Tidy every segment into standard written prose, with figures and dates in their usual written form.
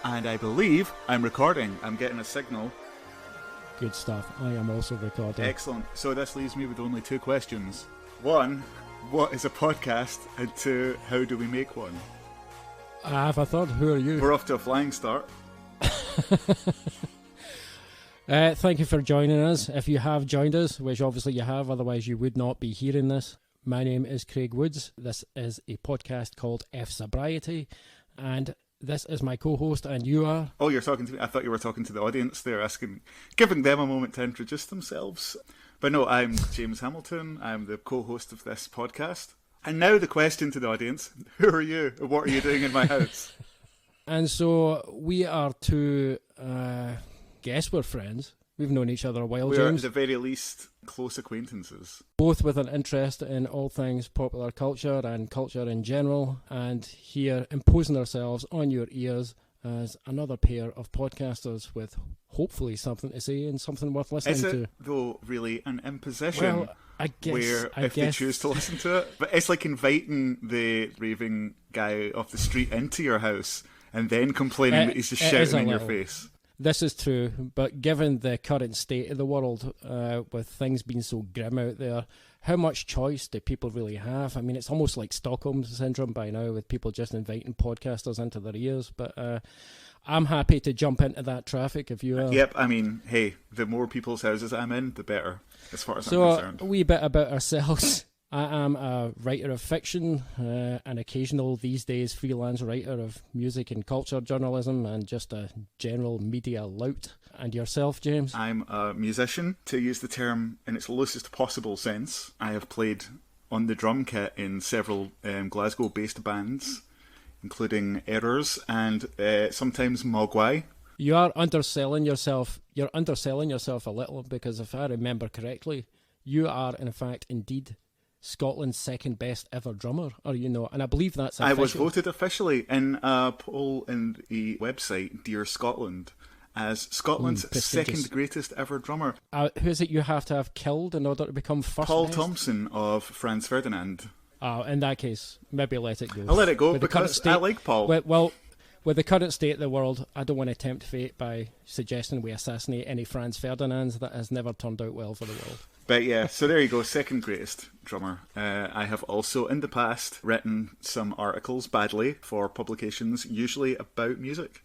And I believe I'm recording. I'm getting a signal. Good stuff. I am also recording. Excellent. So this leaves me with only two questions. One, what is a podcast? And two, how do we make one? I have a third. Who are you? We're off to a flying start. Thank you for joining us. If you have joined us, which obviously you have, otherwise you would not be hearing this. My name is Craig Woods. This is a podcast called fSobriety, and this is my co-host, and you are... Oh, you're talking to me? I thought you were talking to the audience there, giving them a moment to introduce themselves. But no, I'm James Hamilton. I'm the co-host of this podcast. And now the question to the audience, who are you? What are you doing in my house? And so we are two, guess we're friends. We've known each other a while, We're James. at the very least close acquaintances. Both with an interest in all things popular culture and culture in general, and here imposing ourselves on your ears as another pair of podcasters with hopefully something to say and something worth listening Is it, to. though, really an imposition? Well, I guess, where if they choose to listen to it, but it's like inviting the raving guy off the street into your house and then complaining that he's just shouting in your face. This is true, but given the current state of the world, with things being so grim out there, how much choice do people really have? I mean, it's almost like Stockholm Syndrome by now, with people just inviting podcasters into their ears, but I'm happy to jump into that traffic if you are. Yep, I mean, hey, the more people's houses I'm in, the better, as far as I'm concerned. So, a wee bit about ourselves. I am a writer of fiction, an occasional, these days, freelance writer of music and culture journalism, and just a general media lout. And yourself, James? I'm a musician, to use the term in its loosest possible sense. I have played on the drum kit in several Glasgow-based bands, including Errors and sometimes Mogwai. You are underselling yourself. You're underselling yourself a little, because if I remember correctly, you are, in fact, indeed Scotland's second best ever drummer, are you not? And I believe that's official. I was voted officially in a poll in the website Dear Scotland as Scotland's second greatest ever drummer. Who is it you have to have killed in order to become first Paul best? Thompson of Franz Ferdinand. Oh, in that case, maybe let it go. I'll let it go because I like Paul. Well, with the current state of the world, I don't want to tempt fate by suggesting we assassinate any Franz Ferdinands. That has never turned out well for the world. But yeah, so there you go, second greatest drummer. I have also in the past written some articles badly for publications, usually about music.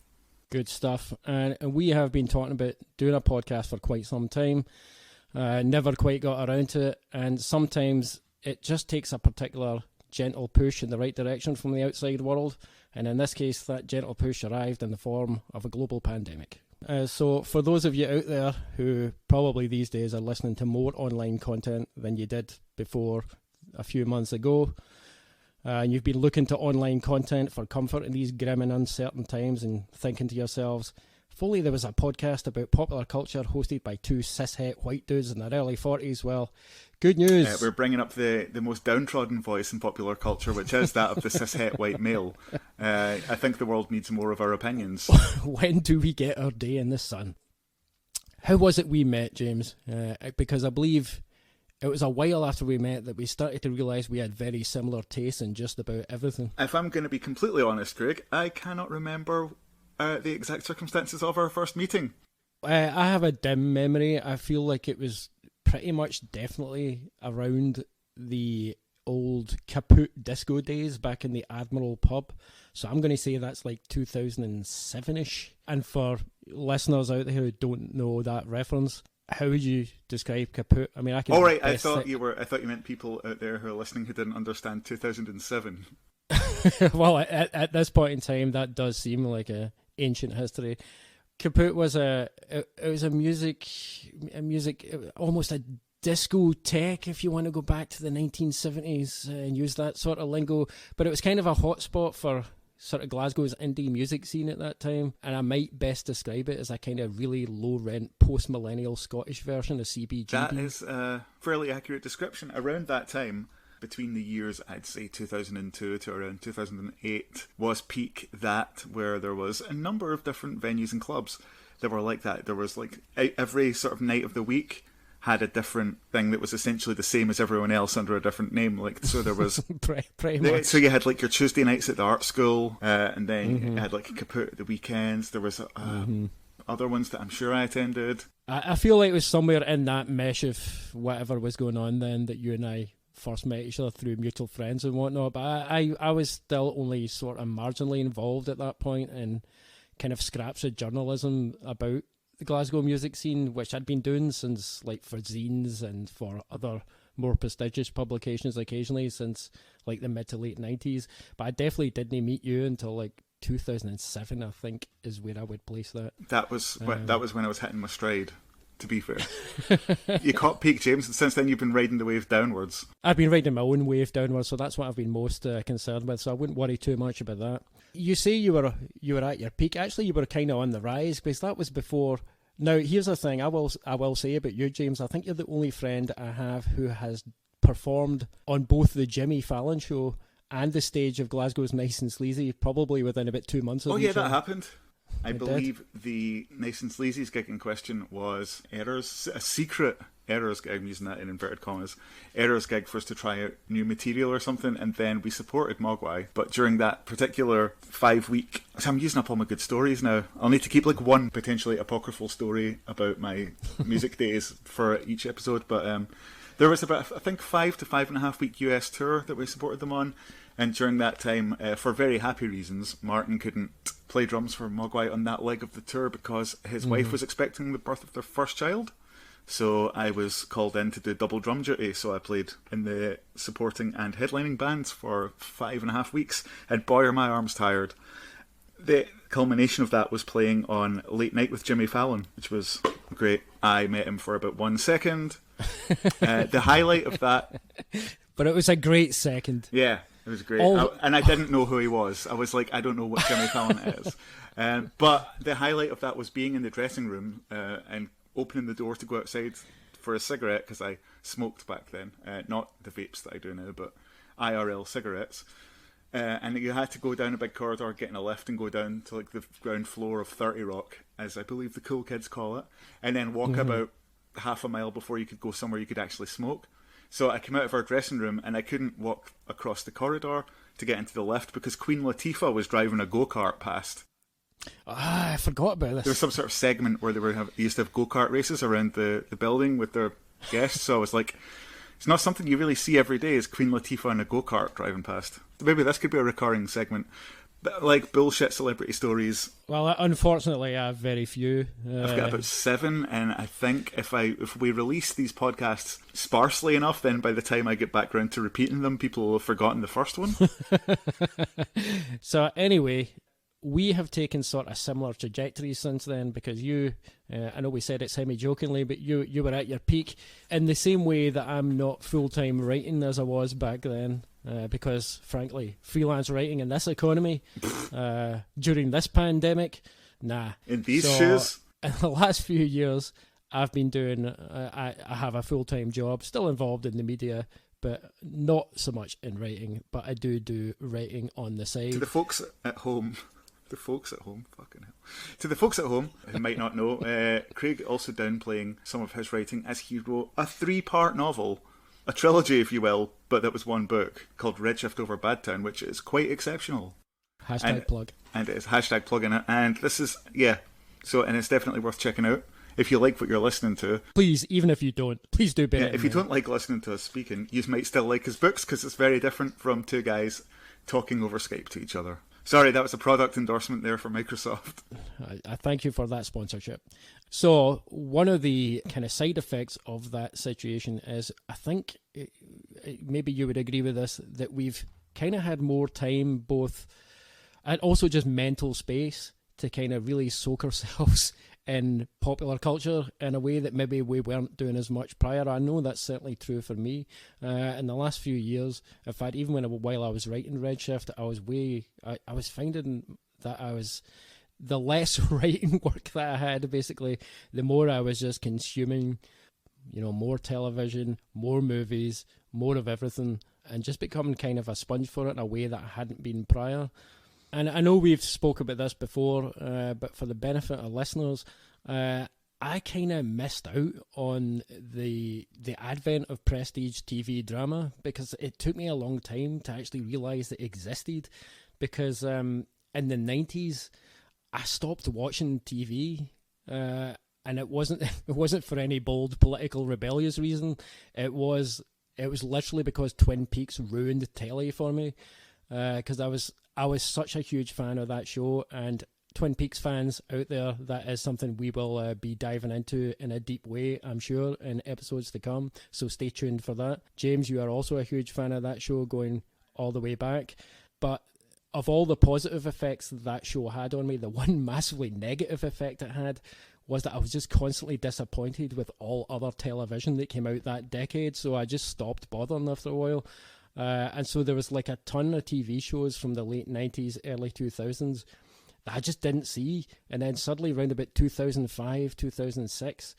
Good stuff. And we have been talking about doing a podcast for quite some time. Never quite got around to it. And sometimes it just takes a particular gentle push in the right direction from the outside world. And in this case, that gentle push arrived in the form of a global pandemic. So for those of you out there who probably these days are listening to more online content than you did before a few months ago, and you've been looking to online content for comfort in these grim and uncertain times and thinking to yourselves, if only there was a podcast about popular culture hosted by two cishet white dudes in their early 40s, well, good news. We're bringing up the most downtrodden voice in popular culture, which is that of the cishet white male. I think the world needs more of our opinions. When do we get our day in the sun? How was it we met, James? Because I believe it was a while after we met that we started to realise we had very similar tastes in just about everything. If I'm going to be completely honest, Craig, I cannot remember the exact circumstances of our first meeting. I have a dim memory. I feel like it was pretty much definitely around the old Kaput disco days back in the Admiral pub. So I'm going to say that's like 2007-ish. And for listeners out there who don't know that reference, how would you describe Kaput? I mean, I can. All right, I thought you meant people out there who are listening who didn't understand 2007. Well, at this point in time, that does seem like a ancient history. Kaput was a music, almost a discotheque, if you want to go back to the 1970s and use that sort of lingo. But it was kind of a hotspot for sort of Glasgow's indie music scene at that time. And I might best describe it as a kind of really low-rent, post-millennial Scottish version of CBGB. That is a fairly accurate description. Around that time, between the years, I'd say 2002 to around 2008, was peak that, where there was a number of different venues and clubs that were like that. There was like every sort of night of the week, had a different thing that was essentially the same as everyone else under a different name. Like, so there was pretty much. So you had like your Tuesday nights at the art school, and then you had like Kaput at the weekends. There was other ones that I'm sure I attended. I feel like it was somewhere in that mesh of whatever was going on then that you and I first met each other through mutual friends and whatnot. But I was still only sort of marginally involved at that point in kind of scraps of journalism about the Glasgow music scene, which I'd been doing since, like, for zines and for other more prestigious publications occasionally since like the mid to late 90s. But I definitely didn't meet you until like 2007, I think, is where I would place that. That was when I was hitting my stride, to be fair. You caught peak, James, and since then you've been riding the wave downwards. I've been riding my own wave downwards, so that's what I've been most concerned with, so I wouldn't worry too much about that. You say you were at your peak. Actually, you were kind of on the rise, because that was before. Now, here's the thing I will say about you, James. I think you're the only friend I have who has performed on both the Jimmy Fallon show and the stage of Glasgow's Nice and Sleazy, probably within about 2 months of each other. That happened. I believe the Nice and Sleazy's gig in question was Error's, a secret Error's gig, I'm using that in inverted commas, Error's gig for us to try out new material or something, and then we supported Mogwai. But during that particular 5-week, so I'm using up all my good stories now. I'll need to keep like one potentially apocryphal story about my music days for each episode, but there was about, I think, 5 to 5.5 week US tour that we supported them on. And during that time, for very happy reasons, Martin couldn't play drums for Mogwai on that leg of the tour because his wife was expecting the birth of their first child. So I was called in to do double drum duty. So I played in the supporting and headlining bands for 5.5 weeks. And boy, are my arms tired. The culmination of that was playing on Late Night with Jimmy Fallon, which was great. I met him for about 1 second. The highlight of that... But it was a great second. Yeah. It was great. And I didn't know who he was. I was like, I don't know what Jimmy Fallon is. But the highlight of that was being in the dressing room and opening the door to go outside for a cigarette, because I smoked back then. Not the vapes that I do now, but IRL cigarettes. And you had to go down a big corridor, get in a lift and go down to like the ground floor of 30 Rock, as I believe the cool kids call it, and then walk about half a mile before you could go somewhere you could actually smoke. So I came out of our dressing room and I couldn't walk across the corridor to get into the lift because Queen Latifah was driving a go-kart past. I forgot about this. There was some sort of segment where they used to have go-kart races around the building with their guests. So I was like, it's not something you really see every day, is Queen Latifah in a go-kart driving past. Maybe this could be a recurring segment. But like bullshit celebrity stories. Well, unfortunately, I have very few. I've got about 7, and I think if we release these podcasts sparsely enough, then by the time I get back around to repeating them, people will have forgotten the first one. So anyway, we have taken sort of similar trajectories since then, because you, I know we said it semi-jokingly, but you were at your peak in the same way that I'm not full-time writing as I was back then. Because, frankly, freelance writing in this economy, during this pandemic, nah. In these shoes? In the last few years, I've been doing, I have a full-time job, still involved in the media, but not so much in writing, but I do writing on the side. To the folks at home, fucking hell. To the folks at home who might not know, Craig also downplaying some of his writing as he wrote a 3-part novel, a trilogy, if you will, but that was one book called Redshift Over Badtown, which is quite exceptional. Hashtag plug. And it is hashtag plug in it. And this is, and it's definitely worth checking out. If you like what you're listening to. Please, even if you don't, please do better. Yeah, if you don't like listening to us speaking, you might still like his books, because it's very different from two guys talking over Skype to each other. Sorry, that was a product endorsement there for Microsoft. I thank you for that sponsorship. So one of the kind of side effects of that situation is, I think, maybe you would agree with this, that we've kind of had more time both, and also just mental space to kind of really soak ourselves in popular culture in a way that maybe we weren't doing as much prior. I know that's certainly true for me. In the last few years, in fact, even while I was writing Redshift, I was finding that the less writing work that I had, basically, the more I was just consuming, more television, more movies, more of everything, and just becoming kind of a sponge for it in a way that I hadn't been prior. And I know we've spoke about this before, but for the benefit of listeners, I I kind of missed out on the advent of prestige TV drama, because it took me a long time to actually realise it existed. Because in the 90s, I stopped watching TV, and it wasn't for any bold political rebellious reason. It was literally because Twin Peaks ruined telly for me. Because I was such a huge fan of that show, and Twin Peaks fans out there, that is something we will be diving into in a deep way, I'm sure, in episodes to come. So stay tuned for that. James, you are also a huge fan of that show going all the way back. But of all the positive effects that show had on me, the one massively negative effect it had was that I was just constantly disappointed with all other television that came out that decade. So I just stopped bothering after a while. And so there was like a ton of TV shows from the late 90s, early 2000s that I just didn't see. And then suddenly around about 2005, 2006,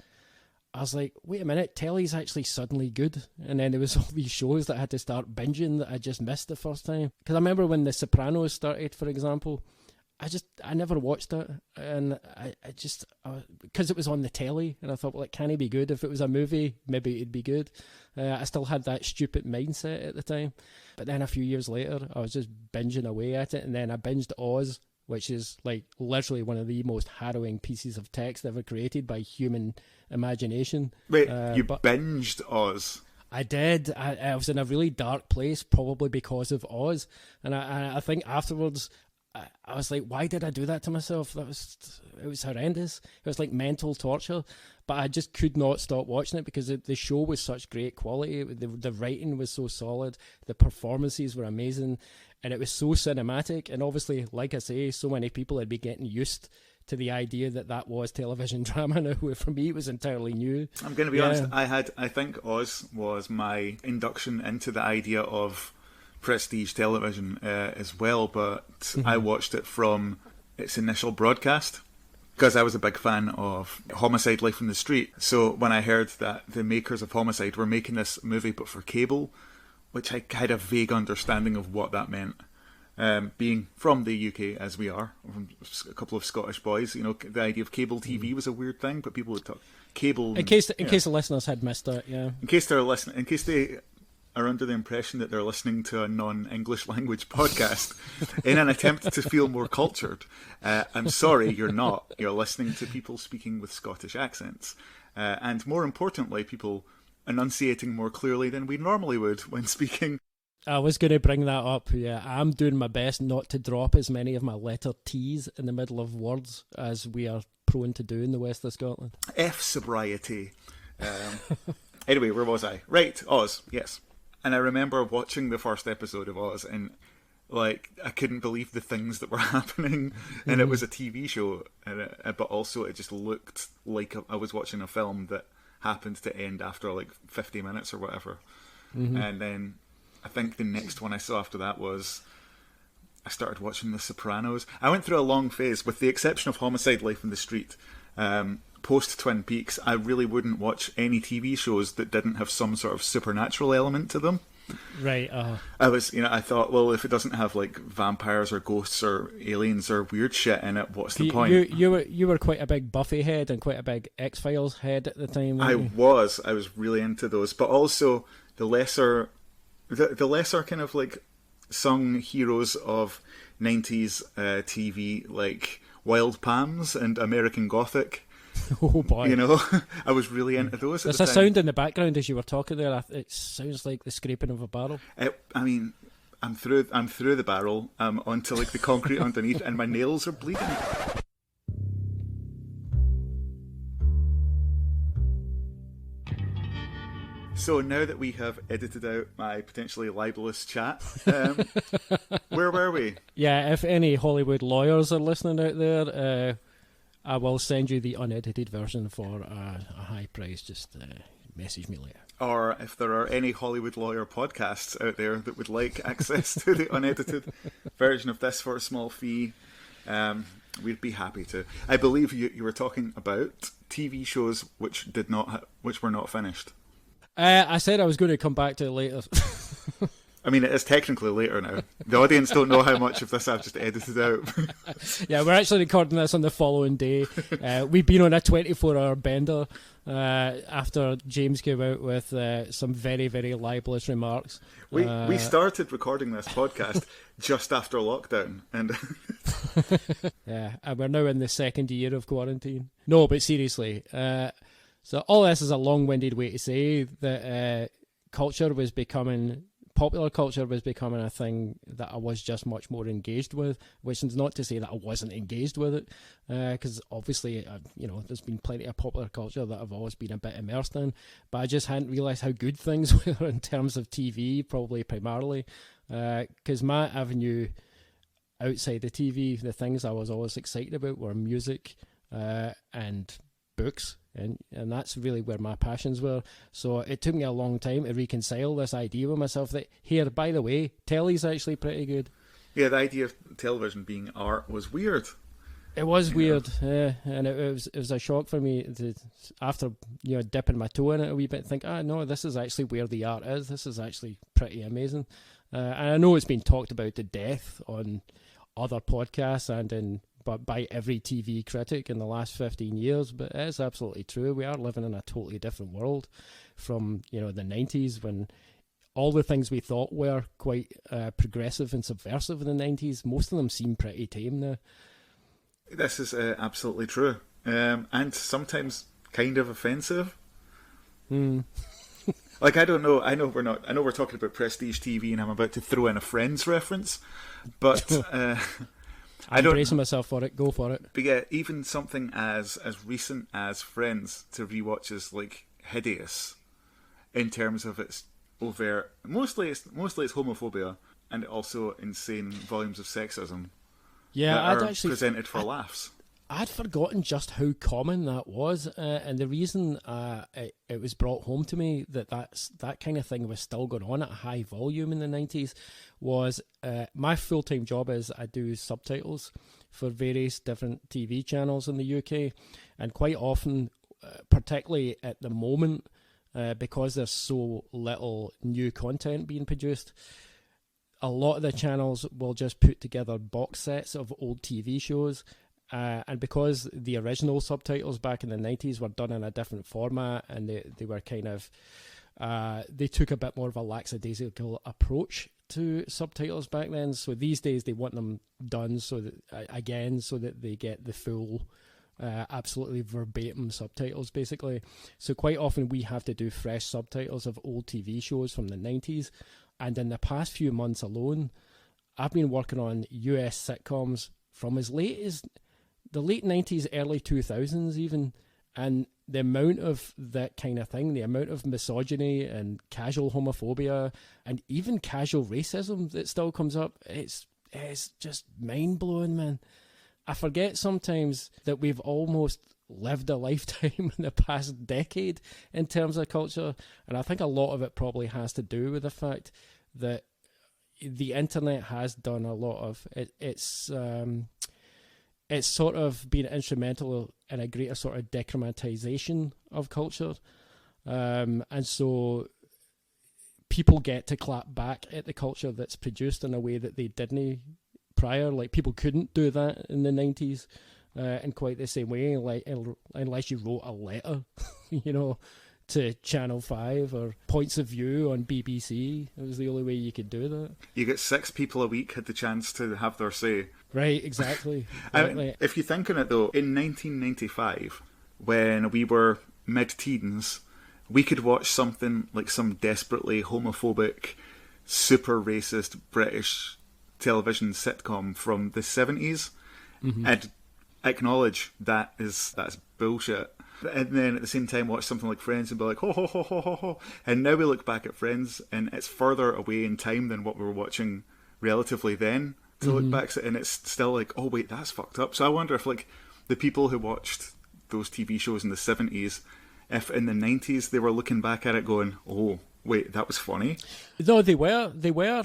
I was like, wait a minute, telly's actually suddenly good. And then there was all these shows that I had to start binging that I just missed the first time. Because I remember when The Sopranos started, for example, I never watched it. And because it was on the telly, and I thought, well, it can't be good. If it was a movie, maybe it'd be good. I still had that stupid mindset at the time. But then a few years later, I was just binging away at it. And then I binged Oz, which is like literally one of the most harrowing pieces of text ever created by human imagination. Wait, you binged Oz? I did. I was in a really dark place, probably because of Oz. And I think afterwards, I was like, why did I do that to myself? It was horrendous. It was like mental torture. But I just could not stop watching it because the show was such great quality. The writing was so solid. The performances were amazing. And it was so cinematic. And obviously, like I say, so many people had been getting used to the idea that was television drama. Now, for me, it was entirely new. I'm going to be honest. I think Oz was my induction into the idea of prestige television as well. But I watched it from its initial broadcast, because I was a big fan of Homicide: Life in the Street. So when I heard that the makers of Homicide were making this movie but for cable, which I had a vague understanding of what that meant, being from the UK as we are, from a couple of Scottish boys, the idea of cable TV was a weird thing, but people would talk cable. In case the listeners had missed it, yeah. In case they are under the impression that they're listening to a non-English language podcast in an attempt to feel more cultured, I'm sorry, you're not. You're listening to people speaking with Scottish accents. And more importantly, people enunciating more clearly than we normally would when speaking. I was going to bring that up, yeah. I'm doing my best not to drop as many of my letter T's in the middle of words as we are prone to do in the west of Scotland. fSobriety. Anyway, where was I? Right, Oz, yes. And I remember watching the first episode of Oz, and like I couldn't believe the things that were happening. And it was a TV show, but also it just looked like I was watching a film that happened to end after like 50 minutes or whatever. And then I think the next one I saw after that was I started watching The Sopranos. I went through a long phase, with the exception of Homicide: Life in the Street. Post Twin Peaks, I really wouldn't watch any TV shows that didn't have some sort of supernatural element to them. Right. I thought, well, if it doesn't have like vampires or ghosts or aliens or weird shit in it, what's the point? You were quite a big Buffy head and quite a big X-Files head at the time. I was really into those, but also the lesser kind of like sung heroes of 90s TV, like Wild Palms and American Gothic. Oh boy! I was really into those. There's a sound in the background as you were talking there. It sounds like the scraping of a barrel. I'm through the barrel. Onto like the concrete underneath, and my nails are bleeding. So now that we have edited out my potentially libelous chat, where were we? Yeah, if any Hollywood lawyers are listening out there, I will send you the unedited version for a high price. Just message me later. Or if there are any Hollywood lawyer podcasts out there that would like access to the unedited version of this for a small fee, we'd be happy to. I believe you were talking about TV shows which were not finished. I said I was going to come back to it later. I mean, it is technically later now. The audience don't know how much of this I've just edited out. Yeah, we're actually recording this on the following day. We've been on a 24-hour bender after James came out with some very, very libelous remarks. We started recording this podcast just after lockdown, and yeah, and we're now in the second year of quarantine. No, but seriously, so all this is a long-winded way to say that popular culture was becoming a thing that I was just much more engaged with, which is not to say that I wasn't engaged with it, because obviously, there's been plenty of popular culture that I've always been a bit immersed in, but I just hadn't realised how good things were in terms of TV, probably primarily, because my avenue outside the TV, the things I was always excited about were music and books. And that's really where my passions were. So it took me a long time to reconcile this idea with myself that, here, by the way, telly's actually pretty good. Yeah, the idea of television being art was weird. It was weird, and it was a shock for me to, after dipping my toe in it a wee bit, think, no, this is actually where the art is. This is actually pretty amazing. And I know it's been talked about to death on other podcasts and by every TV critic in the last 15 years, but it's absolutely true. We are living in a totally different world from the 90s, when all the things we thought were quite progressive and subversive in the 90s, most of them seem pretty tame now. This is absolutely true, and sometimes kind of offensive. Like, I don't know. I know we're talking about prestige TV, and I'm about to throw in a Friends reference, but I'm bracing myself for it. Go for it. But yeah, even something as recent as Friends to rewatch is like hideous in terms of its overt. Mostly it's homophobia and also insane volumes of sexism. Yeah, that I'd are actually presented for laughs. I'd forgotten just how common that was, and the reason it was brought home to me that kind of thing was still going on at a high volume in the 90s was my full-time job is I do subtitles for various different TV channels in the UK, and quite often, particularly at the moment, because there's so little new content being produced, a lot of the channels will just put together box sets of old TV shows. And because the original subtitles back in the 90s were done in a different format, and they were kind of, they took a bit more of a lackadaisical approach to subtitles back then. So these days they want them done so that they get the full, absolutely verbatim subtitles, basically. So quite often we have to do fresh subtitles of old TV shows from the 90s. And in the past few months alone, I've been working on US sitcoms from as late as the late 90s, early 2000s even, and the amount of that kind of thing, the amount of misogyny and casual homophobia and even casual racism that still comes up, it's just mind-blowing, man. I forget sometimes that we've almost lived a lifetime in the past decade in terms of culture, and I think a lot of it probably has to do with the fact that the internet has done a lot of it's sort of been instrumental in a greater sort of decromatization of culture. And so people get to clap back at the culture that's produced in a way that they didn't prior. Like, people couldn't do that in the 90s in quite the same way, like unless you wrote a letter, to Channel 5 or Points of View on BBC. It was the only way you could do that. You get 6 people a week had the chance to have their say. Right, exactly. I mean, if you think on it though, in 1995, when we were mid-teens, we could watch something like some desperately homophobic, super racist British television sitcom from the 70s and acknowledge that's bullshit. And then at the same time watch something like Friends and be like, ho, ho, ho, ho, ho, ho. And now we look back at Friends and it's further away in time than what we were watching relatively then to look back at it, and it's still like, oh wait, that's fucked up. So I wonder if like the people who watched those TV shows in the 70s, if in the 90s they were looking back at it going, oh, Wait, that was funny? No, they were.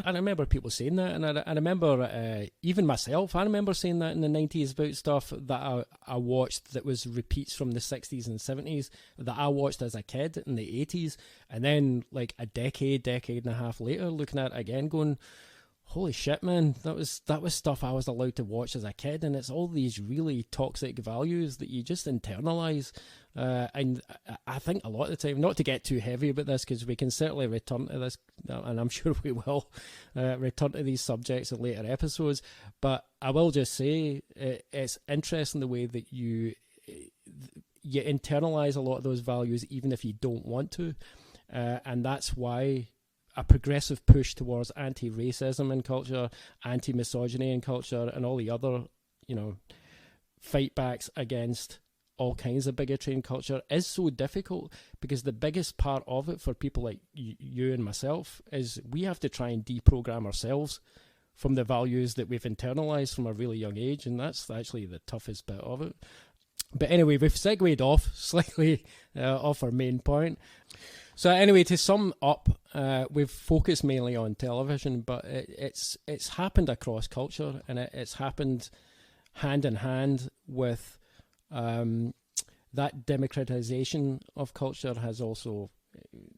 I remember people saying that, and I remember even myself. I remember saying that in the 90s about stuff that I watched that was repeats from the 60s and 70s that I watched as a kid in the 80s, and then like a decade and a half later, looking at it again, going, holy shit, man, that was stuff I was allowed to watch as a kid, and it's all these really toxic values that you just internalize. And I think a lot of the time, not to get too heavy about this, because we can certainly return to this, and I'm sure we will return to these subjects in later episodes, but I will just say it's interesting the way that you internalize a lot of those values even if you don't want to, and that's why a progressive push towards anti-racism in culture, anti-misogyny in culture, and all the other, fight backs against all kinds of bigotry in culture is so difficult, because the biggest part of it for people like you and myself is we have to try and deprogram ourselves from the values that we've internalized from a really young age, and that's actually the toughest bit of it. But anyway, we've segued off slightly off our main point. So anyway, to sum up, we've focused mainly on television, but it's happened across culture, and it's happened hand in hand with that democratization of culture. Has also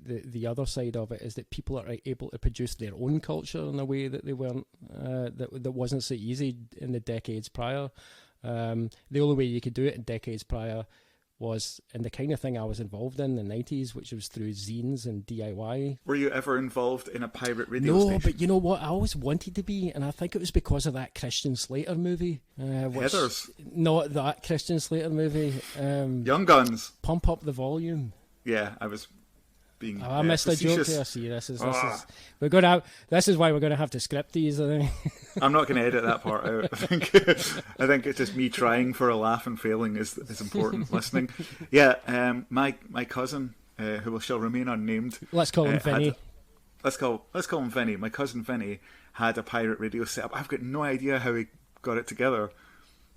the other side of it is that people are able to produce their own culture in a way that they weren't that wasn't so easy in the decades prior. The only way you could do it in decades prior was in the kind of thing I was involved in the 90s, which was through zines and DIY. Were you ever involved in a pirate radio station? No, but you know what? I always wanted to be, and I think it was because of that Christian Slater movie. Heathers? Not that Christian Slater movie. Young Guns? Pump Up the Volume. Yeah, I was being I missed facetious. a joke there. See, this is we're going to this is why we're going to have to script these, I think. I'm not going to edit that part out. I think it's just me trying for a laugh and failing is important. Listening. Yeah, my cousin, who shall remain unnamed. Let's call him Vinny. Let's call him Vinny. My cousin Vinny had a pirate radio set up. I've got no idea how he got it together,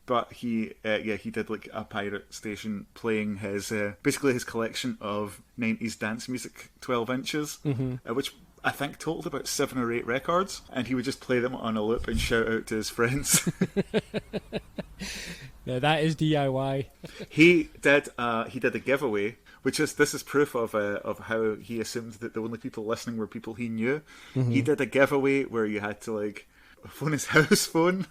but he did like a pirate station playing his basically his collection of 90s dance music 12 inches, which I think totaled about 7 or 8 records, and he would just play them on a loop and shout out to his friends. Now that is DIY. He did a giveaway, this is proof of how he assumed that the only people listening were people he knew. He did a giveaway where you had to like phone his house phone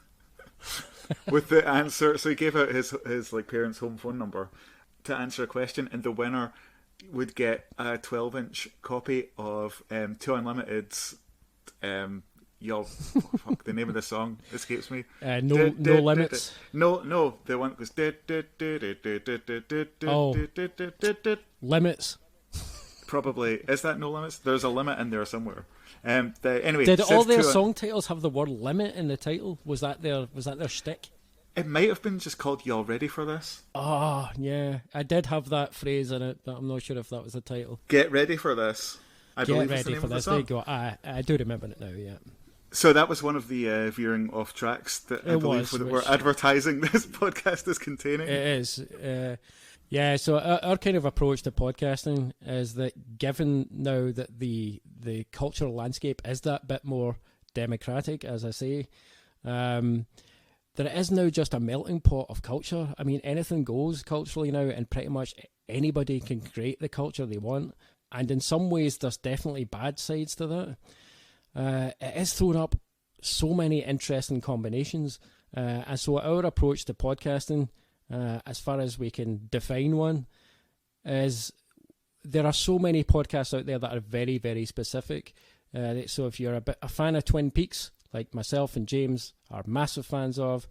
with the answer. So he gave out his like parents' home phone number to answer a question, and the winner would get a 12-inch copy of Two Unlimited's fuck, the name of the song escapes me. No Limits. No, the one goes Limits. Probably. Is that No Limits? There's a limit in there somewhere. Anyway, did all their song titles have the word limit in the title? Was that their shtick? It might have been just called Y'all Ready for This? Oh, yeah. I did have that phrase in it, but I'm not sure if that was the title. Get Ready for This. I believe it's the name of the song. There you go. I do remember it now, yeah. So that was one of the veering off tracks that I believe we're advertising this podcast is containing. It is. Yeah, so our kind of approach to podcasting is that given now that the cultural landscape is that bit more democratic, as I say, that it is now just a melting pot of culture. I mean, anything goes culturally now, and pretty much anybody can create the culture they want. And in some ways, there's definitely bad sides to that. It has thrown up so many interesting combinations. And so our approach to podcasting, as far as we can define one, is there are so many podcasts out there that are very, very specific. So if you're a fan of Twin Peaks, like myself and James are massive fans of,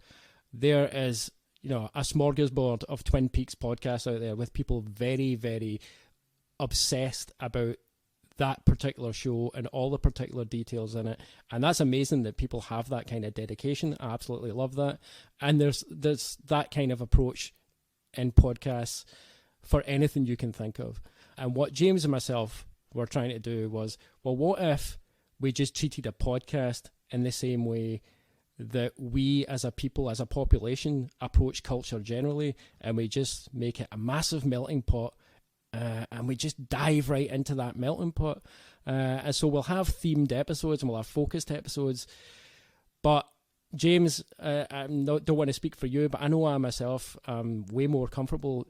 there is, a smorgasbord of Twin Peaks podcasts out there with people very, very obsessed about that particular show and all the particular details in it. And that's amazing that people have that kind of dedication. I absolutely love that. And there's that kind of approach in podcasts for anything you can think of. And what James and myself were trying to do was, well, what if we just treated a podcast in the same way that we as a people, as a population, approach culture generally, and we just make it a massive melting pot and we just dive right into that melting pot. And so we'll have themed episodes and we'll have focused episodes. But James, don't want to speak for you, but I know I myself am way more comfortable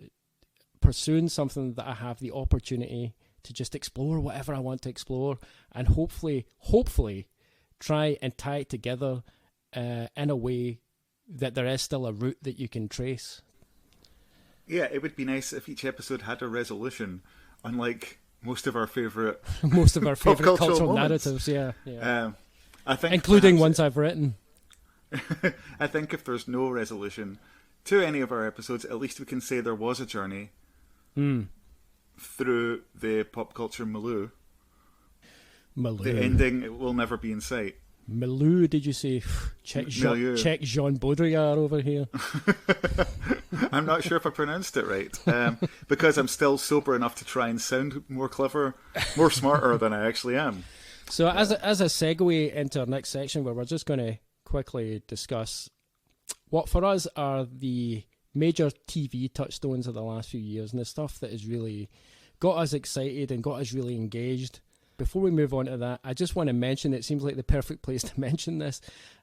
pursuing something that I have the opportunity to just explore whatever I want to explore, and hopefully try and tie it together in a way that there is still a route that you can trace. Yeah, it would be nice if each episode had a resolution, unlike most of our favourite cultural narratives. Yeah. I think including ones I've written. I think if there's no resolution to any of our episodes, at least we can say there was a journey through the pop culture milieu. The ending will never be in sight. Milieu, did you say? Check Jean Baudrillard over here. I'm not sure if I pronounced it right, because I'm still sober enough to try and sound more clever, more smarter than I actually am. So as a segue into our next section, where we're just going to quickly discuss what for us are the major TV touchstones of the last few years and the stuff that has really got us excited and got us really engaged. Before we move on to that, I just want to mention, it seems like the perfect place to mention this,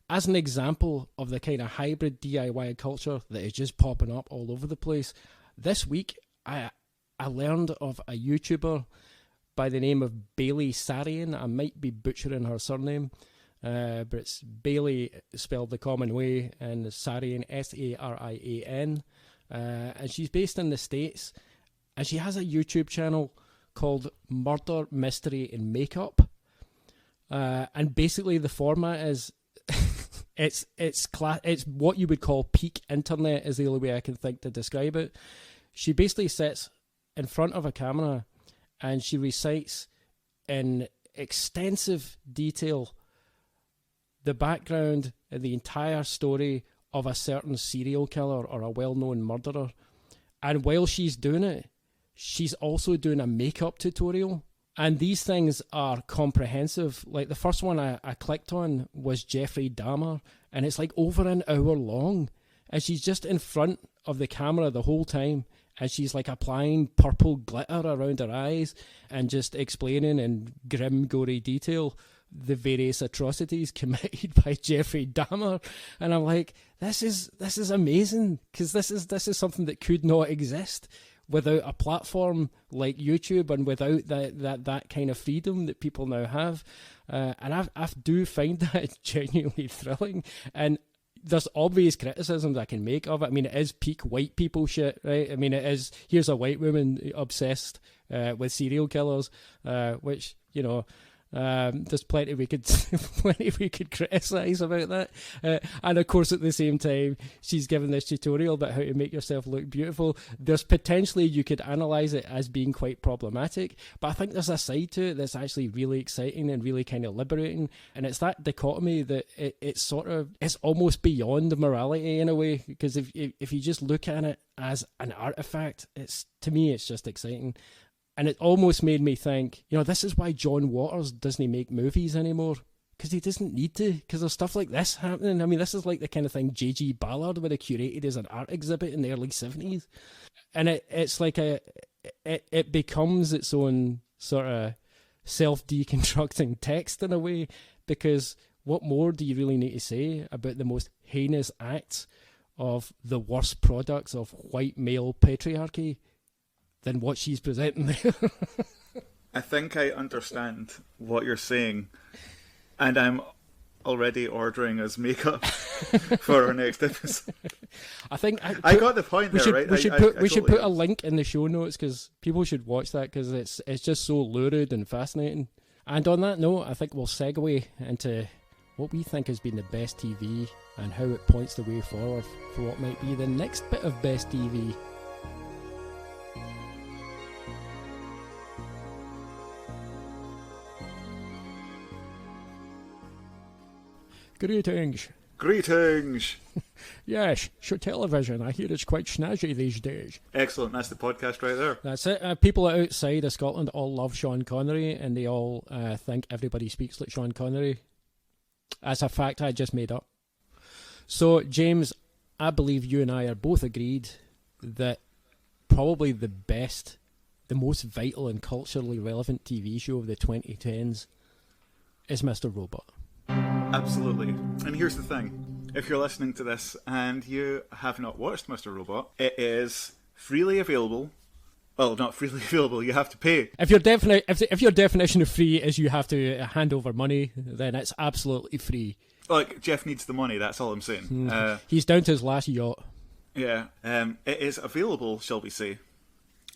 as an example of the kind of hybrid DIY culture that is just popping up all over the place. This week, I learned of a YouTuber by the name of Bailey Sarian. I might be butchering her surname, but it's Bailey spelled the common way, and Sarian, Sarian. And she's based in the States, and she has a YouTube channel called Murder, Mystery and Makeup. And basically the format is it's what you would call peak internet is the only way I can think to describe it. She basically sits in front of a camera and she recites in extensive detail the background and the entire story of a certain serial killer or a well-known murderer. And while she's doing it, she's also doing a makeup tutorial. And these things are comprehensive. Like the first one I clicked on was Jeffrey Dahmer, and it's like over an hour long. And she's just in front of the camera the whole time, and she's like applying purple glitter around her eyes and just explaining in grim, gory detail the various atrocities committed by Jeffrey Dahmer. And I'm like, this is amazing, because this is something that could not exist without a platform like YouTube and without that kind of freedom that people now have. And I do find that genuinely thrilling. And there's obvious criticisms I can make of it. I mean, it is peak white people shit, right? I mean, it is, here's a white woman obsessed with serial killers, which, you know, there's plenty we could criticize about that, and of course at the same time she's given this tutorial about how to make yourself look beautiful. There's potentially you could analyze it as being quite problematic, but I think there's a side to it that's actually really exciting and really kind of liberating, and it's that dichotomy that it's almost beyond morality in a way, because if you just look at it as an artifact, to me it's just exciting. And it almost made me think, you know, this is why John Waters doesn't make movies anymore, because he doesn't need to, because there's stuff like this happening. I mean, this is like the kind of thing J.G. Ballard would have curated as an art exhibit in the early 70s. And it's like it becomes its own sort of self-deconstructing text in a way, because what more do you really need to say about the most heinous acts of the worst products of white male patriarchy than what she's presenting there? I think I understand what you're saying, and I'm already ordering us makeup for our next episode. I think I got the point there, right? We should put a link in the show notes, because people should watch that, because it's just so lurid and fascinating. And on that note, I think we'll segue into what we think has been the best TV and how it points the way forward for what might be the next bit of best TV. Greetings. Yes, show television. I hear it's quite snazzy these days. Excellent. That's the podcast right there. That's it. People outside of Scotland all love Sean Connery, and they all think everybody speaks like Sean Connery. That's a fact I just made up. So, James, I believe you and I are both agreed that probably the best the most vital and culturally relevant TV show of the 2010s is Mr. Robot. Absolutely. And here's the thing. If you're listening to this and you have not watched Mr. Robot, it is freely available. Well, not freely available, you have to pay. If your definition of free is you have to hand over money, then it's absolutely free. Like, Jeff needs the money, that's all I'm saying. He's down to his last yacht. Yeah. It is available, shall we say,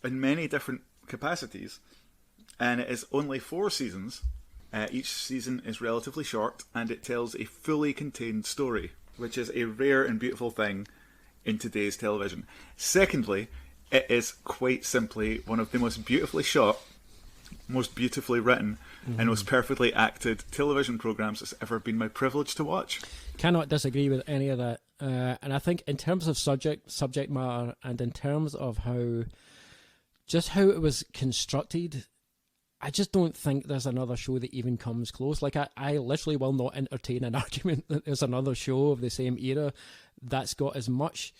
in many different capacities. And it is only 4 seasons. Each season is relatively short, and it tells a fully contained story, which is a rare and beautiful thing in today's television. Secondly, it is quite simply one of the most beautifully shot, most beautifully written, and most perfectly acted television programs that's ever been my privilege to watch. Cannot disagree with any of that. And I think in terms of subject matter, and in terms of how it was constructed, I just don't think there's another show that even comes close. Like, I literally will not entertain an argument that there's another show of the same era that's got as much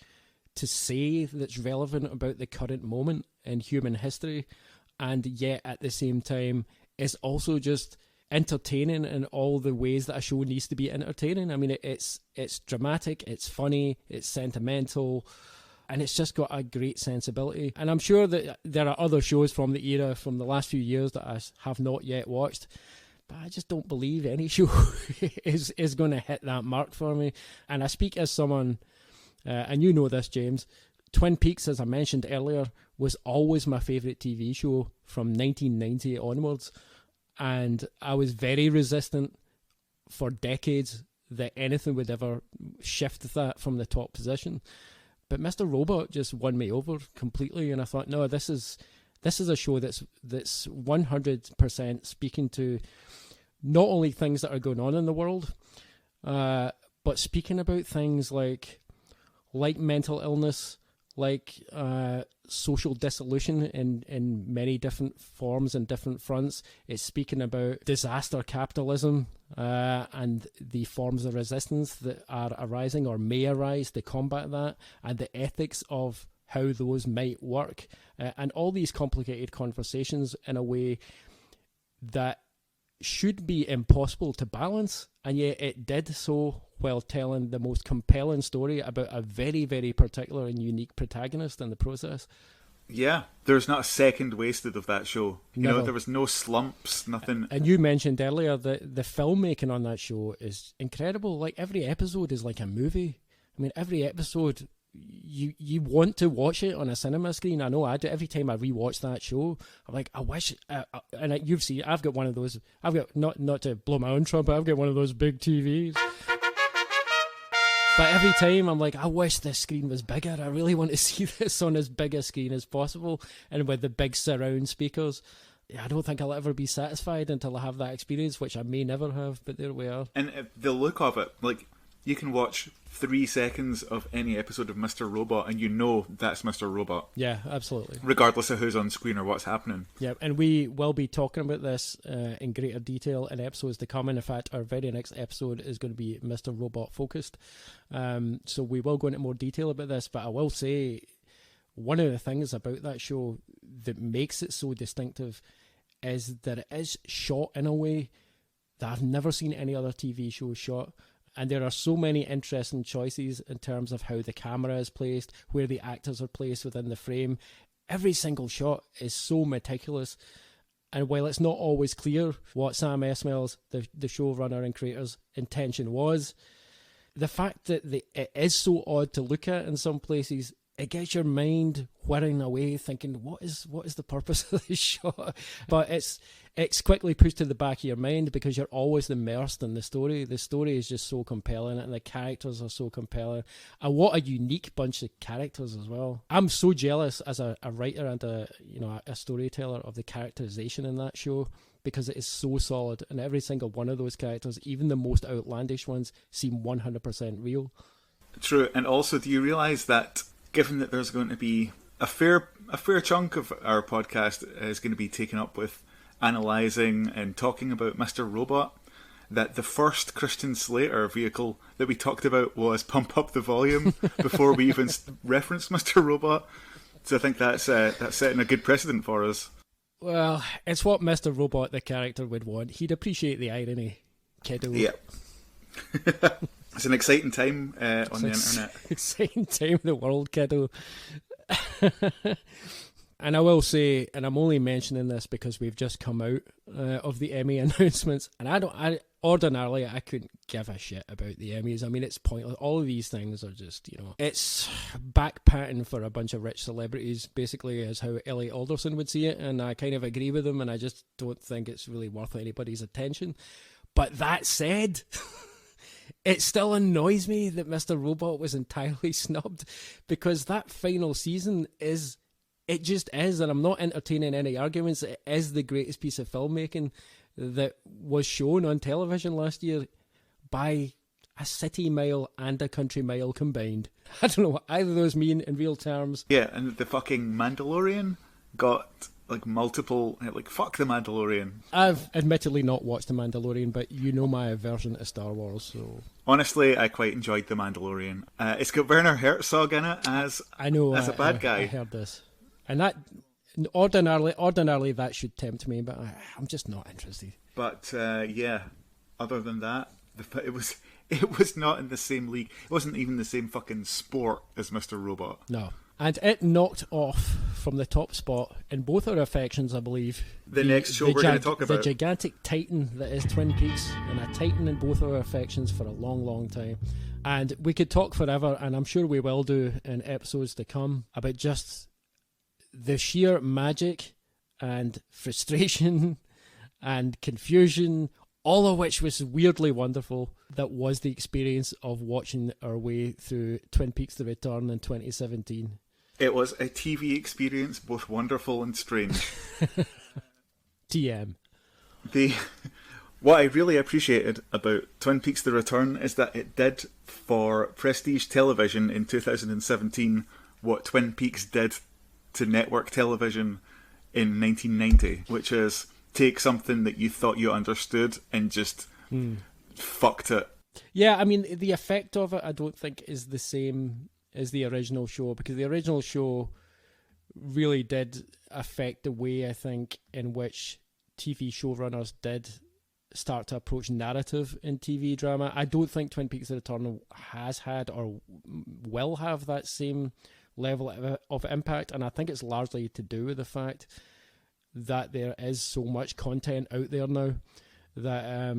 to say that's relevant about the current moment in human history, and yet at the same time is also just entertaining in all the ways that a show needs to be entertaining. I mean, it's dramatic, it's funny, it's sentimental, and it's just got a great sensibility. And I'm sure that there are other shows from the era, from the last few years, that I have not yet watched, but I just don't believe any show is going to hit that mark for me. And I speak as someone, and you know this, James, Twin Peaks, as I mentioned earlier, was always my favourite TV show from 1990 onwards. And I was very resistant for decades that anything would ever shift that from the top position. But Mr. Robot just won me over completely, and I thought, no, this is a show that's 100% speaking to not only things that are going on in the world, but speaking about things like mental illness, like social dissolution in many different forms and different fronts. It's speaking about disaster capitalism and the forms of resistance that are arising or may arise to combat that, and the ethics of how those might work, and all these complicated conversations in a way that should be impossible to balance, and yet it did so while telling the most compelling story about a very, very particular and unique protagonist in the process. Yeah, there's not a second wasted of that show. You know, there was no slumps, nothing. And you mentioned earlier that the filmmaking on that show is incredible. Like, every episode is like a movie. I mean, every episode, you want to watch it on a cinema screen. I know I do. Every time I rewatch that show, I'm like, I wish. You've seen, I've got one of those. I've got not to blow my own trumpet. I've got one of those big TVs. But every time I'm like, I wish this screen was bigger. I really want to see this on as big a screen as possible, and with the big surround speakers. I don't think I'll ever be satisfied until I have that experience, which I may never have. But there we are. And the look of it, like, you can watch 3 seconds of any episode of Mr. Robot and you know that's Mr. Robot. Yeah, absolutely. Regardless of who's on screen or what's happening. Yeah, and we will be talking about this in greater detail in episodes to come. And in fact, our very next episode is going to be Mr. Robot focused. So we will go into more detail about this, but I will say one of the things about that show that makes it so distinctive is that it is shot in a way that I've never seen any other TV show shot. And there are so many interesting choices in terms of how the camera is placed, where the actors are placed within the frame. Every single shot is so meticulous. And while it's not always clear what Sam Esmail's, the showrunner and creator's intention was, the fact that it is so odd to look at in some places, it gets your mind whirring away thinking, what is the purpose of this shot? But it's quickly pushed to the back of your mind because you're always immersed in the story. The story is just so compelling and the characters are so compelling. And what a unique bunch of characters as well. I'm so jealous as a writer and a storyteller of the characterization in that show, because it is so solid, and every single one of those characters, even the most outlandish ones, seem 100% real. True. And also, do you realise that given that there's going to be a fair chunk of our podcast is going to be taken up with analysing and talking about Mr. Robot, that the first Christian Slater vehicle that we talked about was Pump Up the Volume before we even referenced Mr. Robot. So I think that's setting a good precedent for us. Well, it's what Mr. Robot, the character, would want. He'd appreciate the irony, kiddo. Yeah. It's an exciting time on the internet. Exciting time in the world, kiddo. And I will say, and I'm only mentioning this because we've just come out of the Emmy announcements, and ordinarily I couldn't give a shit about the Emmys. I mean, it's pointless. All of these things are just, it's back patting for a bunch of rich celebrities, basically, is how Elliot Alderson would see it, and I kind of agree with him, and I just don't think it's really worth anybody's attention. But that said, it still annoys me that Mr. Robot was entirely snubbed, because that final season it just is, and I'm not entertaining any arguments, it is the greatest piece of filmmaking that was shown on television last year by a city mile and a country mile combined. I don't know what either of those mean in real terms. Yeah, and the fucking Mandalorian got multiple, fuck the Mandalorian. I've admittedly not watched The Mandalorian, but you know my aversion to Star Wars, so... Honestly, I quite enjoyed The Mandalorian. It's got Werner Herzog in it as a bad guy. I heard this. And that, ordinarily that should tempt me, but I'm just not interested. But, other than that, it was not in the same league. It wasn't even the same fucking sport as Mr. Robot. No. And it knocked off from the top spot in both our affections, I believe. The next show we're going to talk about. The gigantic titan that is Twin Peaks, and a titan in both our affections for a long, long time. And we could talk forever, and I'm sure we will do in episodes to come, about just the sheer magic and frustration and confusion, all of which was weirdly wonderful, that was the experience of watching our way through Twin Peaks: The Return in 2017. It was a TV experience, both wonderful and strange. TM. What I really appreciated about Twin Peaks: The Return is that it did for prestige television in 2017 what Twin Peaks did to network television in 1990, which is take something that you thought you understood and just fucked it. Yeah, I mean, the effect of it I don't think is the same as the original show, because the original show really did affect the way, I think, in which TV showrunners did start to approach narrative in TV drama. I don't think Twin Peaks: The Return has had or will have that same level of impact, and I think it's largely to do with the fact that there is so much content out there now that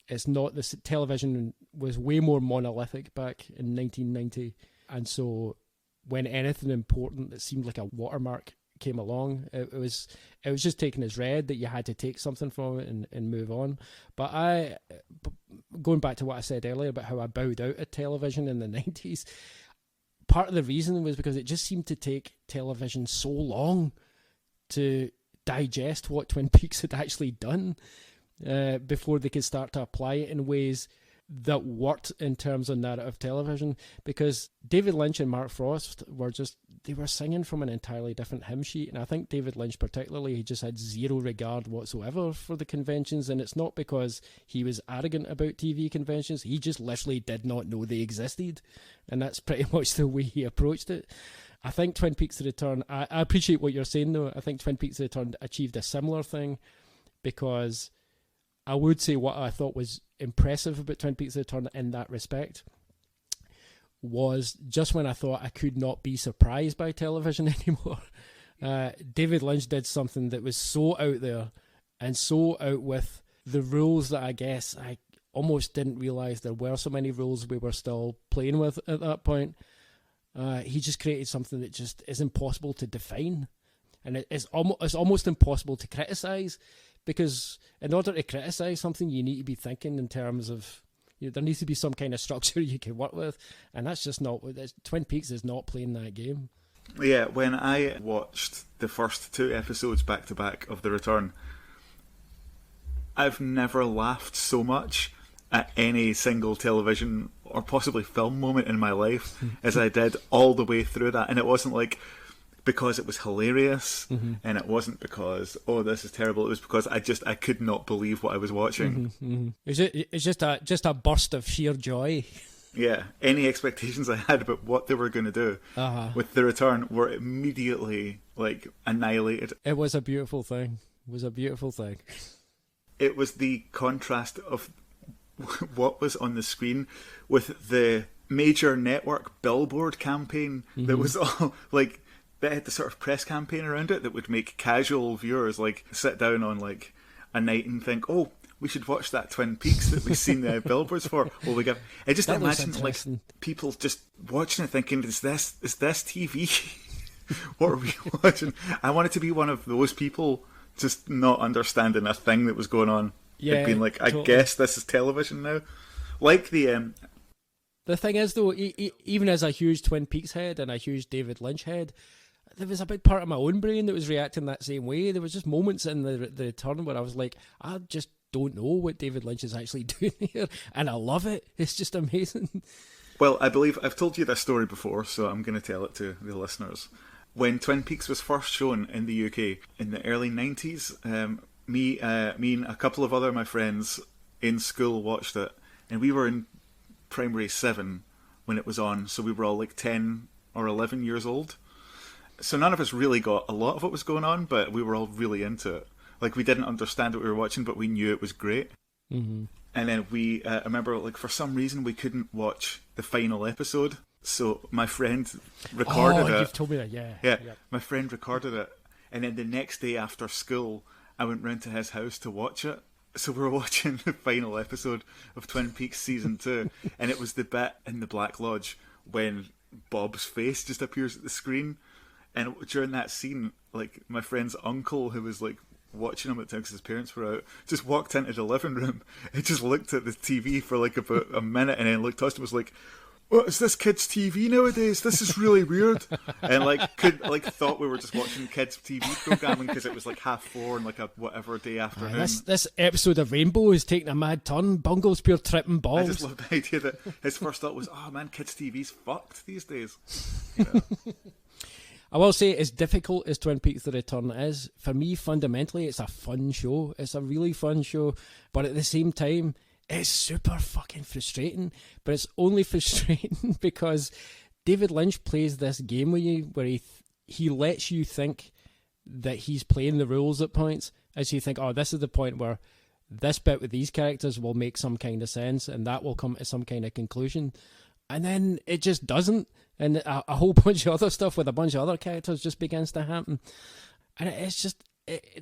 it's not this. Television was way more monolithic back in 1990, and so when anything important that seemed like a watermark came along, it was just taken as read that you had to take something from it and move on. But going back to what I said earlier about how I bowed out at television in the 90s, part of the reason was because it just seemed to take television so long to digest what Twin Peaks had actually done before they could start to apply it in ways that worked in terms of narrative television. Because David Lynch and Mark Frost they were singing from an entirely different hymn sheet, and I think David Lynch particularly, he just had zero regard whatsoever for the conventions, and it's not because he was arrogant about TV conventions, he just literally did not know they existed, and that's pretty much the way he approached it. I think Twin Peaks: The Return, I appreciate what you're saying though, I think Twin Peaks: The Return achieved a similar thing, because I would say what I thought was impressive about Twin Peaks: The Return in that respect was just when I thought I could not be surprised by television anymore. David Lynch did something that was so out there and so out with the rules that I guess I almost didn't realise there were so many rules we were still playing with at that point. He just created something that just is impossible to define, and it's almost impossible to criticise, because in order to criticise something you need to be thinking in terms of, there needs to be some kind of structure you can work with, and that's just not what Twin Peaks is not playing that game. Yeah, when I watched the first 2 episodes back to back of The Return, I've never laughed so much at any single television or possibly film moment in my life as I did all the way through that. And it wasn't like because it was hilarious, and it wasn't because, oh, this is terrible. It was because I could not believe what I was watching. It's just a burst of sheer joy. Yeah, any expectations I had about what they were going to do with the return were immediately like annihilated. It was a beautiful thing. It was a beautiful thing. It was the contrast of what was on the screen with the major network billboard campaign that was all like, that had the sort of press campaign around it that would make casual viewers like sit down on like a night and think, oh, we should watch that Twin Peaks that we've seen the billboards for. Well, we got. I just imagine like people just watching it thinking, is this TV? What are we watching? I wanted to be one of those people just not understanding a thing that was going on. Yeah, and being like, I guess this is television now. Like the thing is though, even as a huge Twin Peaks head and a huge David Lynch head, there was a big part of my own brain that was reacting that same way. There was just moments in the return where I was like, I just don't know what David Lynch is actually doing here, and I love it. It's just amazing. Well, I believe I've told you this story before, so I'm going to tell it to the listeners. When Twin Peaks was first shown in the UK in the early 90s, me and a couple of other my friends in school watched it, and we were in primary 7 when it was on, so we were all like 10 or 11 years old. So none of us really got a lot of what was going on, but we were all really into it. Like, we didn't understand what we were watching, but we knew it was great. Mm-hmm. And then we, I remember, like, for some reason we couldn't watch the final episode. So my friend recorded it. You've told me that, yeah. Yeah, yep. My friend recorded it. And then the next day after school, I went round to his house to watch it. So we were watching the final episode of Twin Peaks Season 2. And it was the bit in the Black Lodge when Bob's face just appears at the screen. And during that scene, like, my friend's uncle, who was, like, watching him at times because his parents were out, just walked into the living room and just looked at the TV for, like, about a minute and then looked to us and was like, what is this kids' TV nowadays? This is really weird. And, like, thought we were just watching kids' TV programming because it was, like, 4:30 and, like, a whatever day afternoon. This episode of Rainbow is taking a mad turn. Bungle's pure tripping balls. I just love the idea that his first thought was, oh, man, kids' TV's fucked these days. You know? I will say, as difficult as Twin Peaks The Return is, for me, fundamentally, it's a fun show. It's a really fun show. But at the same time, it's super fucking frustrating. But it's only frustrating because David Lynch plays this game with you where he lets you think that he's playing the rules at points, as you think, oh, this is the point where this bit with these characters will make some kind of sense and that will come to some kind of conclusion. And then it just doesn't. And a whole bunch of other stuff with a bunch of other characters just begins to happen. And it's just,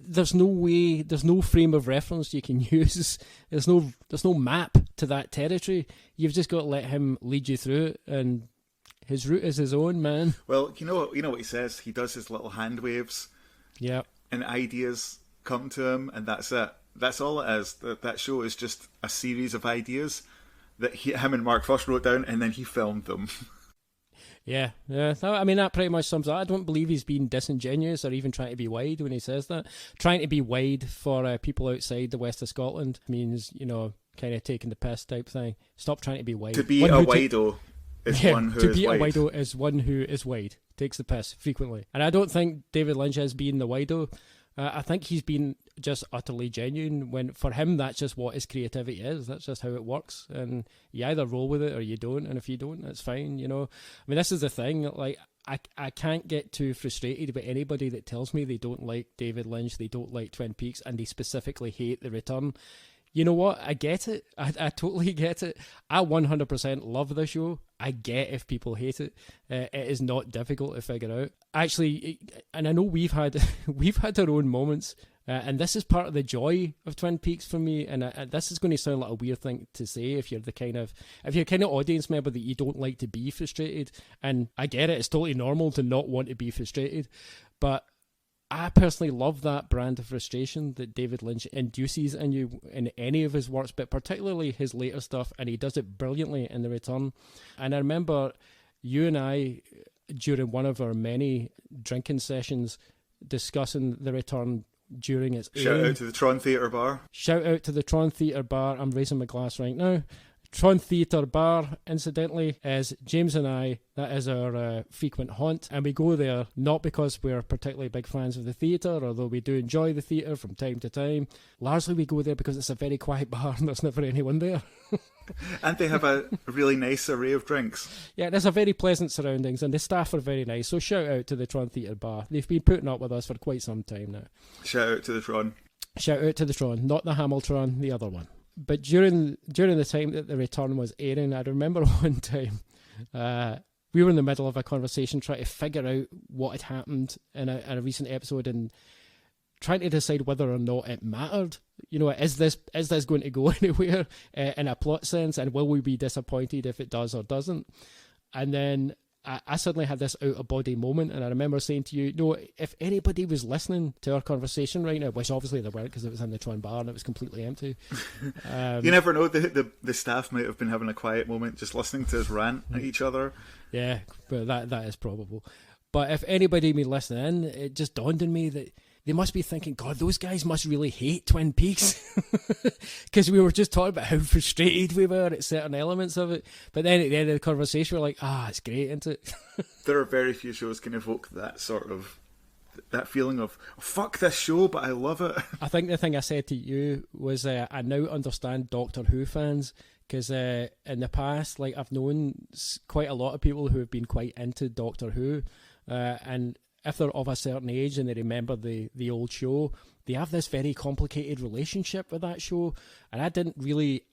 there's no way, there's no frame of reference you can use. There's no map to that territory. You've just got to let him lead you through it. And his route is his own, man. Well, you know what he says? He does his little hand waves. Yeah. And ideas come to him, and that's it. That's all it is. That show is just a series of ideas that him and Mark first wrote down, and then he filmed them. Yeah. I mean, that pretty much sums up. I don't believe he's being disingenuous or even trying to be wide when he says that. Trying to be wide for people outside the west of Scotland means, kind of taking the piss type thing. Stop trying to be wide. To be a wido is one who is wide. To be a wido is one who is wide. Takes the piss frequently. And I don't think David Lynch is being the wido. I think he's been just utterly genuine when, for him, that's just what his creativity is. That's just how it works. And you either roll with it or you don't. And if you don't, that's fine, I mean, this is the thing. Like, I can't get too frustrated about anybody that tells me they don't like David Lynch, they don't like Twin Peaks, and they specifically hate The Return. You know what? I get it. I totally get it. I 100% love the show. I get if people hate it. It is not difficult to figure out. Actually, and I know we've had our own moments, and this is part of the joy of Twin Peaks for me. And this is going to sound like a weird thing to say if you're the kind of audience member that you don't like to be frustrated. And I get it. It's totally normal to not want to be frustrated, but I personally love that brand of frustration that David Lynch induces in you in any of his works, but particularly his later stuff, and he does it brilliantly in The Return. And I remember you and I, during one of our many drinking sessions, discussing The Return during its Shout out to the Tron Theatre Bar. Shout out to the Tron Theatre Bar. I'm raising my glass right now. Tron Theatre Bar, incidentally, is James and I. That is our frequent haunt, and we go there not because we're particularly big fans of the theatre, although we do enjoy the theatre from time to time. Largely we go there because it's a very quiet bar and there's never anyone there. And they have a really nice array of drinks. Yeah, there's a very pleasant surroundings, and the staff are very nice, so shout out to the Tron Theatre Bar. They've been putting up with us for quite some time now. Shout out to the Tron. Shout out to the Tron, not the Hamiltron, the other one. But during the time that the return was airing, I remember one time we were in the middle of a conversation trying to figure out what had happened in a recent episode and trying to decide whether or not it mattered. You know, is this going to go anywhere in a plot sense, and will we be disappointed if it does or doesn't? And then I suddenly had this out-of-body moment, and I remember saying to you, no, if anybody was listening to our conversation right now, which obviously they weren't because it was in the Tron Bar and it was completely empty. You never know, the staff might have been having a quiet moment just listening to us rant at each other. Yeah, but that is probable. But if anybody had been listening in, it just dawned on me that they must be thinking, God, those guys must really hate Twin Peaks. Because we were just talking about how frustrated we were at certain elements of it. But then at the end of the conversation, we're like, it's great, isn't it? There are very few shows can evoke that sort of, that feeling of, fuck this show, but I love it. I think the thing I said to you was I now understand Doctor Who fans. Because in the past, like, I've known quite a lot of people who have been quite into Doctor Who. And if they're of a certain age and they remember the old show, they have this very complicated relationship with that show. And I didn't really,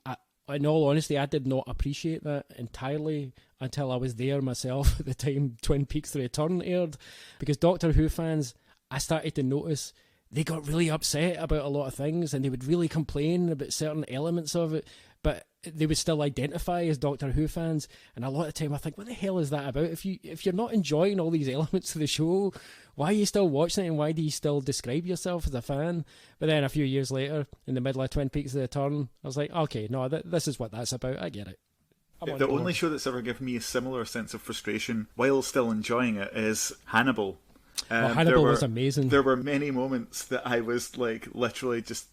in all honesty, I did not appreciate that entirely until I was there myself at the time Twin Peaks The Return aired. Because Doctor Who fans, I started to notice they got really upset about a lot of things and they would really complain about certain elements of it. But they would still identify as Doctor Who fans, and a lot of the time I think, what the hell is that about? If you're not enjoying all these elements of the show, why are you still watching it, and why do you still describe yourself as a fan? But then a few years later, in the middle of Twin Peaks The Return, I was like, okay, no, this is what that's about. I get it. The only show that's ever given me a similar sense of frustration while still enjoying it is Hannibal. Hannibal was amazing. There were many moments that I was like literally just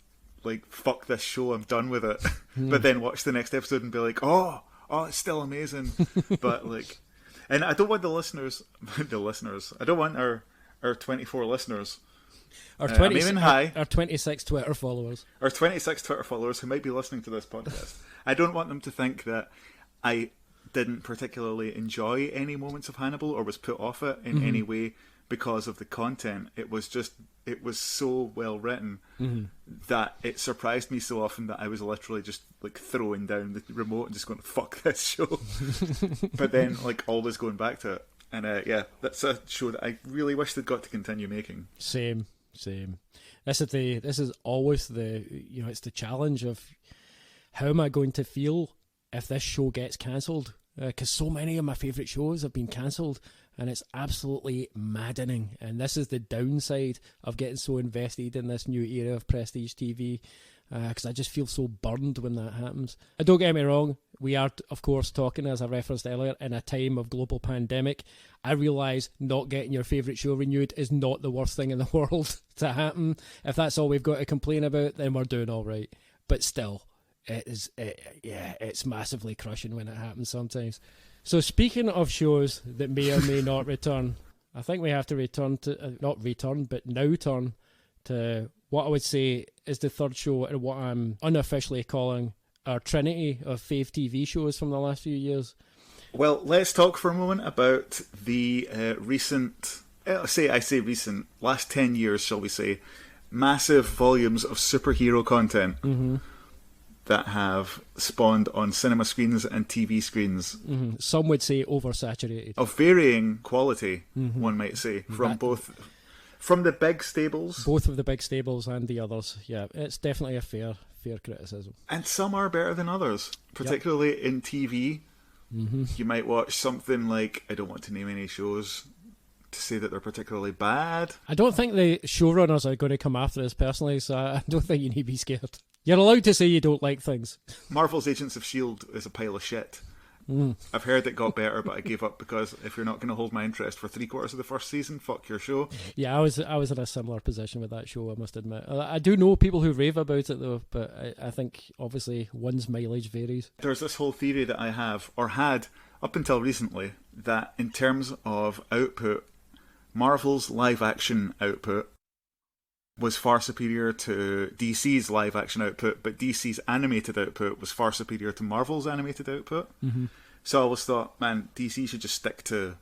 like, fuck this show, I'm done with it. But then watch the next episode and be like, oh, it's still amazing. But like, and I don't want I don't want our 24 listeners. Our 26 Twitter followers. Our 26 Twitter followers who might be listening to this podcast. I don't want them to think that I didn't particularly enjoy any moments of Hannibal or was put off it in any way because of the content. It was so well written that it surprised me so often that I was literally just like throwing down the remote and just going, fuck this show. But then like always going back to it. And that's a show that I really wish they'd got to continue making. Same. This is always it's the challenge of how am I going to feel if this show gets cancelled? Because so many of my favourite shows have been cancelled. And it's absolutely maddening. And this is the downside of getting so invested in this new era of prestige TV. Because I just feel so burned when that happens. And don't get me wrong, we are, of course, talking, as I referenced earlier, in a time of global pandemic. I realise not getting your favourite show renewed is not the worst thing in the world to happen. If that's all we've got to complain about, then we're doing all right. But still, it's massively crushing when it happens sometimes. So speaking of shows that may or may not return, I think we have to turn to what I would say is the third show and what I'm unofficially calling our trinity of fave TV shows from the last few years. Well, let's talk for a moment about the recent, last 10 years, shall we say, massive volumes of superhero content. That have spawned on cinema screens and TV screens. Some would say oversaturated. Of varying quality, one might say, from the big stables. Both of the big stables and the others, yeah. It's definitely a fair criticism. And some are better than others, particularly in TV. You might watch something like, I don't want to name any shows to say that they're particularly bad. I don't think the showrunners are going to come after us personally, so I don't think you need to be scared. You're allowed to say you don't like things. Marvel's Agents of S.H.I.E.L.D. is a pile of shit. I've heard it got better, but I gave up because if you're not going to hold my interest for 3/4 of the first season, fuck your show. Yeah, I was in a similar position with that show, I must admit. I do know people who rave about it though, but I think obviously one's mileage varies. There's this whole theory that I have, or had up until recently, that in terms of output, Marvel's live action output was far superior to DC's live action output, but DC's animated output was far superior to Marvel's animated output. Mm-hmm. So I always thought, man, DC should just stick to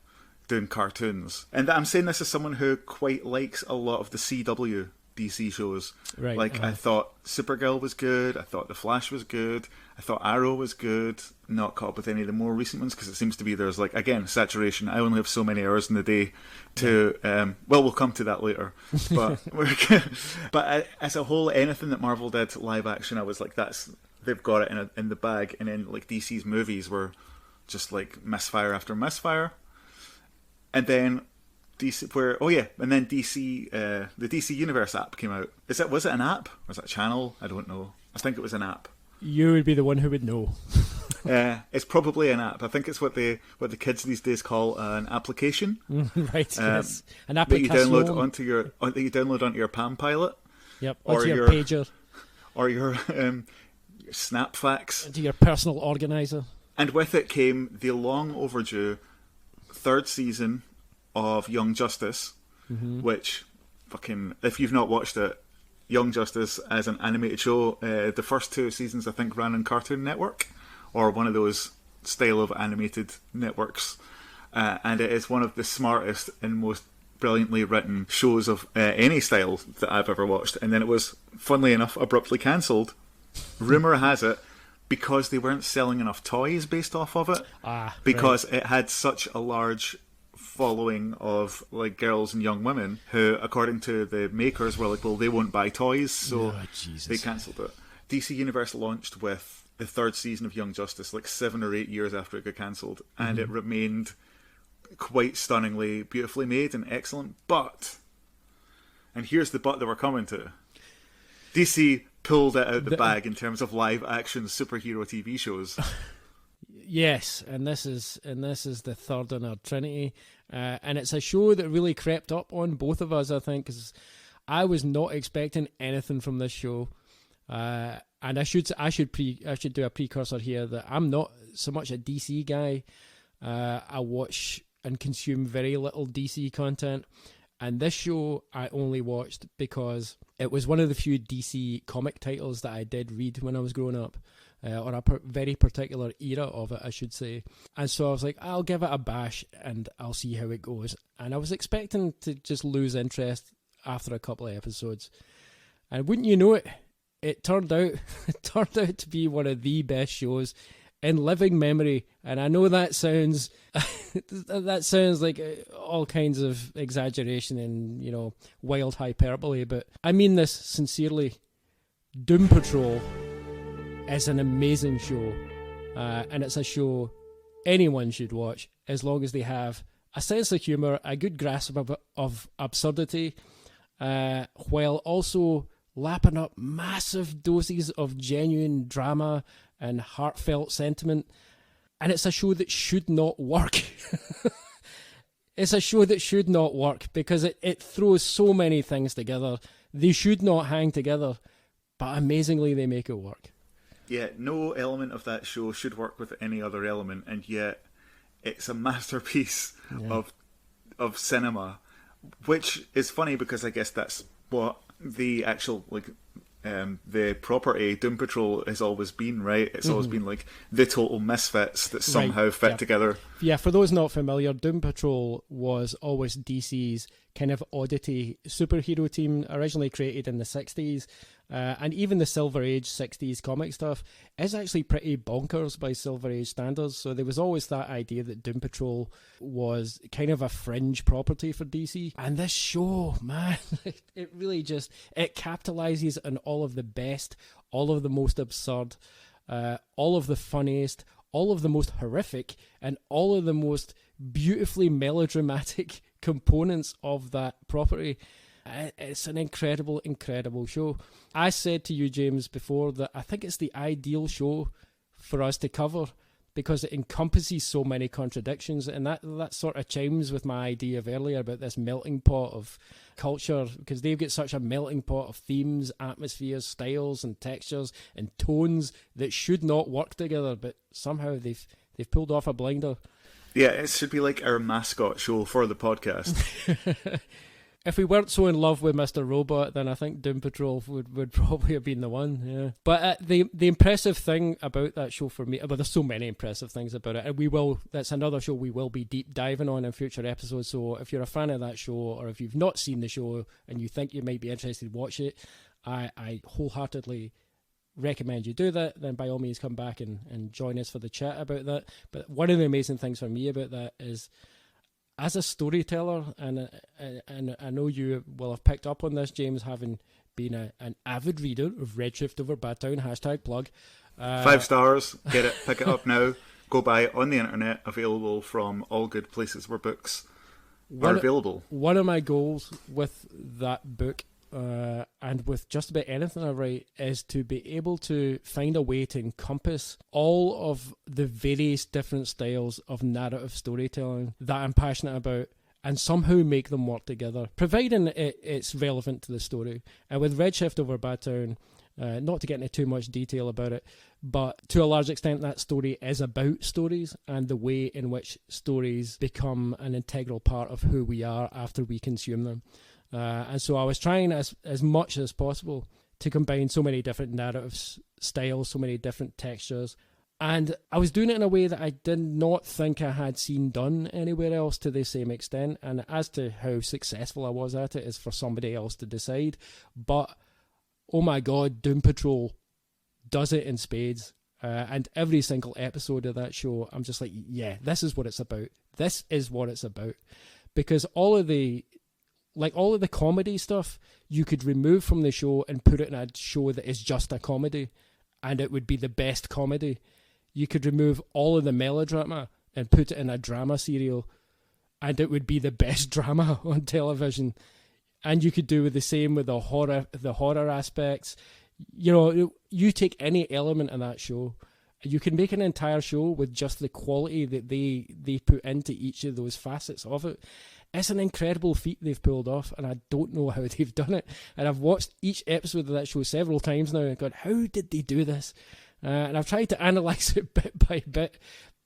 doing cartoons. And I'm saying this as someone who quite likes a lot of the CW DC shows. Right. I thought Supergirl was good, I thought The Flash was good, I thought Arrow was good. Not caught up with any of the more recent ones because it seems to be there's again saturation. I only have so many hours in the day to we'll come to that later, but as a whole, anything that Marvel did live action, I was like, they've got it in the bag. And then DC's movies were just misfire after misfire. And then DC, the DC Universe app came out. Was it an app? Or was it a channel? I don't know. I think it was an app. You would be the one who would know. It's probably an app. I think it's what the kids these days call an application. Right. Yes. An application that you download onto your Palm Pilot. Yep. Onto your pager. Or your Snapfax. Into your personal organizer. And with it came the long overdue third season of Young Justice, which if you've not watched it, Young Justice as an animated show, the first 2 seasons I think ran on Cartoon Network, or one of those style of animated networks, and it is one of the smartest and most brilliantly written shows of any style that I've ever watched. And then it was, funnily enough, abruptly cancelled. Rumour has it because they weren't selling enough toys based off of it, because it had such a large following of girls and young women who, according to the makers, were well, they won't buy toys, so they cancelled it. DC Universe launched with the third season of Young Justice 7 or 8 years after it got cancelled, and it remained quite stunningly beautifully made and excellent. But, and here's the but that we're coming to, DC pulled it out the bag in terms of live action superhero TV shows. Yes, and this is the third in our trinity, and it's a show that really crept up on both of us, I think, because I was not expecting anything from this show, and I should do a precursor here that I'm not so much a DC guy. I watch and consume very little DC content, and this show I only watched because it was one of the few DC comic titles that I did read when I was growing up. Or a very particular era of it, I should say. And so I was like, I'll give it a bash and I'll see how it goes. And I was expecting to just lose interest after a couple of episodes. And wouldn't you know it, it turned out to be one of the best shows in living memory. And I know that sounds like all kinds of exaggeration and, wild hyperbole, but I mean this sincerely. Doom Patrol is an amazing show, and it's a show anyone should watch as long as they have a sense of humour, a good grasp of absurdity, while also lapping up massive doses of genuine drama and heartfelt sentiment. And it's a show that should not work. It's a show that should not work because it throws so many things together. They should not hang together, but amazingly they make it work. Yeah, no element of that show should work with any other element, and yet it's a masterpiece of cinema, which is funny because I guess that's what the actual the property Doom Patrol has always been, right? It's always been the total misfits that somehow fit together. Yeah, for those not familiar, Doom Patrol was always DC's kind of oddity superhero team, originally created in the 60s. And even the Silver Age 60s comic stuff is actually pretty bonkers by Silver Age standards. So there was always that idea that Doom Patrol was kind of a fringe property for DC. And this show, man, it really it capitalizes on all of the best, all of the most absurd, all of the funniest, all of the most horrific, and all of the most beautifully melodramatic components of that property. It's an incredible, incredible show. I said to you, James, before that I think it's the ideal show for us to cover because it encompasses so many contradictions, and that sort of chimes with my idea of earlier about this melting pot of culture, because they've got such a melting pot of themes, atmospheres, styles and textures and tones that should not work together, but somehow they've pulled off a blinder. Yeah, it should be like our mascot show for the podcast. If we weren't so in love with Mr. Robot, then I think Doom Patrol would probably have been the one, yeah. But the impressive thing about that show for me, well, there's so many impressive things about it, and that's another show we will be deep diving on in future episodes, so if you're a fan of that show, or if you've not seen the show and you think you might be interested to watch it, I wholeheartedly recommend you do that. Then by all means come back and join us for the chat about that. But one of the amazing things for me about that is, as a storyteller, and I know you will have picked up on this, James, having been an avid reader of Redshift over Badtown, #plug. 5 stars, get it, pick it up now, go buy it on the internet, available from all good places where books are available. One of my goals with that book, and with just about anything I write, is to be able to find a way to encompass all of the various different styles of narrative storytelling that I'm passionate about, and somehow make them work together, providing it's relevant to the story. And with Redshift over Badtown, not to get into too much detail about it, but to a large extent that story is about stories and the way in which stories become an integral part of who we are after we consume them. And so I was trying as much as possible to combine so many different narrative styles, so many different textures. And I was doing it in a way that I did not think I had seen done anywhere else to the same extent. And as to how successful I was at it is for somebody else to decide. But, oh my God, Doom Patrol does it in spades. And every single episode of that show, I'm just like, yeah, this is what it's about. This is what it's about. Because all of the comedy stuff you could remove from the show and put it in a show that is just a comedy, and it would be the best comedy. You could remove all of the melodrama and put it in a drama serial, and it would be the best drama on television. And you could do the same with the horror aspects. You know, you take any element of that show, you can make an entire show with just the quality that they put into each of those facets of it. It's an incredible feat they've pulled off, and I don't know how they've done it. And I've watched each episode of that show several times now and gone, how did they do this? And I've tried to analyse it bit by bit,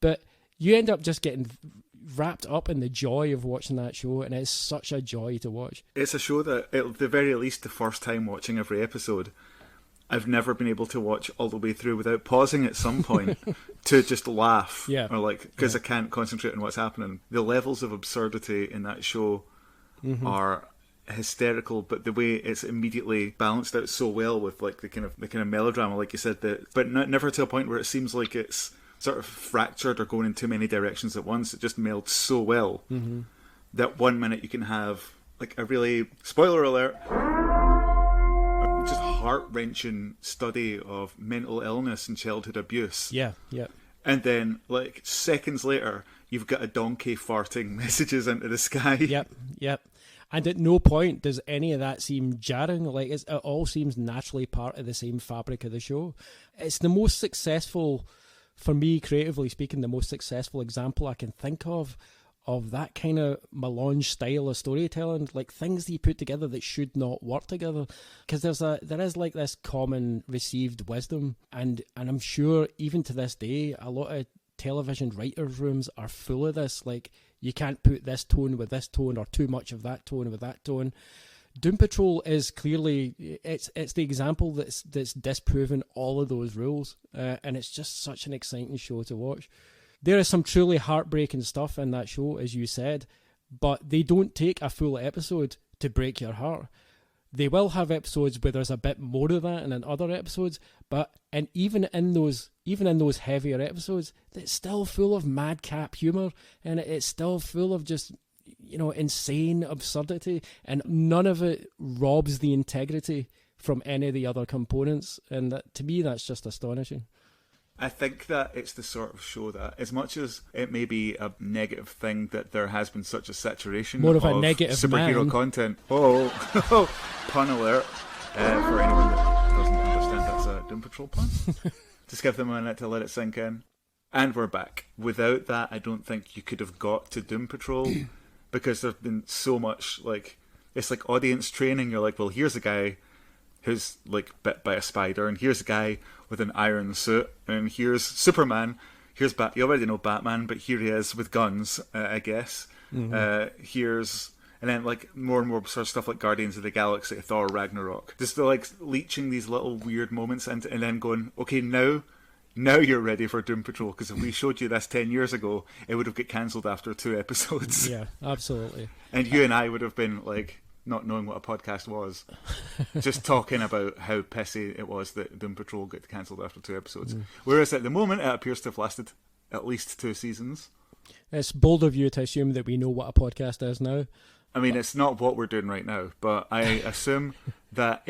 but you end up just getting wrapped up in the joy of watching that show, and it's such a joy to watch. It's a show that, at the very least, the first time watching every episode, I've never been able to watch all the way through without pausing at some point to just laugh. Yeah. Or because I can't concentrate on what's happening. The levels of absurdity in that show are hysterical, but the way it's immediately balanced out so well with the kind of melodrama, like you said, but never to a point where it seems like it's sort of fractured or going in too many directions at once. It just melds so well that 1 minute you can have a really, spoiler alert, just heart-wrenching study of mental illness and childhood abuse. Yeah. And then, seconds later, you've got a donkey farting messages into the sky. Yep. And at no point does any of that seem jarring. It all seems naturally part of the same fabric of the show. It's the most successful, for me, creatively speaking, the most successful example I can think of that kind of melange style of storytelling, things that you put together that should not work together. Because there is this common received wisdom, and I'm sure even to this day, a lot of television writers' rooms are full of this. You can't put this tone with this tone, or too much of that tone with that tone. Doom Patrol is clearly, it's the example that's disproven all of those rules, and it's just such an exciting show to watch. There is some truly heartbreaking stuff in that show, as you said, but they don't take a full episode to break your heart. They will have episodes where there's a bit more of that, and in other episodes, and even in those heavier episodes, it's still full of madcap humour, and it's still full of just, insane absurdity, and none of it robs the integrity from any of the other components, and to me that's just astonishing. I think that it's the sort of show that, as much as it may be a negative thing that there has been such a saturation more of a negative superhero content. Pun alert. For anyone that doesn't understand, that's a Doom Patrol pun. Just give them a minute to let it sink in. And we're back. Without that, I don't think you could have got to Doom Patrol because there's been so much, like, it's like audience training. You're like, well, here's a guy who's, like, bit by a spider, and here's a guy with an iron suit, and here's Superman, here's you already know Batman, but here he is with guns, I guess. Here's... And then, like, more and more sort of stuff like Guardians of the Galaxy, Thor Ragnarok. Just, like, leeching these little weird moments and then going, okay, now you're ready for Doom Patrol, because if we showed you this 10 years ago, it would have got cancelled after 2 episodes. Yeah, absolutely. And you and I would have been, like, not knowing what a podcast was, just talking about how pissy it was that Doom Patrol got cancelled after 2 episodes. Whereas at the moment, it appears to have lasted at least 2 seasons. It's bold of you to assume that we know what a podcast is now. I mean, it's not what we're doing right now, but I assume that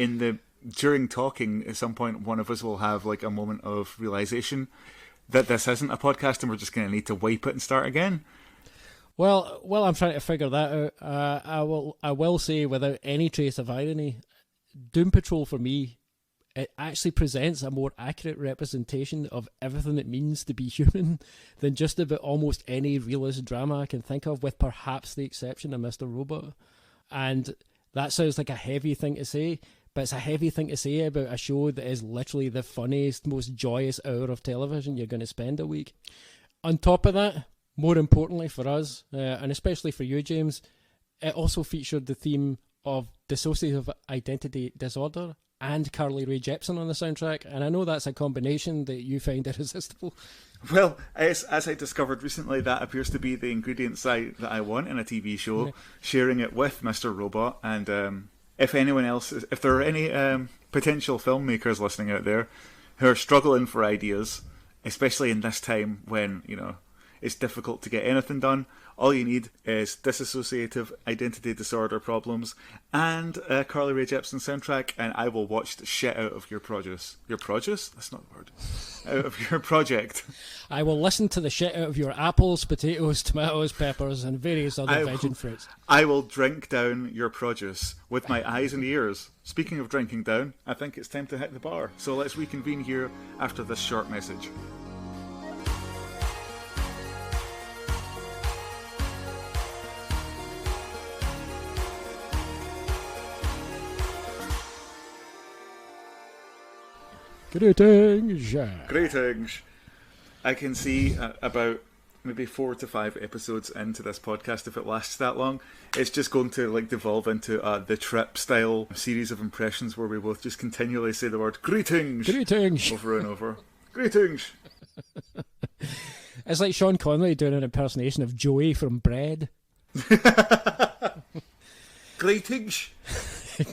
during talking, at some point, one of us will have like a moment of realization that this isn't a podcast, and we're just going to need to wipe it and start again. Well, while I'm trying to figure that out, I will say, without any trace of irony, Doom Patrol for me, it actually presents a more accurate representation of everything it means to be human than just about almost any realist drama I can think of, with perhaps the exception of Mr. Robot. And that sounds like a heavy thing to say, but it's a heavy thing to say about a show that is literally the funniest, most joyous hour of television you're going to spend a week. On top of that, more importantly for us, and especially for you, James, it also featured the theme of dissociative identity disorder and Carly Rae Jepsen on the soundtrack, and I know that's a combination that you find irresistible. Well, as I discovered recently, that appears to be the ingredients that I want in a TV show, sharing it with Mr. Robot. And if anyone else, if there are any potential filmmakers listening out there who are struggling for ideas, especially in this time when, you know, it's difficult to get anything done, all you need is dissociative identity disorder problems and a Carly Rae Jepsen soundtrack, and I will watch the shit out of your produce. Your produce? That's not the word. Out of your project. I will listen to the shit out of your apples, potatoes, tomatoes, peppers, and various other veg and fruits. I will drink down your produce with my eyes and ears. Speaking of drinking down, I think it's time to hit the bar. So let's reconvene here after this short message. Greetings. Greetings. I can see about maybe 4 to 5 episodes into this podcast, if it lasts that long, it's just going to like devolve into the Trip style series of impressions where we both just continually say the word greetings, greetings over and over. Greetings. It's like Sean Connery doing an impersonation of Joey from Bread. Greetings.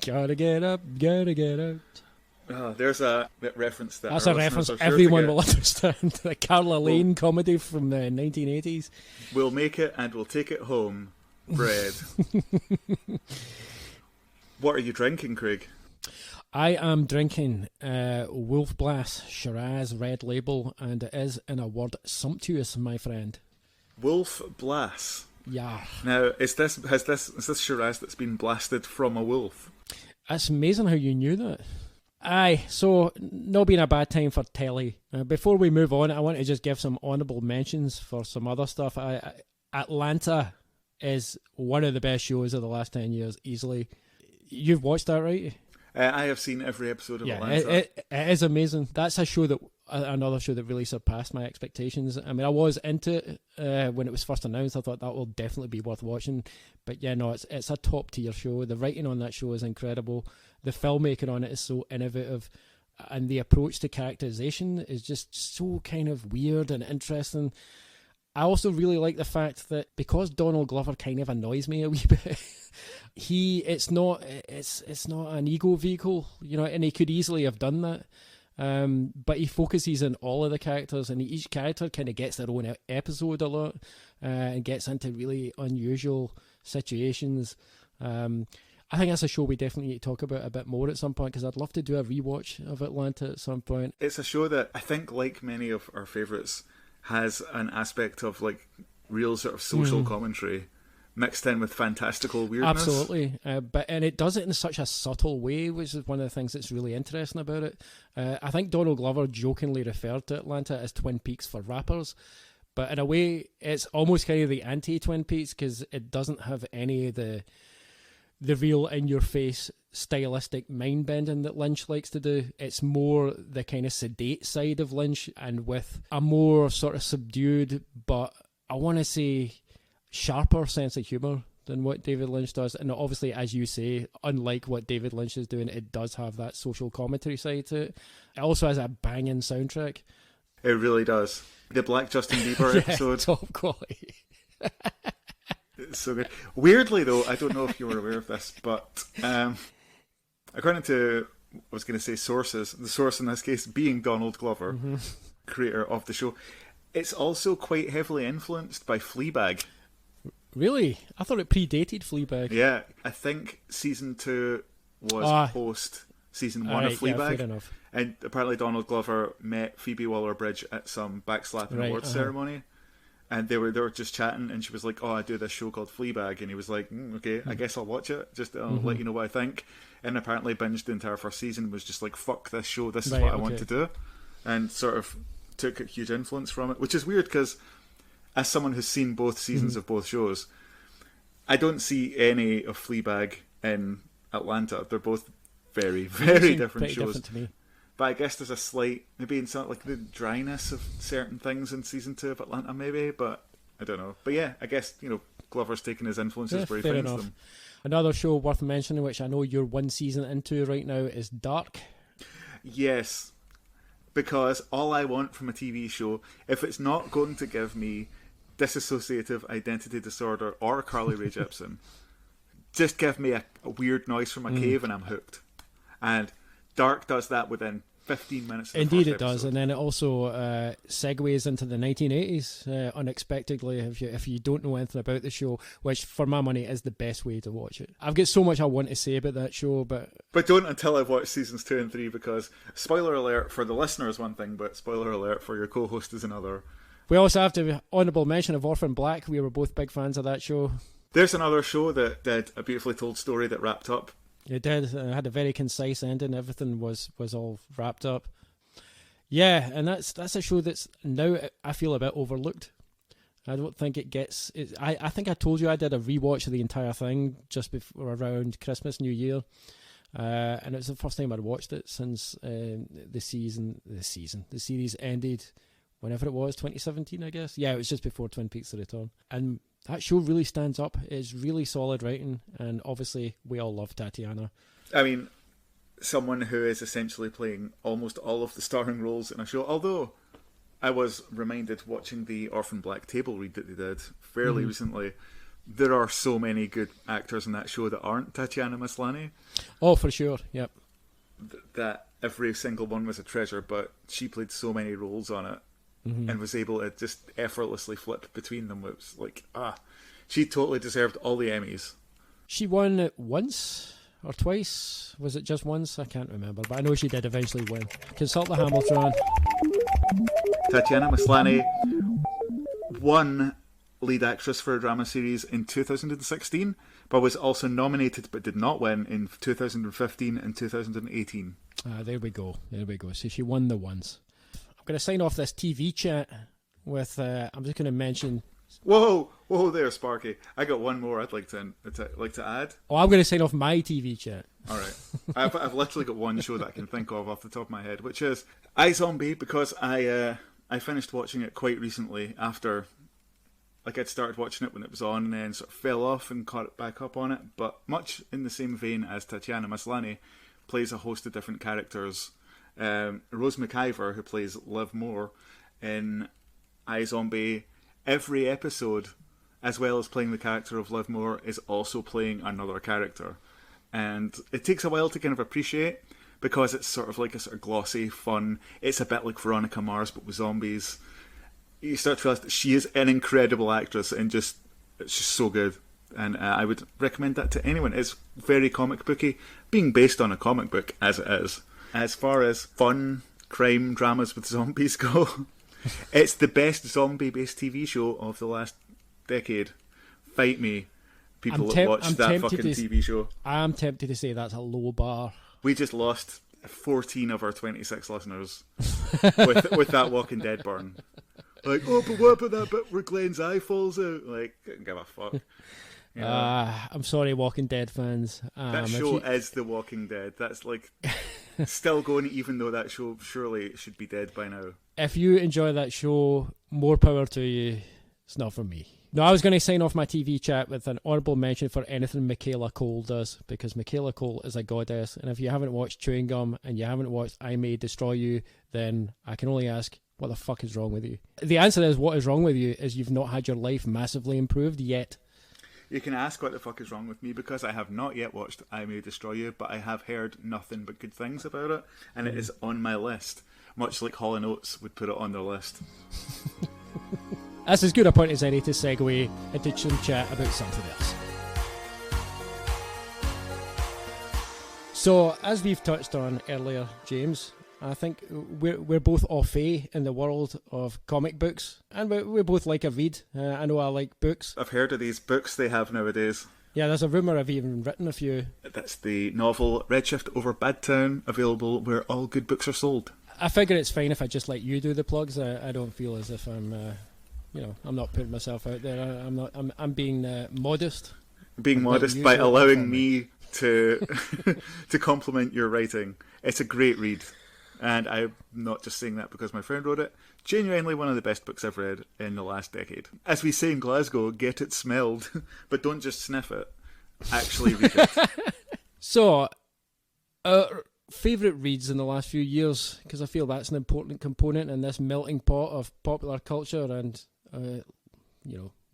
Gotta get up, gotta get out. Oh, there's a reference that that's a reference everyone will understand. The Carla Lane comedy from the 1980s. We'll make it and we'll take it home. Bread. What are you drinking, Craig? I am drinking Wolf Blass Shiraz Red Label, and it is, in a word, sumptuous, my friend. Wolf Blass. Yeah. Now, is this Shiraz that's been blasted from a wolf? It's amazing how you knew that. Aye, so not being a bad time for telly. Before we move on, I want to just give some honourable mentions for some other stuff. Atlanta is one of the best shows of the last 10 years, easily. You've watched that, right? I have seen every episode of Atlanta. It is amazing. That's a show another show that really surpassed my expectations. I mean, I was into it when it was first announced. I thought that will definitely be worth watching. But yeah, no, it's a top tier show. The writing on that show is incredible. The filmmaking on it is so innovative, and the approach to characterization is just so kind of weird and interesting. I also really like the fact that because Donald Glover kind of annoys me a wee bit, it's not an ego vehicle, you know, and he could easily have done that. But he focuses on all of the characters, and each character kind of gets their own episode a lot, and gets into really unusual situations. I think that's a show we definitely need to talk about a bit more at some point, because I'd love to do a rewatch of Atlanta at some point. It's a show that I think, like many of our favourites, has an aspect of like real sort of social commentary, mixed in with fantastical weirdness. Absolutely, and it does it in such a subtle way, which is one of the things that's really interesting about it. I think Donald Glover jokingly referred to Atlanta as Twin Peaks for rappers, but in a way, it's almost kind of the anti-Twin Peaks because it doesn't have any of the real in-your-face stylistic mind-bending that Lynch likes to do. It's more the kind of sedate side of Lynch, and with a more sort of subdued, but I want to say sharper sense of humour than what David Lynch does. And obviously, as you say, unlike what David Lynch is doing, it does have that social commentary side to it. It also has a banging soundtrack. It really does. The Black Justin Bieber episode. Top quality. It's so good. Weirdly, though, I don't know if you were aware of this, but according to, I was going to say sources, the source in this case being Donald Glover, creator of the show, it's also quite heavily influenced by Fleabag. Really? I thought it predated Fleabag. Yeah, I think season 2 was post season 1 of Fleabag. Yeah, fair enough. And apparently Donald Glover met Phoebe Waller-Bridge at some backslapping awards ceremony. And they were just chatting, and she was like, "Oh, I do this show called Fleabag," and he was like, "Okay, I guess I'll watch it. Just let you know what I think." And apparently binged the entire first season. Was just like, "Fuck this show. This is what I want to do," and sort of took a huge influence from it, which is weird because, as someone who's seen both seasons of both shows, I don't see any of Fleabag in Atlanta. They're both very, very different shows. Different to me. But I guess there's a slight, maybe in some, like the dryness of certain things in season 2 of Atlanta, maybe, but I don't know. But yeah, I guess, Glover's taking his influences where he finds them. Another show worth mentioning, which I know you're one season into right now, is Dark. Yes, because all I want from a TV show, if it's not going to give me dissociative identity disorder or Carly Rae Jepsen, just give me a weird noise from a cave and I'm hooked. And Dark does that within 15 minutes of the Indeed first it does, episode. and then it also segues into the 1980s unexpectedly if you don't know anything about the show, which for my money is the best way to watch it. I've got so much I want to say about that show, but don't until I've watched seasons 2 and 3, because spoiler alert for the listener is one thing, but spoiler alert for your co-host is another. We also have to honourable mention of Orphan Black. We were both big fans of that show. There's another show that did a beautifully told story that wrapped up. It did. It had a very concise ending. Everything was all wrapped up. Yeah, and that's a show that's now I feel a bit overlooked. I don't think it gets. I think I told you I did a rewatch of the entire thing just before around Christmas, New Year, and it was the first time I'd watched it since the series ended. Whenever it was, 2017, I guess. Yeah, it was just before Twin Peaks: The Return, and that show really stands up. It's really solid writing, and obviously we all love Tatiana. I mean, someone who is essentially playing almost all of the starring roles in a show, although I was reminded watching the Orphan Black table read that they did fairly recently, there are so many good actors in that show that aren't Tatiana Maslany. Oh, for sure, yep. That every single one was a treasure, but she played so many roles on it. And was able to just effortlessly flip between them. It was like, she totally deserved all the Emmys. She won it once or twice. Was it just once? I can't remember, but I know she did eventually win. Consult the Hamilton. Tatiana Maslany won lead actress for a drama series in 2016, but was also nominated but did not win in 2015 and 2018. There we go. So she won the once. I'm going to sign off this TV chat with, I'm just going to mention... Whoa there, Sparky. I got one more I'd like to add. Oh, I'm going to sign off my TV chat. All right. I've literally got one show that I can think of off the top of my head, which is iZombie, because I finished watching it quite recently after... Like, I'd started watching it when it was on and then sort of fell off and caught it back up on it, but much in the same vein as Tatiana Maslany, plays a host of different characters. Rose McIver, who plays Liv Moore in iZombie, every episode, as well as playing the character of Liv Moore, is also playing another character. And it takes a while to kind of appreciate, because it's sort of like a sort of glossy, fun, it's a bit like Veronica Mars but with zombies. You start to realise that she is an incredible actress and it's just so good. And I would recommend that to anyone. It's very comic booky, being based on a comic book as it is. As far as fun crime dramas with zombies go, it's the best zombie-based TV show of the last decade. Fight me. people that watch that fucking TV show. I'm tempted to say that's a low bar. We just lost 14 of our 26 listeners with that Walking Dead burn. Like, oh, but what about that bit where Glenn's eye falls out? Like, couldn't give a fuck. You know? I'm sorry, Walking Dead fans. That show is The Walking Dead. That's like still going, even though that show surely should be dead by now. If you enjoy that show, more power to you. It's not for me. No, I was going to sign off my TV chat with an honourable mention for anything Michaela Cole does, because Michaela Cole is a goddess, and if you haven't watched Chewing Gum and you haven't watched I May Destroy You, then I can only ask, what the fuck is wrong with you? The answer is, what is wrong with you is you've not had your life massively improved yet. You can ask what the fuck is wrong with me, because I have not yet watched I May Destroy You, but I have heard nothing but good things about it, and it is on my list, much like Hall & Oates would put it on their list. That's as good a point as any to segue into some chat about something else. So, as we've touched on earlier, James, I think we're both au fait in the world of comic books, and we both like a read. I know I like books. I've heard of these books they have nowadays. Yeah, there's a rumour I've even written a few. That's the novel Redshift over Badtown, available where all good books are sold. I figure it's fine if I just let you do the plugs. I don't feel as if I'm... I'm not putting myself out there. I'm being modest. Being modest by allowing me to to compliment your writing. It's a great read, and I'm not just saying that because my friend wrote it. Genuinely one of the best books I've read in the last decade. As we say in Glasgow, get it smelled, but don't just sniff it. Actually read it. So, favourite reads in the last few years, because I feel that's an important component in this melting pot of popular culture and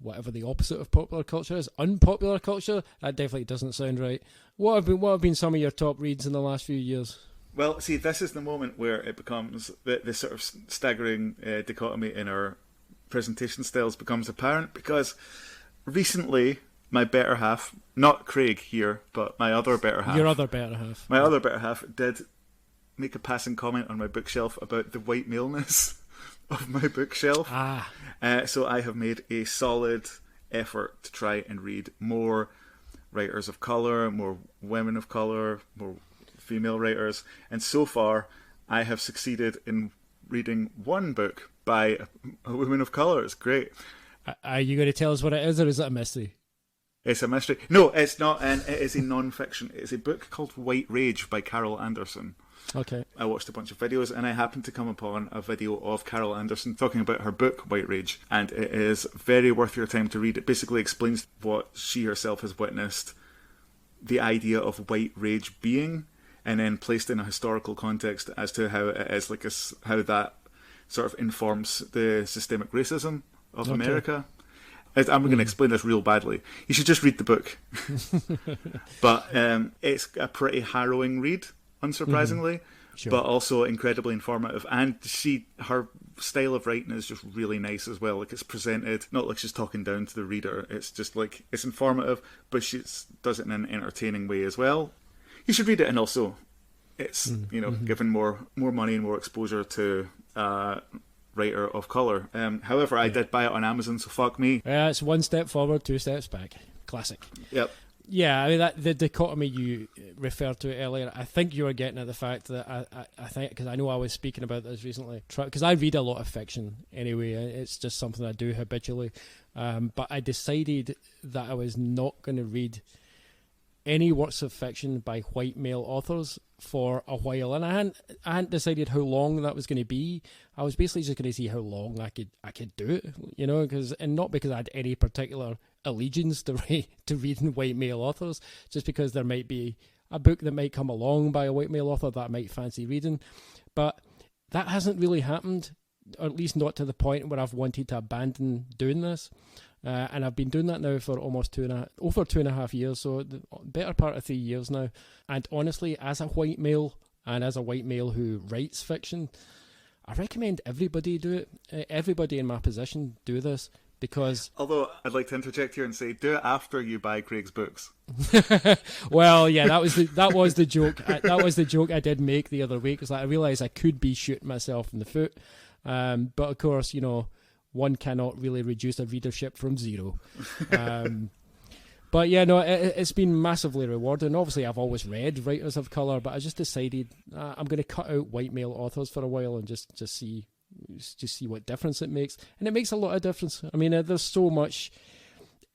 whatever the opposite of popular culture is, unpopular culture. That definitely doesn't sound right. What have been some of your top reads in the last few years? Well, see, this is the moment where it becomes the sort of staggering dichotomy in our presentation styles becomes apparent, because recently my better half, not Craig here, but my other better half. Your other better half. My other better half did make a passing comment on my bookshelf about the white maleness of my bookshelf. So I have made a solid effort to try and read more writers of colour, more women of colour, more female writers, and so far I have succeeded in reading one book by a woman of colour. It's great. Are you going to tell us what it is, or is it a mystery? It's a mystery. No, it's not, and it is a non-fiction. It's a book called White Rage by Carol Anderson. Okay. I watched a bunch of videos, and I happened to come upon a video of Carol Anderson talking about her book, White Rage, and it is very worth your time to read. It basically explains what she herself has witnessed, the idea of white rage being, and then placed in a historical context as to how it is, like how that sort of informs the systemic racism of America. I'm going to explain this real badly. You should just read the book. But it's a pretty harrowing read, unsurprisingly, Sure. but also incredibly informative. And her style of writing is just really nice as well. Like, it's presented, not like she's talking down to the reader. It's just like, it's informative, but she does it in an entertaining way as well. You should read it, and also it's, given more money and more exposure to writer of colour. However, I did buy it on Amazon, so fuck me. Yeah, it's one step forward, two steps back. Classic. Yep. Yeah, I mean, the dichotomy you referred to earlier, I think you were getting at the fact that I think, because I know I was speaking about this recently, because I read a lot of fiction anyway, it's just something I do habitually, but I decided that I was not going to read any works of fiction by white male authors for a while, and I hadn't decided how long that was going to be. I was basically just going to see how long I could do it, and not because I had any particular allegiance to reading white male authors, just because there might be a book that might come along by a white male author that I might fancy reading. But that hasn't really happened, or at least not to the point where I've wanted to abandon doing this. And I've been doing that now for almost over 2.5 years, so the better part of 3 years now. And honestly, as a white male, and as a white male who writes fiction, I recommend everybody do it. Everybody in my position do this, because... Although, I'd like to interject here and say, do it after you buy Craig's books. Well, yeah, that was the joke. That was the joke I did make the other week, because I realised I could be shooting myself in the foot. But of course, one cannot really reduce a readership from zero. But yeah, no, it's been massively rewarding. Obviously, I've always read writers of colour, but I just decided I'm going to cut out white male authors for a while and just see what difference it makes. And it makes a lot of difference. I mean, there's so much.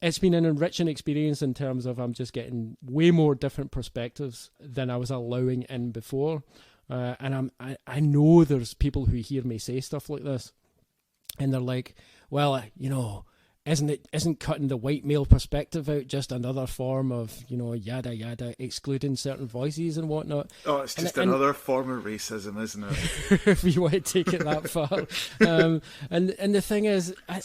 It's been an enriching experience in terms of I'm just getting way more different perspectives than I was allowing in before. And I know there's people who hear me say stuff like this, and they're like, well, isn't cutting the white male perspective out just another form of, yada yada, excluding certain voices and whatnot? Oh, it's just another form of racism, isn't it? If you want to take it that far. And the thing is, I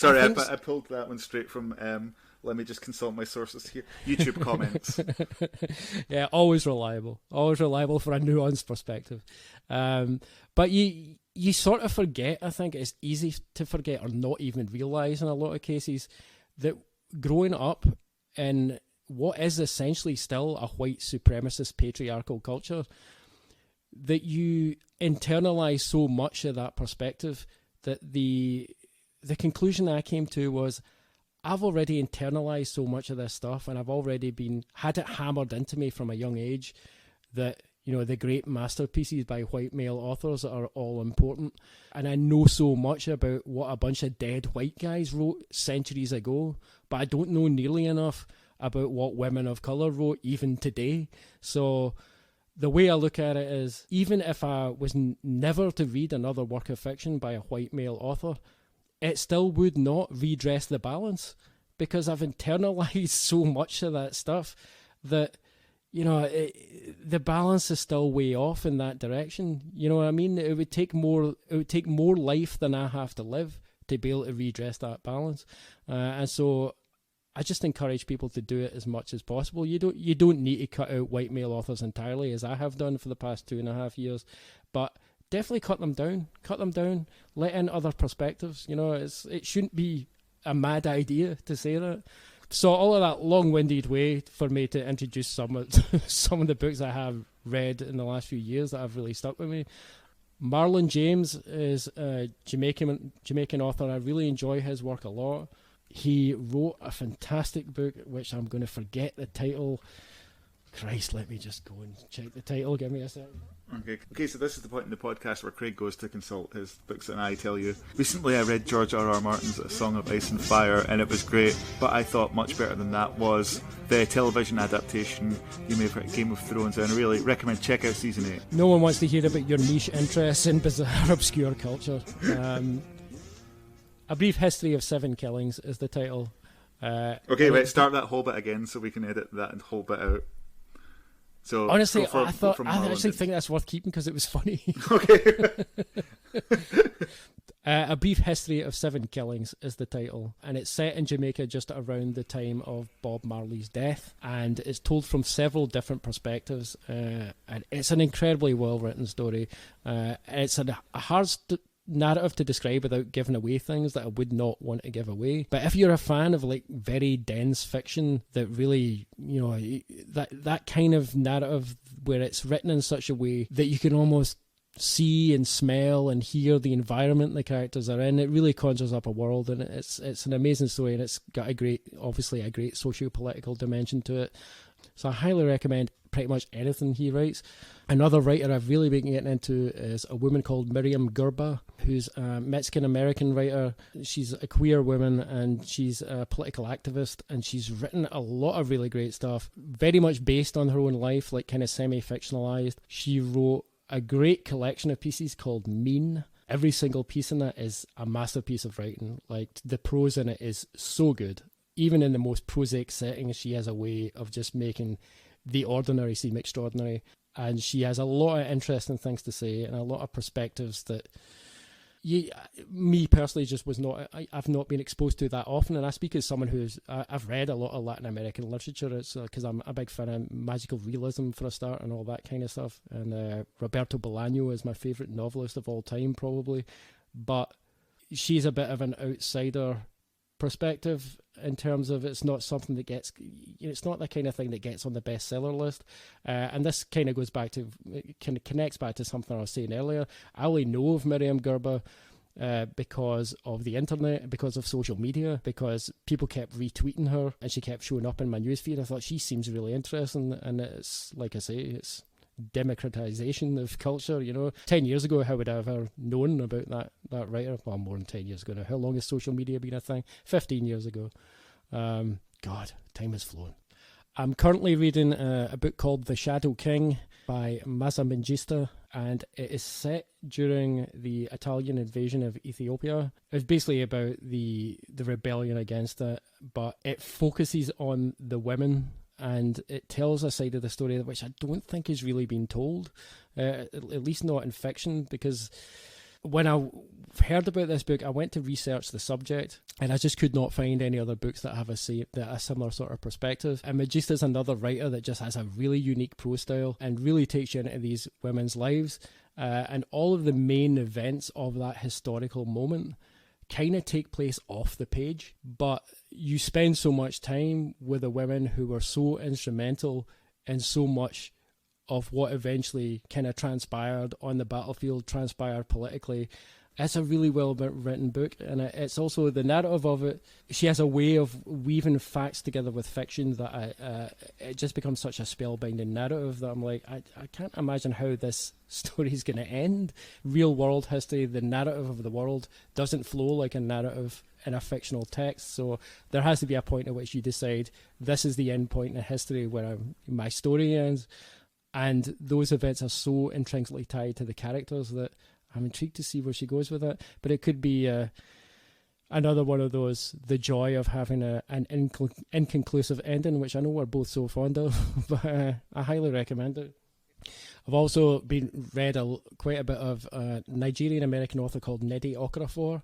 pulled that one straight from. Let me just consult my sources here. YouTube comments. Yeah, always reliable for a nuanced perspective. But you sort of forget, I think it's easy to forget or not even realise in a lot of cases, that growing up in what is essentially still a white supremacist patriarchal culture, that you internalise so much of that perspective that the conclusion I came to was, I've already internalized so much of this stuff, and I've already had it hammered into me from a young age that, the great masterpieces by white male authors are all important. And I know so much about what a bunch of dead white guys wrote centuries ago, but I don't know nearly enough about what women of colour wrote even today. So the way I look at it is, even if I was never to read another work of fiction by a white male author, it still would not redress the balance, because I've internalized so much of that stuff that, the balance is still way off in that direction. You know what I mean? It would take more life than I have to live to be able to redress that balance. And so I just encourage people to do it as much as possible. You don't need to cut out white male authors entirely, as I have done for the past 2.5 years, but definitely cut them down, let in other perspectives. It shouldn't be a mad idea to say that. So all of that long-winded way for me to introduce some of the books I have read in the last few years that have really stuck with me. Marlon James is a Jamaican author. I really enjoy his work a lot. He wrote a fantastic book, which I'm going to forget the title. Christ, let me just go and check the title. Give me a second. Okay, so this is the point in the podcast where Craig goes to consult his books, and I tell you. Recently I read George R.R. Martin's A Song of Ice and Fire, and it was great, but I thought much better than that was the television adaptation you made for Game of Thrones, and I really recommend check out season 8. No one wants to hear about your niche interests in bizarre, obscure culture. A Brief History of 7 Killings is the title. Okay, wait, start that whole bit again so we can edit that whole bit out. So honestly, I actually think that's worth keeping because it was funny. Okay. A Brief History of 7 Killings is the title, and it's set in Jamaica just around the time of Bob Marley's death, and it's told from several different perspectives, and it's an incredibly well-written story. It's a hard narrative to describe without giving away things that I would not want to give away. But if you're a fan of like very dense fiction that really, that kind of narrative where it's written in such a way that you can almost see and smell and hear the environment the characters are in, it really conjures up a world, and it's an amazing story, and it's got a great socio-political dimension to it. So I highly recommend pretty much anything he writes. Another writer I've really been getting into is a woman called Miriam Gerba, who's a Mexican-American writer. She's a queer woman, and she's a political activist, and she's written a lot of really great stuff, very much based on her own life, like kind of semi-fictionalized. She wrote a great collection of pieces called Mean. Every single piece in that is a masterpiece of writing. Like, the prose in it is so good. Even in the most prosaic settings, she has a way of just making the ordinary seem extraordinary. And she has a lot of interesting things to say and a lot of perspectives that me personally just I've not been exposed to that often. And I speak as someone I've read a lot of Latin American literature. It's because I'm a big fan of magical realism for a start and all that kind of stuff. And Roberto Bolaño is my favourite novelist of all time, probably. But she's a bit of an outsider perspective in terms of it's not something that gets, it's not the kind of thing that gets on the bestseller list. And this kind of connects back to something I was saying earlier. I only know of Miriam Gerba because of the internet, because of social media, because people kept retweeting her and she kept showing up in my newsfeed. I thought she seems really interesting, and it's like I say, it's democratization of culture. 10 years ago, how would I have ever known about that writer? Well, more than 10 years ago now. How long has social media been a thing? 15 years ago. God, time has flown. I'm currently reading a book called The Shadow King by Mazamingista, and it is set during the Italian invasion of Ethiopia. It's basically about the rebellion against it, but it focuses on the women, and it tells a side of the story which I don't think is really being told, at least not in fiction, because when I heard about this book, I went to research the subject, and I just could not find any other books that have a similar sort of perspective. And Magista is another writer that just has a really unique prose style and really takes you into these women's lives. And all of the main events of that historical moment kind of take place off the page, but you spend so much time with the women who were so instrumental in so much of what eventually kind of transpired on the battlefield, transpired politically. It's a really well written book, and it's also the narrative of it. She has a way of weaving facts together with fiction that it just becomes such a spellbinding narrative that I'm like, I can't imagine how this story is going to end. Real world history, the narrative of the world doesn't flow like a narrative in a fictional text, so there has to be a point at which you decide this is the end point in history where my story ends. And those events are so intrinsically tied to the characters that I'm intrigued to see where she goes with it. But it could be another one of those, the joy of having an inconclusive ending, which I know we're both so fond of, but I highly recommend it. I've also read quite a bit of a Nigerian-American author called Nnedi Okorafor,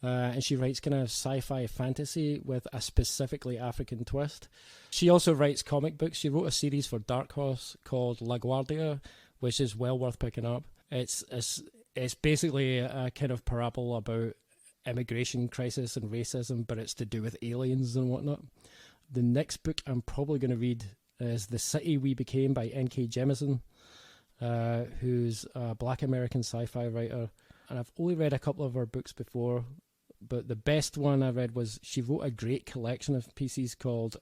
and she writes kind of sci-fi fantasy with a specifically African twist. She also writes comic books. She wrote a series for Dark Horse called La Guardia, which is well worth picking up. It's basically a kind of parable about immigration crisis and racism, but it's to do with aliens and whatnot. The next book I'm probably going to read is The City We Became by N.K. Jemisin, who's a Black American sci-fi writer. And I've only read a couple of her books before, but the best one I read was she wrote a great collection of pieces called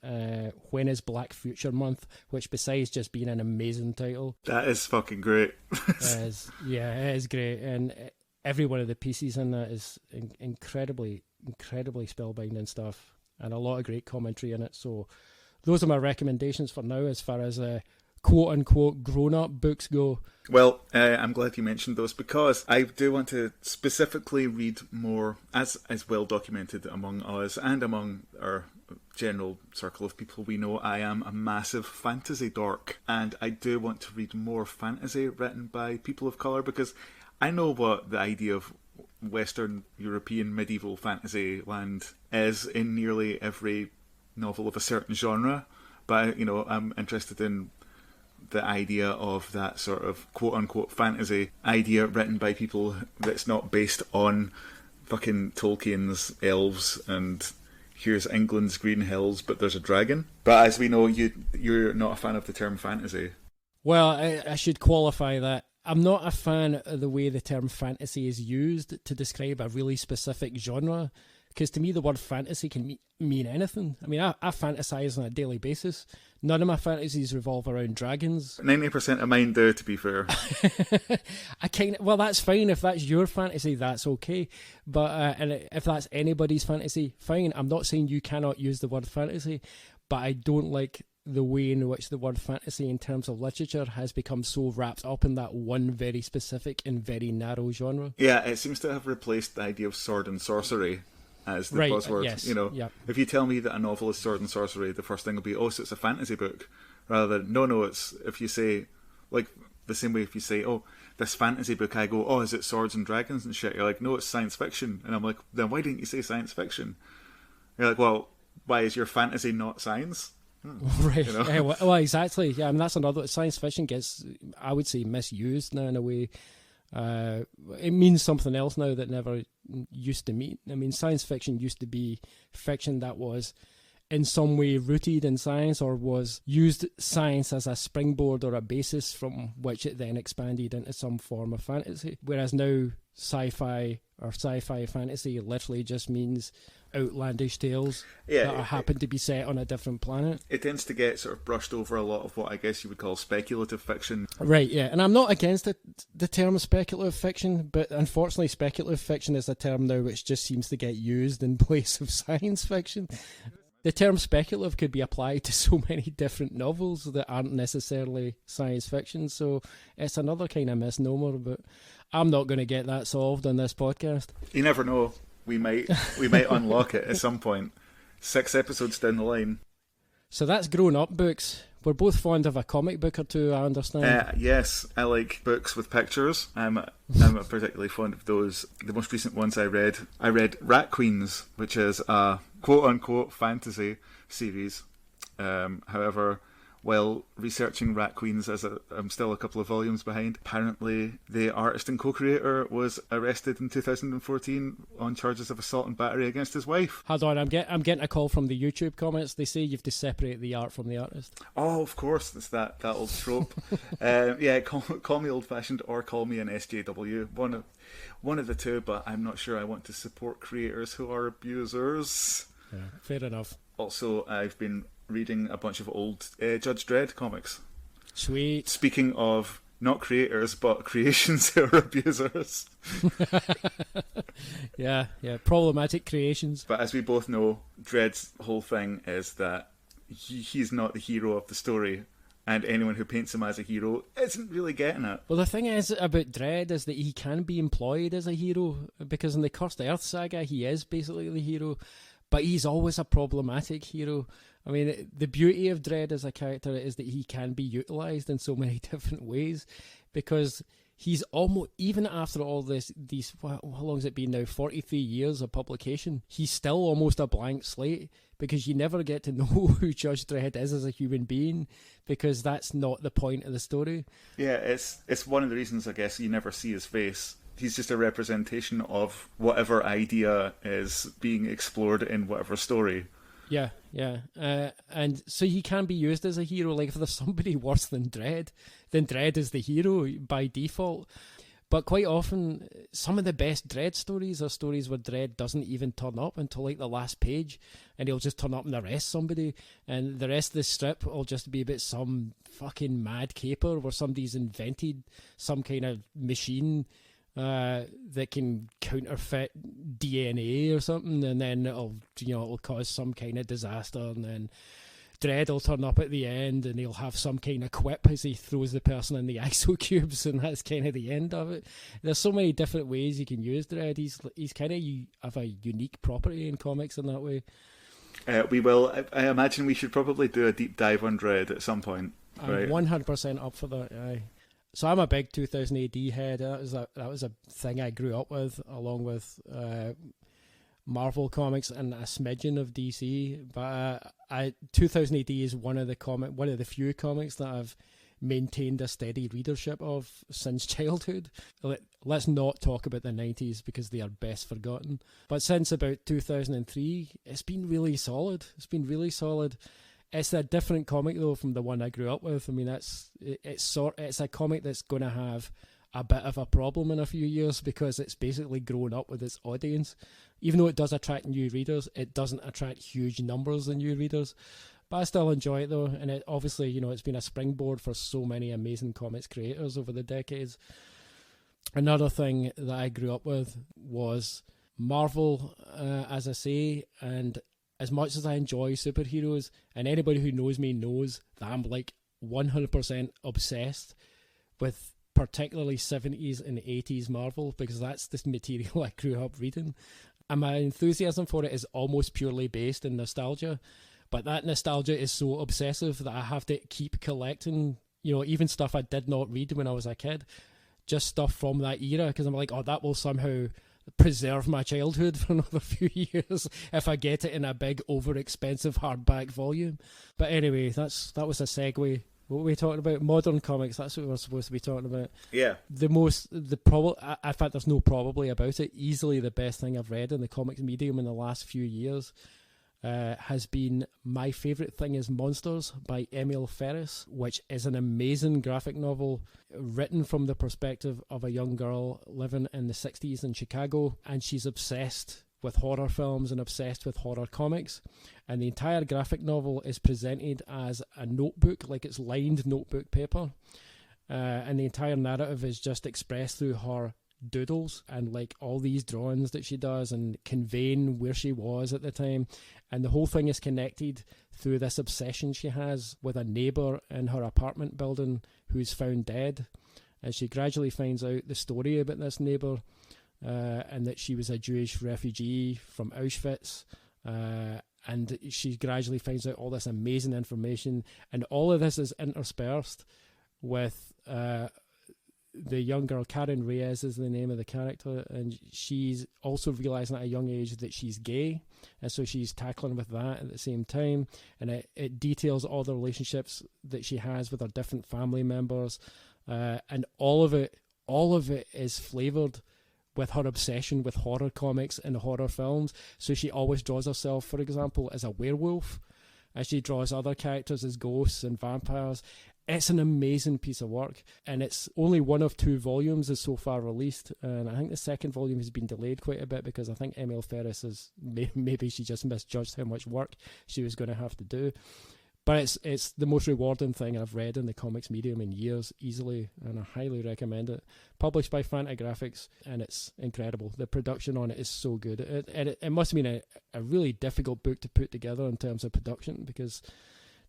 When is Black Future Month, which besides just being an amazing title... That is fucking great. It is great. And every one of the pieces in that is incredibly spellbinding stuff, and a lot of great commentary in it. So those are my recommendations for now as far as quote-unquote grown-up books go. Well, I'm glad you mentioned those, because I do want to specifically read more, as well documented among us and among our general circle of people we know. I am a massive fantasy dork, and I do want to read more fantasy written by people of colour, because I know what the idea of Western European medieval fantasy land is in nearly every novel of a certain genre, but I'm interested in the idea of that sort of quote-unquote fantasy idea written by people that's not based on fucking Tolkien's elves and here's England's green hills, but there's a dragon. But as we know, you're not a fan of the term fantasy. Well, I should qualify that. I'm not a fan of the way the term fantasy is used to describe a really specific genre, because to me the word fantasy can mean anything. I mean, I fantasize on a daily basis. None of my fantasies revolve around dragons. 90% of mine do, to be fair. Well, that's fine. If that's your fantasy, that's okay. But and if that's anybody's fantasy, fine. I'm not saying you cannot use the word fantasy, but I don't like the way in which the word fantasy in terms of literature has become so wrapped up in that one very specific and very narrow genre. Yeah, it seems to have replaced the idea of sword and sorcery as the buzzword. Yes, If you tell me that a novel is sword and sorcery, the first thing will be, oh, so it's a fantasy book, rather than no, it's, if you say, like the same way if you say, oh, this fantasy book, I go, oh, is it swords and dragons and shit? You're like, no, it's science fiction. And I'm like, then why didn't you say science fiction? You're like, well, why is your fantasy not science? Right. Well, exactly. Yeah, I mean, that's another. Science fiction gets, I would say, misused now in a way. It means something else now that never used to mean. I mean, science fiction used to be fiction that was in some way rooted in science or was used science as a springboard or a basis from which it then expanded into some form of fantasy. Whereas now sci-fi or sci-fi fantasy literally just means outlandish tales that happen to be set on a different planet. It tends to get sort of brushed over a lot of what I guess you would call speculative fiction. Right, yeah. And I'm not against the term speculative fiction, but unfortunately speculative fiction is a term now which just seems to get used in place of science fiction. The term speculative could be applied to so many different novels that aren't necessarily science fiction, so it's another kind of misnomer, but I'm not going to get that solved on this podcast. You never know. We might unlock it at some point. 6 episodes down the line. So that's grown-up books. We're both fond of a comic book or two, I understand. Yes, I like books with pictures. I'm particularly fond of those. The most recent ones I read Rat Queens, which is a quote-unquote fantasy series. However, while researching Rat Queens, I'm still a couple of volumes behind, apparently the artist and co-creator was arrested in 2014 on charges of assault and battery against his wife. Hold on, I'm getting a call from the YouTube comments. They say you have to separate the art from the artist. Oh, of course, it's that old trope. Call me old-fashioned or call me an SJW. One of the two, but I'm not sure I want to support creators who are abusers. Yeah, fair enough. Also, I've been reading a bunch of old Judge Dredd comics. Sweet. Speaking of not creators, but creations who are abusers. Yeah, problematic creations. But as we both know, Dredd's whole thing is that he's not the hero of the story, and anyone who paints him as a hero isn't really getting it. Well, the thing is about Dredd is that he can be employed as a hero, because in the Cursed Earth saga, he is basically the hero, but he's always a problematic hero. I mean, the beauty of Dredd as a character is that he can be utilised in so many different ways, because he's almost, even after all these, how long has it been now, 43 years of publication, he's still almost a blank slate, because you never get to know who Judge Dredd is as a human being, because that's not the point of the story. Yeah, it's one of the reasons, I guess, you never see his face. He's just a representation of whatever idea is being explored in whatever story. Yeah. And so he can be used as a hero. Like, if there's somebody worse than Dredd, then Dredd is the hero by default. But quite often, some of the best Dredd stories are stories where Dredd doesn't even turn up until like the last page, and he'll just turn up and arrest somebody, and the rest of the strip will just be about some fucking mad caper where somebody's invented some kind of machine that can counterfeit DNA or something, and then it'll cause some kind of disaster, and then Dredd will turn up at the end and he'll have some kind of quip as he throws the person in the ISO cubes, and that's kind of the end of it. There's so many different ways you can use Dredd. He's kind of a unique property in comics in that way. We will. I imagine we should probably do a deep dive on Dredd at some point. Right? I'm 100% up for that. Aye. So I'm a big 2000 AD head. That was a thing I grew up with, along with Marvel comics and a smidgen of DC. But 2000 AD is one of the few comics that I've maintained a steady readership of since childhood. Let's not talk about the 90s because they are best forgotten. But since about 2003, it's been really solid. It's a different comic though from the one I grew up with. I mean, it's a comic that's going to have a bit of a problem in a few years because it's basically grown up with its audience. Even though it does attract new readers, it doesn't attract huge numbers of new readers. But I still enjoy it though, and it obviously, it's been a springboard for so many amazing comics creators over the decades. Another thing that I grew up with was Marvel, as I say, and as much as I enjoy superheroes, and anybody who knows me knows that I'm like 100% obsessed with particularly 70s and 80s Marvel, because that's the material I grew up reading. And my enthusiasm for it is almost purely based in nostalgia, but that nostalgia is so obsessive that I have to keep collecting, even stuff I did not read when I was a kid, just stuff from that era, because I'm like, that will somehow preserve my childhood for another few years if I get it in a big over-expensive hardback volume. But anyway, that was a segue. What were we talking about? Modern comics, that's what we were supposed to be talking about. Yeah. In fact, there's no probably about it, easily the best thing I've read in the comics medium in the last few years has been My Favourite Thing is Monsters by Emil Ferris, which is an amazing graphic novel written from the perspective of a young girl living in the 60s in Chicago, and she's obsessed with horror films and obsessed with horror comics. And the entire graphic novel is presented as a notebook, like it's lined notebook paper. And the entire narrative is just expressed through her doodles and like all these drawings that she does and conveying where she was at the time. And the whole thing is connected through this obsession she has with a neighbour in her apartment building who's found dead. And she gradually finds out the story about this neighbour, and that she was a Jewish refugee from Auschwitz. And she gradually finds out all this amazing information, and all of this is interspersed with the young girl, Karen Reyes is the name of the character, and she's also realising at a young age that she's gay, and so she's tackling with that at the same time. And it details all the relationships that she has with her different family members, and all of it is flavoured with her obsession with horror comics and horror films. So she always draws herself, for example, as a werewolf, and she draws other characters as ghosts and vampires. It's an amazing piece of work, and it's only one of 2 volumes is so far released, and I think the second volume has been delayed quite a bit because I think Emil Ferris maybe she just misjudged how much work she was going to have to do. But it's the most rewarding thing I've read in the comics medium in years, easily, and I highly recommend it. Published by Fantagraphics, and it's incredible. The production on it is so good. It must have been a really difficult book to put together in terms of production, because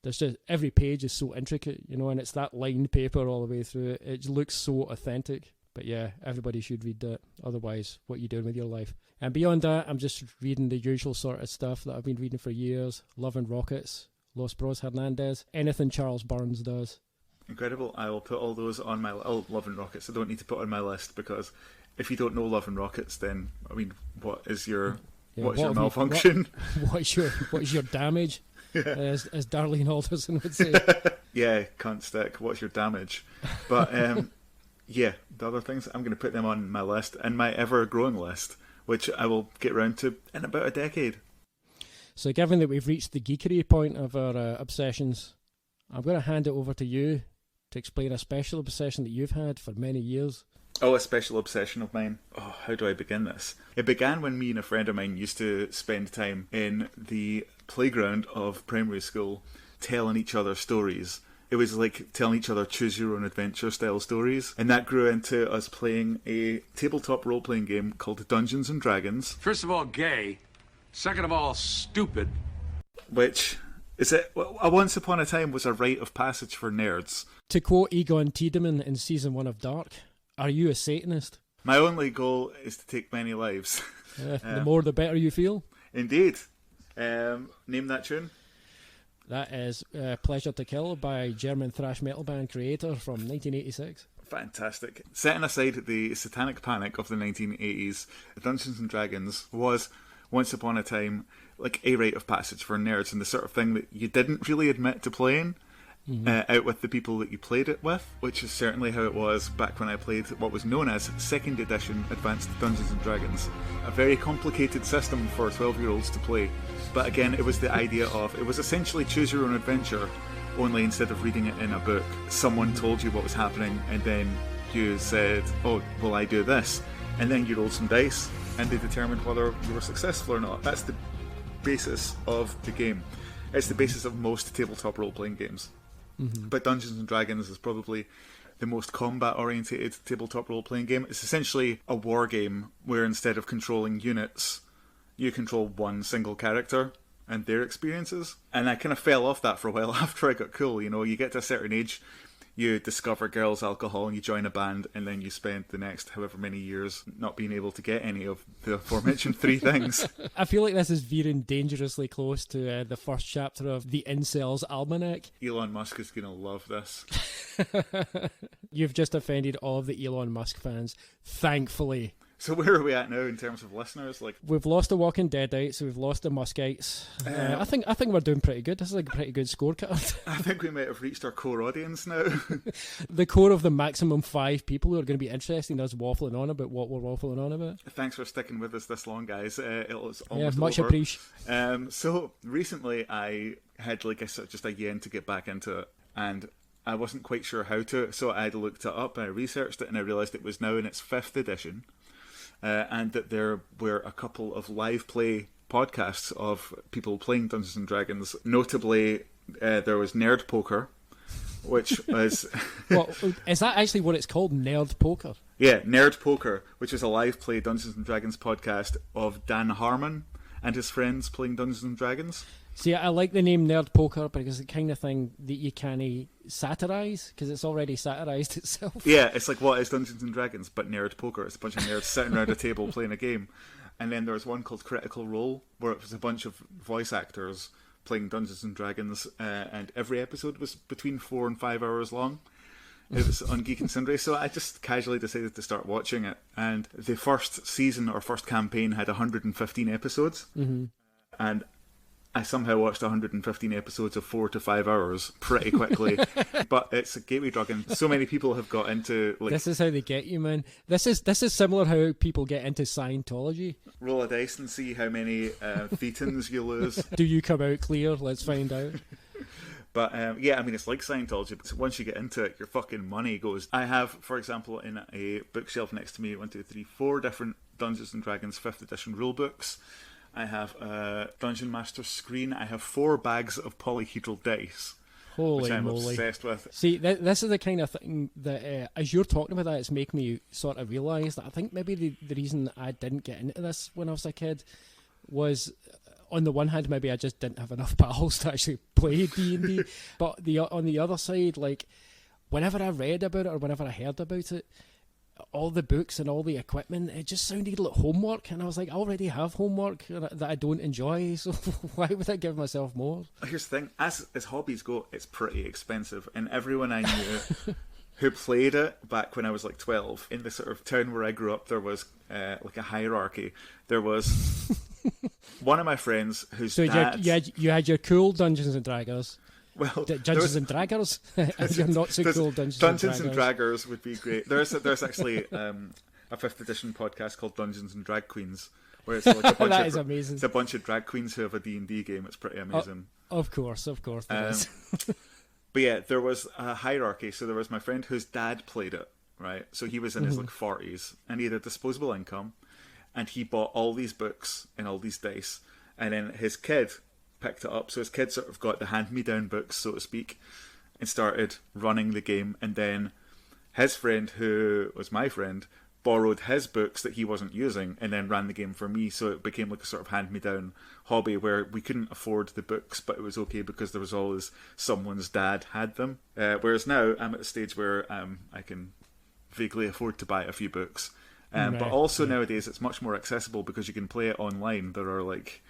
there's just every page is so intricate, and it's that lined paper all the way through it. It looks so authentic. But yeah, everybody should read that. Otherwise, what are you doing with your life? And beyond that, I'm just reading the usual sort of stuff that I've been reading for years. Love and Rockets, Los Bros Hernandez, anything Charles Burns does. Incredible. I will put all those on my Love and Rockets. I don't need to put on my list, because if you don't know Love and Rockets, then what is your malfunction? What is your damage? Yeah. As Darlene Alderson would say. Yeah, can't stick. What's your damage? But yeah, the other things, I'm going to put them on my list, and my ever-growing list, which I will get round to in about a decade. So given that we've reached the geekery point of our obsessions, I'm going to hand it over to you to explain a special obsession that you've had for many years. Oh, a special obsession of mine. Oh, how do I begin this? It began when me and a friend of mine used to spend time in the playground of primary school telling each other stories. It was like telling each other choose-your-own-adventure style stories. And that grew into us playing a tabletop role-playing game called Dungeons and Dragons. First of all, gay. Second of all, stupid. Which is once upon a time was a rite of passage for nerds. To quote Egon Tiedemann in season 1 of Dark, are you a Satanist? My only goal is to take many lives. The more the better you feel. Indeed. Name that tune. That is Pleasure to Kill by German thrash metal band Creator from 1986. Fantastic. Setting aside the satanic panic of the 1980s, Dungeons and Dragons was once upon a time like a rite of passage for nerds, and the sort of thing that you didn't really admit to playing out with the people that you played it with, which is certainly how it was back when I played what was known as Second Edition Advanced Dungeons and Dragons. A very complicated system for 12-year-olds to play, but again, it was the idea of, it was essentially choose your own adventure, only instead of reading it in a book, someone told you what was happening, and then you said, oh, well, I do this, and then you rolled some dice, and they determined whether you were successful or not. That's the basis of the game. It's the basis of most tabletop role-playing games. But Dungeons and Dragons is probably the most combat-orientated tabletop role-playing game. It's essentially a war game where instead of controlling units, you control one single character and their experiences. And I kind of fell off that for a while after I got cool. You get to a certain age, you discover girls' alcohol and you join a band, and then you spend the next however many years not being able to get any of the aforementioned 3 things. I feel like this is veering dangerously close to the first chapter of the Incels Almanac. Elon Musk is going to love this. You've just offended all of the Elon Musk fans, thankfully. So where are we at now in terms of listeners? Like, We've lost the Walking Deadites, we've lost the Muskites. I think we're doing pretty good. This is like a pretty good scorecard. I think we might have reached our core audience now. The core of the maximum 5 people who are going to be interested in us waffling on about what we're waffling on about. Thanks for sticking with us this long, guys. It was almost Much over. appreciated. So recently I had like just a yen to get back into it, and I wasn't quite sure how to, so I looked it up and I researched it, and I realised it was now in its 5th edition. And that there were a couple of live play podcasts of people playing Dungeons and Dragons. Notably, there was Nerd Poker, which was... Well, is that actually what it's called? Nerd Poker? Yeah, Nerd Poker, which is a live play Dungeons and Dragons podcast of Dan Harmon and his friends playing Dungeons and Dragons. See, I like the name Nerd Poker because it's the kind of thing that you can't satirise, because it's already satirised itself. Yeah, it's like what is Dungeons and Dragons, but Nerd Poker. It's a bunch of nerds sitting around a table playing a game. And then there was one called Critical Role, where it was a bunch of voice actors playing Dungeons and Dragons, and every episode was between 4 and 5 hours long. It was on Geek and Sundry, so I just casually decided to start watching it. And the first season, or first campaign, had 115 episodes. Mm-hmm. And I somehow watched 115 episodes of 4 to 5 hours pretty quickly. But it's a gateway drug, and so many people have got into... like, this is how they get you, man. This is similar how people get into Scientology. Roll a dice and see how many thetans you lose. Do you come out clear? Let's find out. But yeah, I mean, it's like Scientology, but once you get into it, your fucking money goes. I have, for example, in a bookshelf next to me, 4 different Dungeons and Dragons 5th edition rule books. I have a Dungeon Master screen. I have 4 bags of polyhedral dice, Holy which I'm moly. obsessed with. See, this is the kind of thing that, as you're talking about that, it's making me sort of realise that I think maybe the reason I didn't get into this when I was a kid was, on the one hand, maybe I just didn't have enough pals to actually play D&D, but on the other side, like, whenever I read about it or whenever I heard about it, all the books and all the equipment, it just sounded like homework, and I was like, I already have homework that I don't enjoy, so why would I give myself more? Here's the thing, as hobbies go, it's pretty expensive, and everyone I knew who played it back when I was like 12, in the sort of town where I grew up, there was like a hierarchy. There was one of my friends whose dad... You had your cool Dungeons and Dragons. Well, Dungeons and Draggers, and you're not so cool Dungeons and Draggers would be great. There's actually a 5th edition podcast called Dungeons and Drag Queens, where it's like a bunch that is amazing. It's a bunch of drag queens who have a D&D game. It's pretty amazing. Of course, it is. But yeah, there was a hierarchy. So there was my friend whose dad played it, right? So he was in his like 40s, and he had a disposable income, and he bought all these books and all these dice, and then his kid picked it up. So his kid sort of got the hand-me-down books, so to speak, and started running the game. And then his friend, who was my friend, borrowed his books that he wasn't using and then ran the game for me. So it became like a sort of hand-me-down hobby where we couldn't afford the books, but it was okay because there was always someone's dad had them. Whereas now I'm at a stage where I can vaguely afford to buy a few books. But also nowadays it's much more accessible because you can play it online. There are like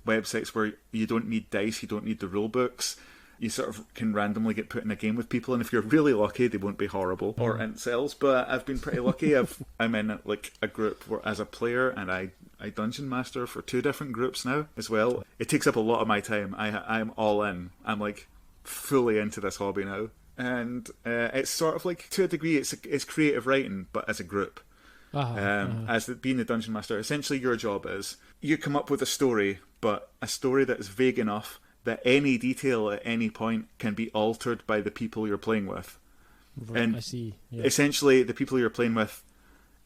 websites where you don't need dice, you don't need the rule books. You sort of can randomly get put in a game with people, and if you're really lucky, they won't be horrible or incels. But I've been pretty lucky. I'm in like a group where, as a player, and I dungeon master for 2 different groups now as well. It takes up a lot of my time. I'm all in. I'm like fully into this hobby now, and it's sort of like, to a degree, it's creative writing, but as a group. As being the dungeon master, essentially your job is you come up with a story, but a story that is vague enough that any detail at any point can be altered by the people you're playing with. Right, and I see. Yeah. Essentially, the people you're playing with,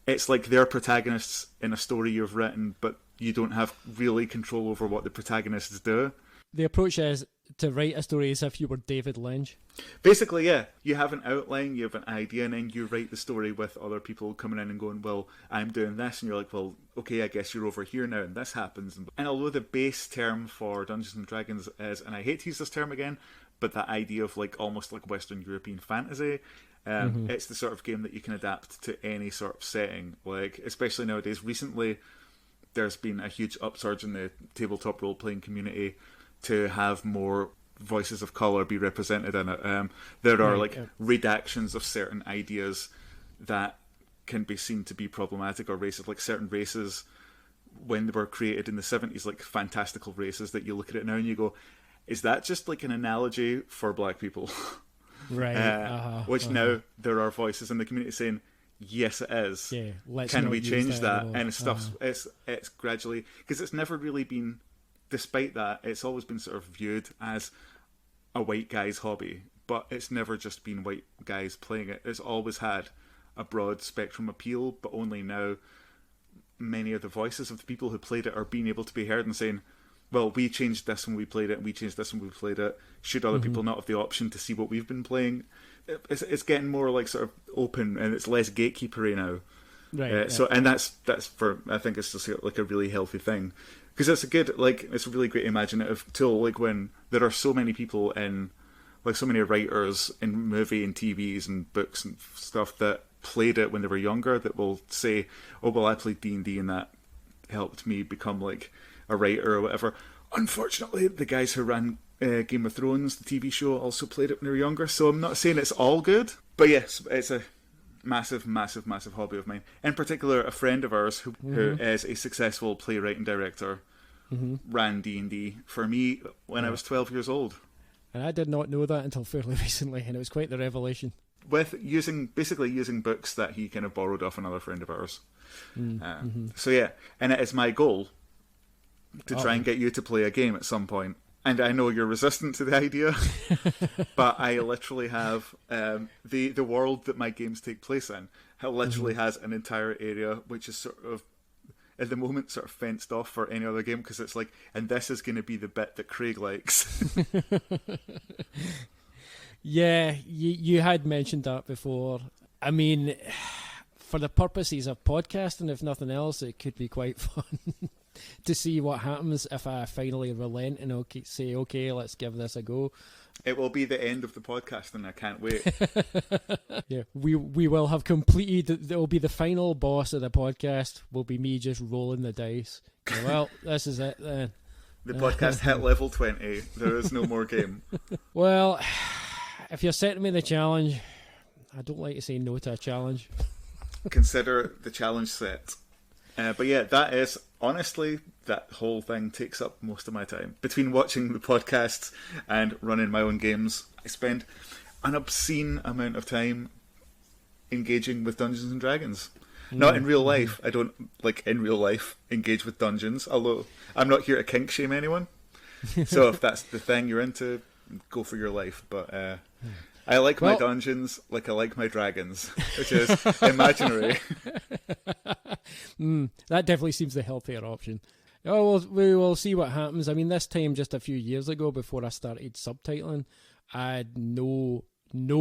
it's like they're protagonists in a story you've written, but you don't have really control over what the protagonists do. The approach is to write a story as if you were David Lynch. Basically, yeah. You have an outline, you have an idea, and then you write the story with other people coming in and going, well, I'm doing this, and you're like, well, okay, I guess you're over here now, and this happens. And although the base term for Dungeons and Dragons is, and I hate to use this term again, but that idea of like almost like Western European fantasy, it's the sort of game that you can adapt to any sort of setting. Like, especially nowadays, recently, there's been a huge upsurge in the tabletop role-playing community to have more voices of colour be represented in it. There are redactions of certain ideas that can be seen to be problematic or racist. Like certain races, when they were created in the 70s, like fantastical races that you look at it now and you go, is that just like an analogy for black people? Right. Which now there are voices in the community saying, yes, it is. Yeah, can we change that? Anymore. And it's gradually, because it's never really been, despite that, it's always been sort of viewed as a white guy's hobby, but it's never just been white guys playing it. It's always had a broad spectrum appeal, but only now many of the voices of the people who played it are being able to be heard and saying, well, we changed this when we played it, and we changed this when we played it. Should other people not have the option to see what we've been playing? It's getting more like sort of open, and it's less gatekeepery now. Right. So, and that's for, I think it's just like a really healthy thing, because it's a good, like, it's a really great imaginative tool. Like when there are so many people in, like so many writers in movie and TVs and books and stuff that played it when they were younger, that will say, oh well, I played D&D and that helped me become like a writer or whatever. Unfortunately, the guys who ran Game of Thrones, the TV show, also played it when they were younger, so I'm not saying it's all good, but yes, it's a massive hobby of mine. In particular, a friend of ours who is a successful playwright and director ran D&D for me when I was 12 years old. And I did not know that until fairly recently, and it was quite the revelation. With using books that he kind of borrowed off another friend of ours. So yeah, and it is my goal to try and get you to play a game at some point. And I know you're resistant to the idea, but I literally have the world that my games take place in. It literally has an entire area which is sort of, at the moment, sort of fenced off for any other game, because it's like, and this is going to be the bit that Craig likes. Yeah, you had mentioned that before. I mean, for the purposes of podcasting, if nothing else, it could be quite fun to see what happens if I finally relent and say, okay, let's give this a go. It will be the end of the podcast, and I can't wait. Yeah, we will have completed. It will be the final boss of the podcast. Will be me just rolling the dice. Well, this is it then. The podcast hit level 20. There is no more game. Well, if you're setting me the challenge, I don't like to say no to a challenge. Consider the challenge set. But yeah, that is, honestly, that whole thing takes up most of my time. Between watching the podcasts and running my own games, I spend an obscene amount of time engaging with Dungeons and Dragons. Not in real life. I don't, like, in real life, engage with dungeons, although I'm not here to kink shame anyone. So if that's the thing you're into, go for your life. But I like my dungeons like I like my dragons, which is imaginary. That definitely seems the healthier option. Oh, well, we will see what happens. I mean, this time, just a few years ago, before I started subtitling, I had no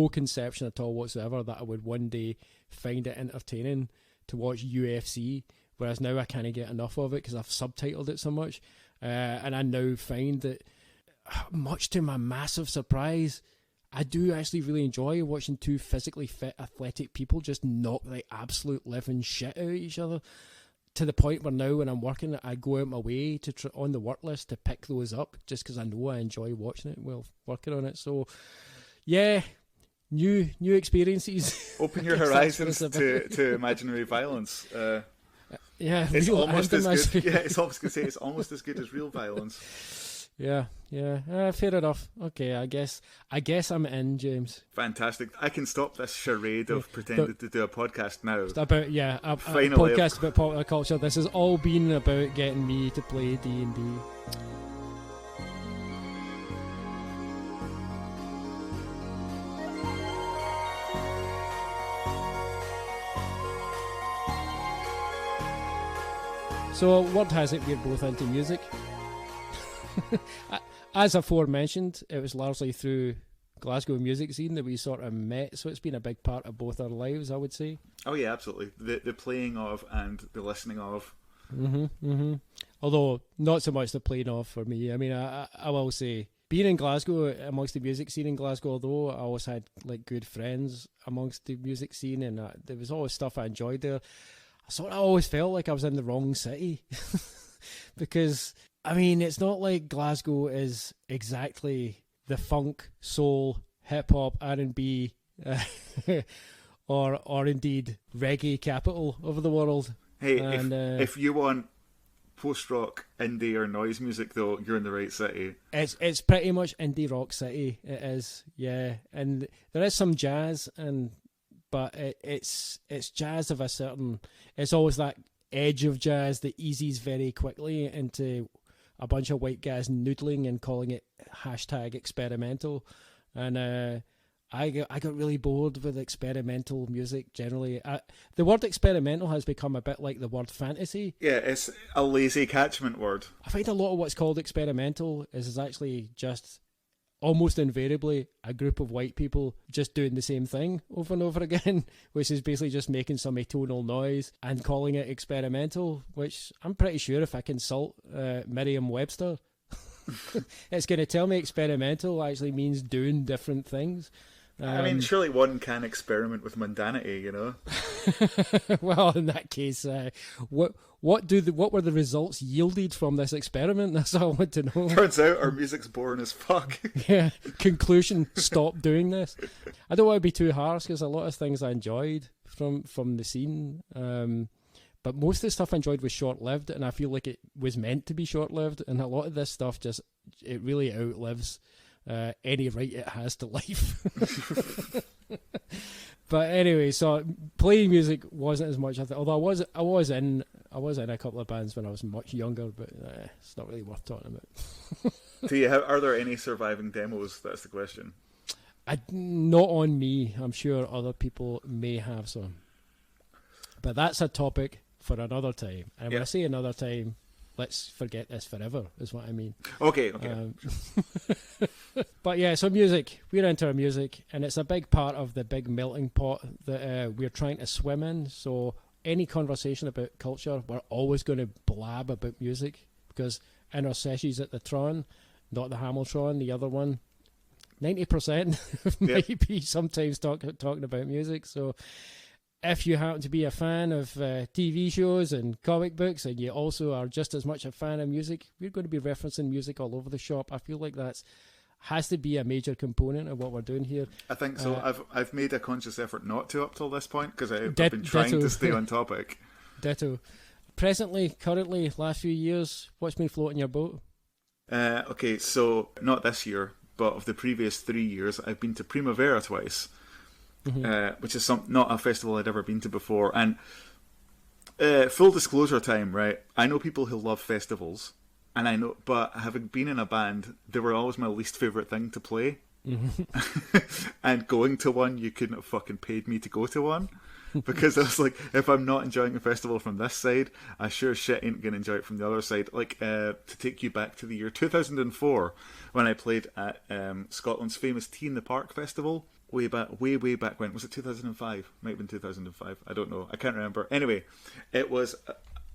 conception at all whatsoever that I would one day find it entertaining to watch UFC, whereas now I kind of get enough of it because I've subtitled it so much. And I now find that, much to my massive surprise, I do actually really enjoy watching two physically fit, athletic people just knock the absolute living shit out of each other, to the point where now when I'm working, I go out my way to on the work list to pick those up just because I know I enjoy watching it while working on it. So, yeah, new experiences. Open your horizons to imaginary violence. Yeah, it's almost as good. Yeah, it's almost going to say it's almost as good as real violence. Yeah. Fair enough. Okay, I guess I'm in, James. Fantastic. I can stop this charade of pretending to do a podcast now. About a podcast about popular culture. This has all been about getting me to play D&D. So, word has it we're both into music. As aforementioned, it was largely through Glasgow music scene that we sort of met, so it's been a big part of both our lives, I would say. Oh yeah, absolutely. The playing of and the listening of. Although, not so much the playing of for me. I mean, I will say, being in Glasgow, amongst the music scene in Glasgow, although I always had like good friends amongst the music scene, and there was always stuff I enjoyed there, I sort of always felt like I was in the wrong city. Because, I mean, it's not like Glasgow is exactly the funk, soul, hip-hop, R&B, or indeed reggae capital of the world. Hey, And, if you want post-rock, indie, or noise music, though, you're in the right city. it's pretty much indie rock city. It is, yeah, and there is some jazz, but it's jazz of a certain. It's always that edge of jazz that eases very quickly into a bunch of white guys noodling and calling it #experimental, and I got really bored with experimental music generally. The word experimental has become a bit like the word fantasy. Yeah, it's a lazy catchment word. I find a lot of what's called experimental is actually just almost invariably a group of white people just doing the same thing over and over again, which is basically just making some atonal noise and calling it experimental, which I'm pretty sure if I consult Merriam-Webster, it's going to tell me experimental actually means doing different things. I mean, surely one can experiment with mundanity, you know? Well, in that case, what were the results yielded from this experiment? That's all I want to know. Turns out our music's boring as fuck. Yeah, conclusion, stop doing this. I don't want to be too harsh because a lot of things I enjoyed from the scene, but most of the stuff I enjoyed was short-lived, and I feel like it was meant to be short-lived, and a lot of this stuff it really outlives any right it has to life. But anyway, so playing music wasn't as much. Although I was in a couple of bands when I was much younger, but it's not really worth talking about. Are there any surviving demos? That's the question. Not on me. I'm sure other people may have some, but that's a topic for another time. And when I say another time, let's forget this forever, is what I mean. Okay. But yeah, so music. We're into our music, and it's a big part of the big melting pot that we're trying to swim in. So any conversation about culture, we're always going to blab about music, because in our sessions at the Tron, not the Hamiltron, the other one, 90% might be sometimes talking about music. So if you happen to be a fan of TV shows and comic books, and you also are just as much a fan of music, we're going to be referencing music all over the shop. I feel like that has to be a major component of what we're doing here. I think so. I've made a conscious effort not to up till this point, because I've been trying to stay on topic. Ditto. Currently, last few years, what's been floating your boat? Okay, so not this year, but of the previous 3 years, I've been to Primavera twice. Which is not a festival I'd ever been to before. And full disclosure time, right? I know people who love festivals, but having been in a band, they were always my least favourite thing to play. And going to one, you couldn't have fucking paid me to go to one. Because I was like, if I'm not enjoying a festival from this side, I sure as shit ain't going to enjoy it from the other side. Like, to take you back to the year 2004, when I played at Scotland's famous Tea in the Park festival. Way back when. Was it 2005? Might have been 2005. I don't know. I can't remember. Anyway, it was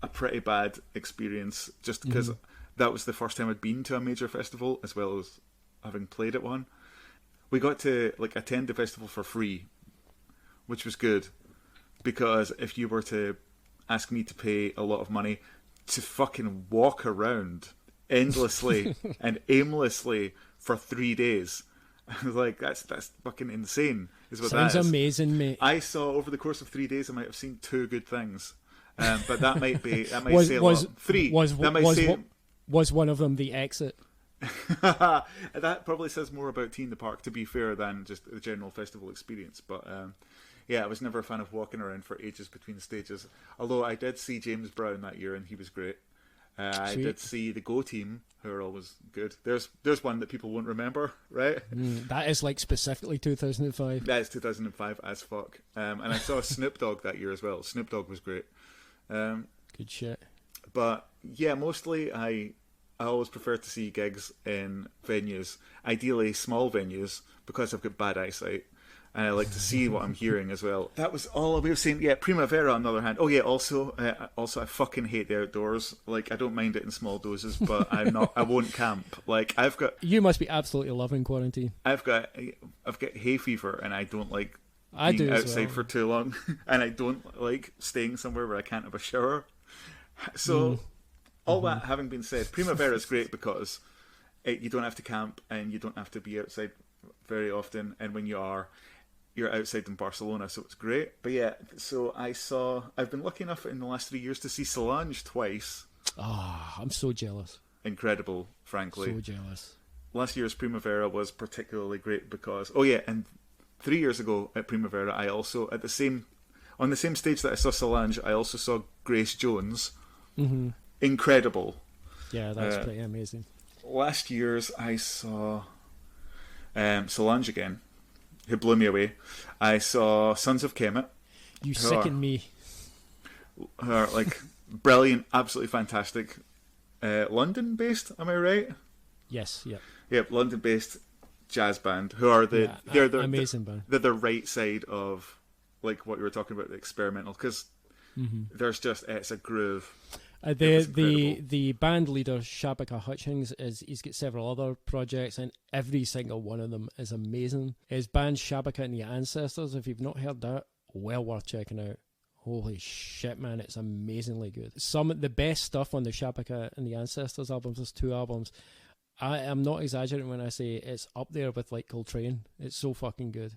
a pretty bad experience, just because that was the first time I'd been to a major festival, as well as having played at one. We got to attend the festival for free, which was good, because if you were to ask me to pay a lot of money to fucking walk around endlessly and aimlessly for 3 days, I was like, that's fucking insane, is what Sounds that is. amazing, mate. I saw, over the course of 3 days, I might have seen 2 good things. But that might say a lot. 3. Was one of them the exit? That probably says more about Tea in the Park, to be fair, than just the general festival experience. But yeah, I was never a fan of walking around for ages between stages. Although I did see James Brown that year, and he was great. I did see the Go Team, who are always good. There's one that people won't remember, right? That is specifically 2005. That is 2005 as fuck. And I saw Snoop Dogg that year as well. Snoop Dogg was great. Good shit. But yeah, mostly I always prefer to see gigs in venues, ideally small venues, because I've got bad eyesight. And I like to see what I'm hearing as well. That was all we were saying. Yeah, Primavera, on the other hand. Oh yeah, also I fucking hate the outdoors. Like, I don't mind it in small doses, but I won't camp. Like, You must be absolutely loving quarantine. I've got hay fever, and I don't like I being do outside for too long, and I don't like staying somewhere where I can't have a shower. So all that having been said, Primavera is great because you don't have to camp and you don't have to be outside very often, and when you are, you're outside in Barcelona, so it's great. But yeah, so I've been lucky enough in the last 3 years to see Solange twice. I'm so jealous. Incredible, frankly. So jealous. Last year's Primavera was particularly great because, and 3 years ago at Primavera, I also, on the same stage that I saw Solange, I also saw Grace Jones. Mm-hmm. Incredible. Yeah, that's pretty amazing. Last year's, I saw Solange again, who blew me away. I saw Sons of Kemet. You sicken me. Who are like brilliant, absolutely fantastic. London-based, am I right? Yes, yeah. Yep, London-based jazz band who are they're amazing band. They're the right side of like what you were talking about, the experimental, because there's just it's a groove. The band leader Shabaka Hutchings he's got several other projects, and every single one of them is amazing. His band Shabaka and the Ancestors, if you've not heard that, well worth checking out. Holy shit, man, it's amazingly good. Some of the best stuff on the Shabaka and the Ancestors albums, there's 2 albums. I am not exaggerating when I say it's up there with like Coltrane. It's so fucking good.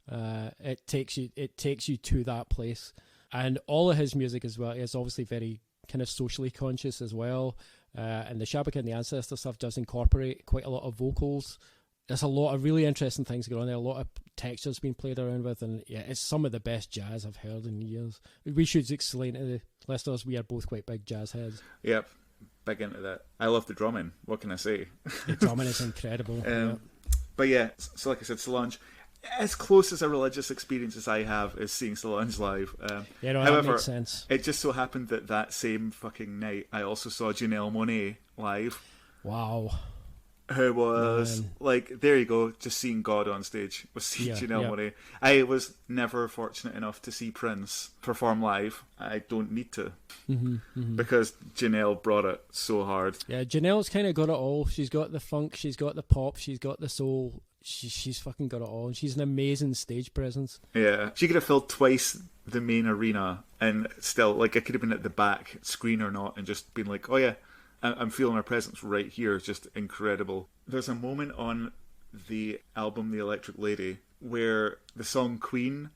It takes you to that place, and all of his music as well is obviously very kind of socially conscious as well. And the Shabaka and the Ancestor stuff does incorporate quite a lot of vocals. There's a lot of really interesting things going on there. A lot of textures being played around with, and yeah, it's some of the best jazz I've heard in years. We should explain to the listeners we are both quite big jazz heads. Yep. Big into that. I love the drumming. What can I say? The drumming is incredible. But yeah, so like I said, Solange, as close as a religious experience as I have is seeing Solange live. However, that makes sense. It just so happened that same fucking night I also saw Janelle Monáe live. Wow. Who was like, there you go, just seeing God on stage was seeing Janelle Monáe. I was never fortunate enough to see Prince perform live. I don't need to, because Janelle brought it so hard. Yeah, Janelle's kind of got it all. She's got the funk, she's got the pop, she's got the soul. She's fucking got it all, and she's an amazing stage presence. Yeah, she could have filled twice the main arena, and still, like, I could have been at the back, screen or not, and just been like, oh yeah, I'm feeling her presence right here. Just incredible. There's a moment on the album The Electric Lady where the song Queen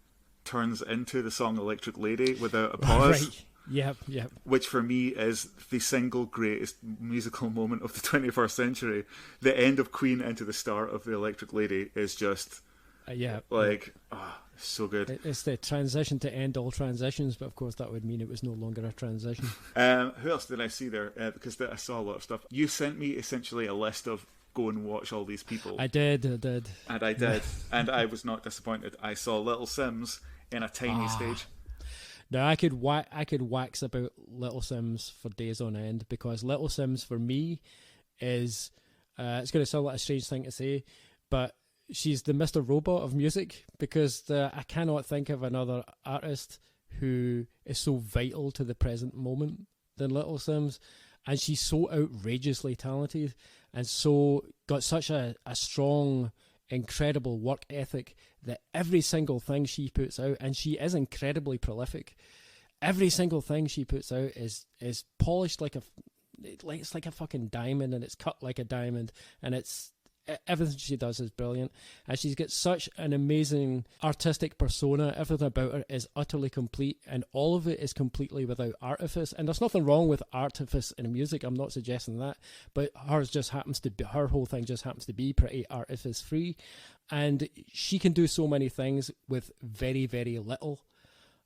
turns into the song Electric Lady without a pause. Right. Yep. Which for me is the single greatest musical moment of the 21st century. The end of Queen into the start of The Electric Lady is just so good. It's the transition to end all transitions, but of course that would mean it was no longer a transition. Who else did I see there? Because I saw a lot of stuff. You sent me essentially a list of go and watch all these people. I did. And I did. And I was not disappointed. I saw Little Sims in a tiny stage. Now I could wax about Little Sims for days on end, because Little Sims for me is it's going to sound like a strange thing to say, but she's the Mr. Robot of music, because I cannot think of another artist who is so vital to the present moment than Little Sims, and she's so outrageously talented and so got such a strong, incredible work ethic that every single thing she puts out, and she is incredibly prolific, every single thing she puts out is polished it's like a fucking diamond, and it's cut like a diamond, and it's everything she does is brilliant, and she's got such an amazing artistic persona. Everything about her is utterly complete, and all of it is completely without artifice. And there's nothing wrong with artifice in music, I'm not suggesting that, but her whole thing just happens to be pretty artifice free, and she can do so many things with very, very little.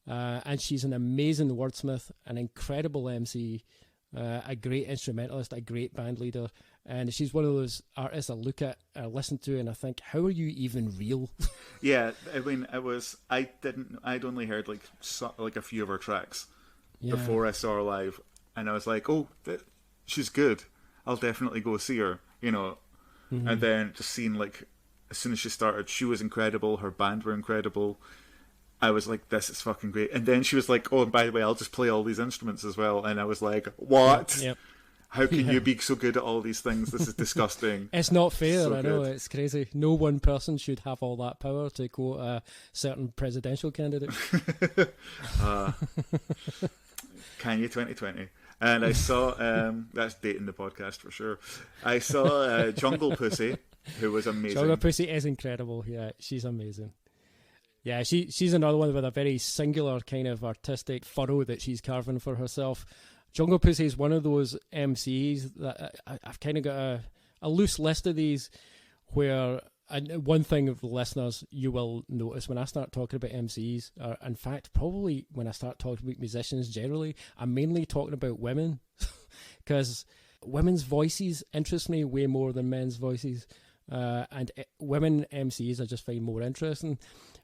And she's an amazing wordsmith, an incredible MC, a great instrumentalist, a great band leader, and she's one of those artists I look at, I listen to, and I think, how are you even real? Yeah, I mean, I'd only heard like a few of her tracks before I saw her live, and I was like, oh, she's good, I'll definitely go see her, and then just seeing, like, as soon as she started, she was incredible, her band were incredible. I was like, this is fucking great. And then she was like, oh, and by the way, I'll just play all these instruments as well. And I was like, what? Yep. How can you be so good at all these things? This is disgusting. It's not fair, So I know, good. it's crazy. No one person should have all that power, to quote a certain presidential candidate. Kanye 2020. And I saw, that's dating the podcast for sure. I saw Jungle Pussy, who was amazing. Jungle Pussy is incredible, yeah, she's amazing. Yeah, she's another one with a very singular kind of artistic furrow that she's carving for herself. Jungle Pussy is one of those MCs that I've kind of got a loose list of these where, and one thing of the listeners you will notice when I start talking about MCs, or in fact probably when I start talking about musicians generally, I'm mainly talking about women because women's voices interest me way more than men's voices. And women MCs I just find more interesting.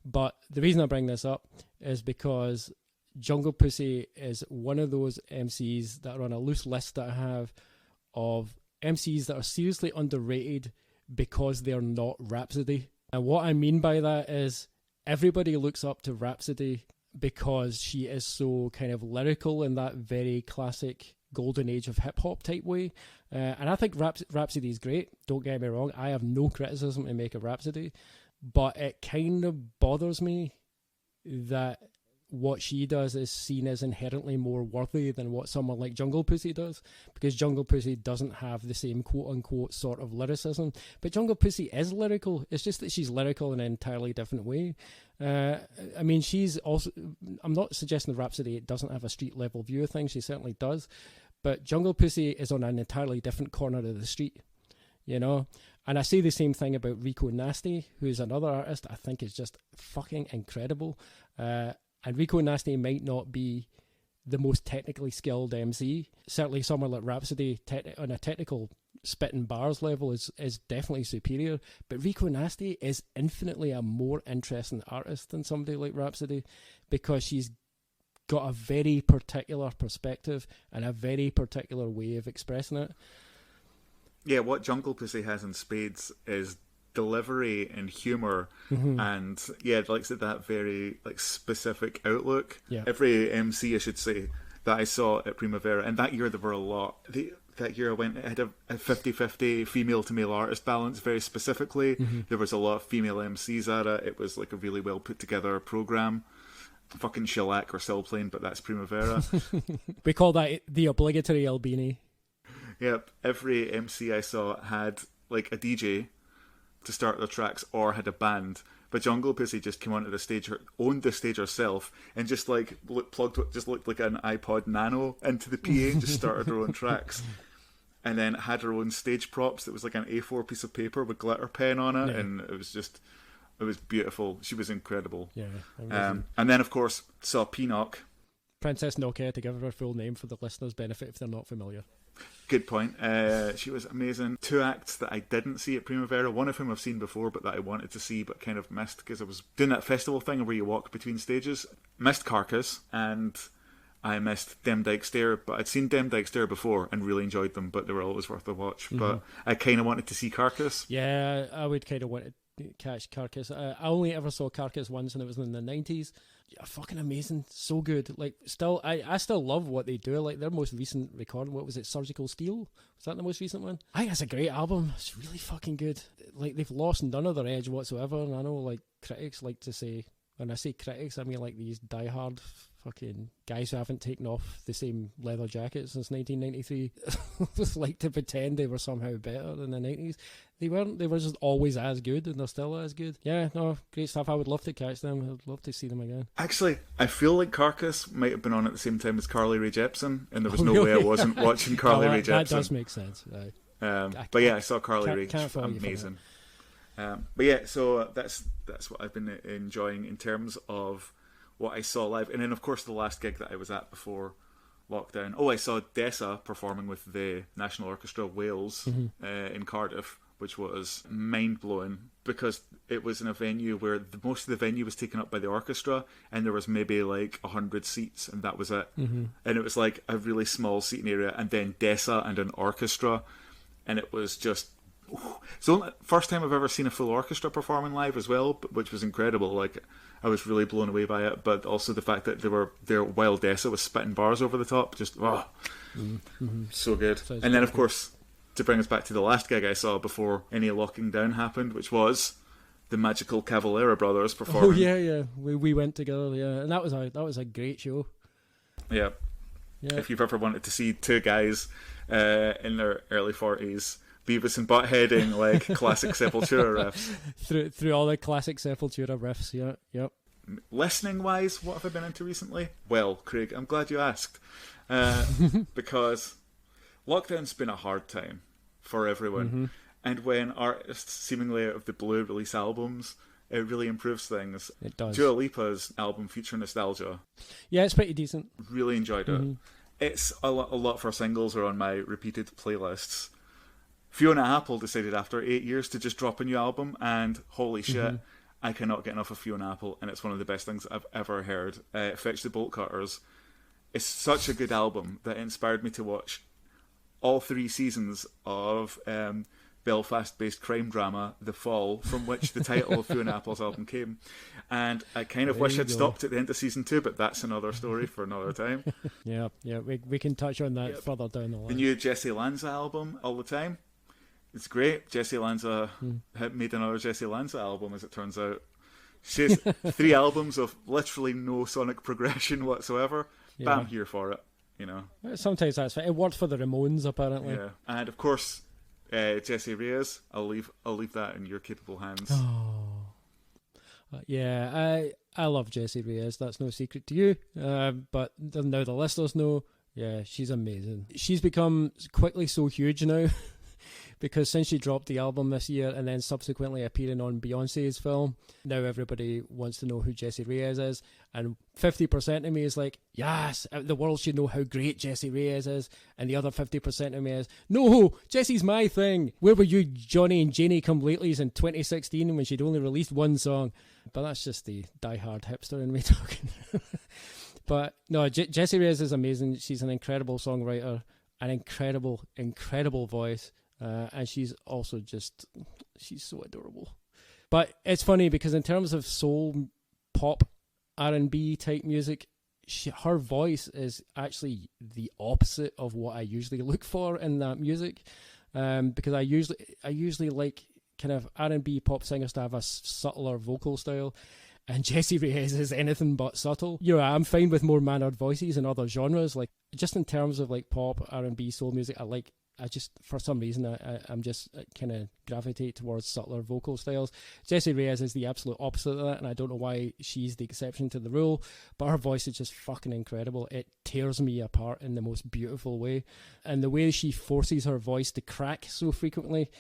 But the reason I bring this up is because Jungle Pussy is one of those MCs that are on a loose list that I have of MCs that are seriously underrated because they're not Rhapsody. And what I mean by that is everybody looks up to Rhapsody because she is so kind of lyrical in that very classic golden age of hip-hop type way. And I think Rhapsody is great, don't get me wrong. I have no criticism to make of Rhapsody, but it kind of bothers me that what she does is seen as inherently more worthy than what someone like Jungle Pussy does, because Jungle Pussy doesn't have the same quote-unquote sort of lyricism. But Jungle Pussy is lyrical. It's just that she's lyrical in an entirely different way. I mean, she's also... I'm not suggesting that Rhapsody doesn't have a street-level view of things. She certainly does. But Jungle Pussy is on an entirely different corner of the street, you know? And I say the same thing about Rico Nasty, who's another artist I think is just fucking incredible. And Rico Nasty might not be the most technically skilled MC. Certainly someone like Rhapsody on a technical spitting bars level is definitely superior. But Rico Nasty is infinitely a more interesting artist than somebody like Rhapsody because she's got a very particular perspective and a very particular way of expressing it. Yeah, what Jungle Pussy has in spades is delivery and humour, and yeah, like that very like specific outlook. Yeah. Every MC, I should say, that I saw at Primavera, and that year there were a lot. That year I had a 50-50 female to male artist balance very specifically. There was a lot of female MCs at it. It was like a really well put together program. Fucking shellac or still playing, but that's Primavera. We call that the obligatory Albini. Yep, every MC I saw had like a DJ to start their tracks or had a band, but Jungle Pussy just came onto the stage, owned the stage herself, and just like plugged what just looked like an iPod Nano into the PA and just started her own tracks, and then had her own stage props that was like an A4 piece of paper with glitter pen on it, and it was beautiful. She was incredible. Yeah. And then of course saw Peanut, Princess Nokia, to give her full name for the listeners' benefit if they're not familiar. Good point. She was amazing. 2 acts that I didn't see at Primavera, one of whom I've seen before but that I wanted to see but kind of missed because I was doing that festival thing where you walk between stages. Missed Carcass and I missed Dem Dyke Stair, but I'd seen Dem Dyke Stair before and really enjoyed them, but they were always worth a watch. But I kind of wanted to see Carcass. Yeah, I would kind of want to catch Carcass. I only ever saw Carcass once and it was in the 90s. Yeah, fucking amazing, so good. Like, still, I still love what they do. Like their most recent recording, what was it, Surgical Steel? Was that the most recent one? I think it's a great album. It's really fucking good. Like they've lost none of their edge whatsoever. And I know like critics like to say, when I say critics, I mean like these diehard fucking guys who haven't taken off the same leather jacket since 1993. Just like to pretend they were somehow better in the 90s. They weren't. They were just always as good, and they're still as good. Yeah, no, great stuff. I would love to catch them. I'd love to see them again. Actually, I feel like Carcass might have been on at the same time as Carly Rae Jepsen, and there was no way I wasn't watching Carly Rae Jepsen. That does make sense. But yeah, I saw Carly Rae. Amazing. But yeah, so that's what I've been enjoying in terms of what I saw live. And then, of course, the last gig that I was at before lockdown. Oh, I saw Dessa performing with the National Orchestra of Wales in Cardiff, which was mind-blowing because it was in a venue where most of the venue was taken up by the orchestra and there was maybe like 100 seats and that was it. And it was like a really small seating area and then Dessa and an orchestra, and it was just... It's the only first time I've ever seen a full orchestra performing live as well, which was incredible. Like, I was really blown away by it, but also the fact that they were there while Dessa was spitting bars over the top, just so good. And then, of course, to bring us back to the last gig I saw before any locking down happened, which was the Magical Cavalera Brothers performing. Oh yeah, we went together, yeah, and that was a great show. Yeah. If you've ever wanted to see two guys in their early 40s Beavis and Buttheading like classic Sepultura riffs through all the classic Sepultura riffs, yep. Listening-wise, what have I been into recently? Well, Craig, I'm glad you asked. Because lockdown's been a hard time for everyone. And when artists seemingly out of the blue release albums, it really improves things. It does. Dua Lipa's album Future Nostalgia. Yeah, it's pretty decent. Really enjoyed it. It's a lot of her singles are on my repeated playlists. Fiona Apple decided after 8 years to just drop a new album, and holy shit, I cannot get enough of Fiona Apple, and it's one of the best things I've ever heard. Fetch the Bolt Cutters. It's such a good album that it inspired me to watch all 3 seasons of Belfast-based crime drama, The Fall, from which the title of Fiona Apple's album came. And I kind of wish I'd stopped at the end of season 2, but that's another story for another time. Yeah, we can touch on that further down the line. The new Jesse Lanza album, All the Time. It's great. Jesse Lanza made another Jesse Lanza album, as it turns out. She has 3 albums of literally no sonic progression whatsoever, but I'm here for it, you know. Sometimes that's fine. It worked for the Ramones, apparently. Yeah, and of course, Jesse Reyes. I'll leave that in your capable hands. Yeah, I love Jessie Reyes. That's no secret to you. But now the listeners know. Yeah, she's amazing. She's become quickly so huge now. Because since she dropped the album this year and then subsequently appearing on Beyonce's film, now everybody wants to know who Jessie Reyes is. And 50% of me is like, yes, the world should know how great Jessie Reyes is. And the other 50% of me is, no, Jessie's my thing. Where were you, Johnny and Janie come latelys in 2016 when she'd only released 1 song? But that's just the diehard hipster in me talking. But no, Jessie Reyes is amazing. She's an incredible songwriter, an incredible voice. And she's also she's so adorable. But it's funny because in terms of soul, pop, R&B type music, her voice is actually the opposite of what I usually look for in that music. Because I usually like kind of R&B pop singers to have a subtler vocal style. And Jessie Reyes is anything but subtle. You know, I'm fine with more mannered voices in other genres. Like, just in terms of like pop, R&B, soul music, for some reason, I'm just kind of gravitate towards subtler vocal styles. Jessie Reyes is the absolute opposite of that, and I don't know why she's the exception to the rule, but her voice is just fucking incredible. It tears me apart in the most beautiful way. And the way she forces her voice to crack so frequently,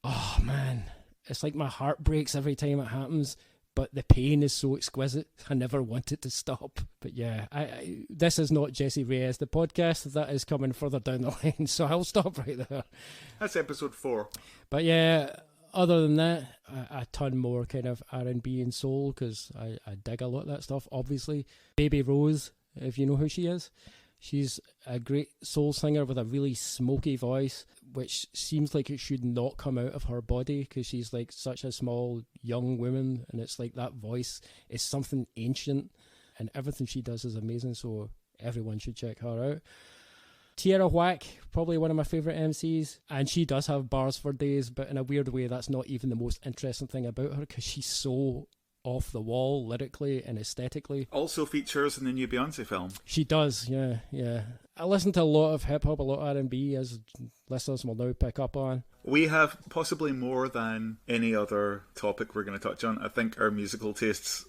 oh man, it's like my heart breaks every time it happens. But the pain is so exquisite, I never want it to stop. But yeah, this is not Jessie Reyes, the podcast. That is coming further down the line, so I'll stop right there. That's episode 4. But yeah, other than that, a ton more kind of R&B and soul, because I dig a lot of that stuff, obviously. Baby Rose, if you know who she is. She's a great soul singer with a really smoky voice, which seems like it should not come out of her body because she's like such a small young woman, and it's like that voice is something ancient, and everything she does is amazing, so everyone should check her out. Tierra Whack, probably one of my favourite MCs, and she does have bars for days, but in a weird way that's not even the most interesting thing about her because she's so off the wall lyrically and aesthetically. Also features in the new Beyonce film. She does, yeah. I listen to a lot of hip-hop, a lot of R&B, as listeners will now pick up on. We have possibly more than any other topic we're going to touch on. I think our musical tastes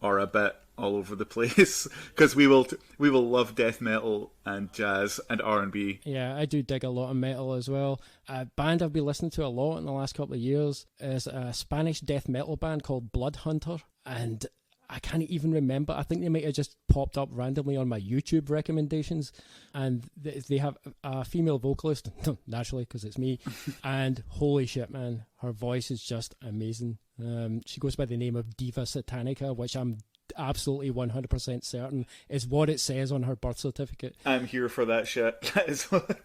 are a bit all over the place because we will love death metal and jazz and R&B. Yeah, I do dig a lot of metal as well. A band I've been listening to a lot in the last couple of years is a Spanish death metal band called Blood Hunter, and I can't even remember. I think they might have just popped up randomly on my YouTube recommendations, and they have a female vocalist, naturally because it's me, and holy shit, man, her voice is just amazing. She goes by the name of Diva Satanica, which I'm absolutely 100% certain is what it says on her birth certificate. I'm here for that shit. That is what.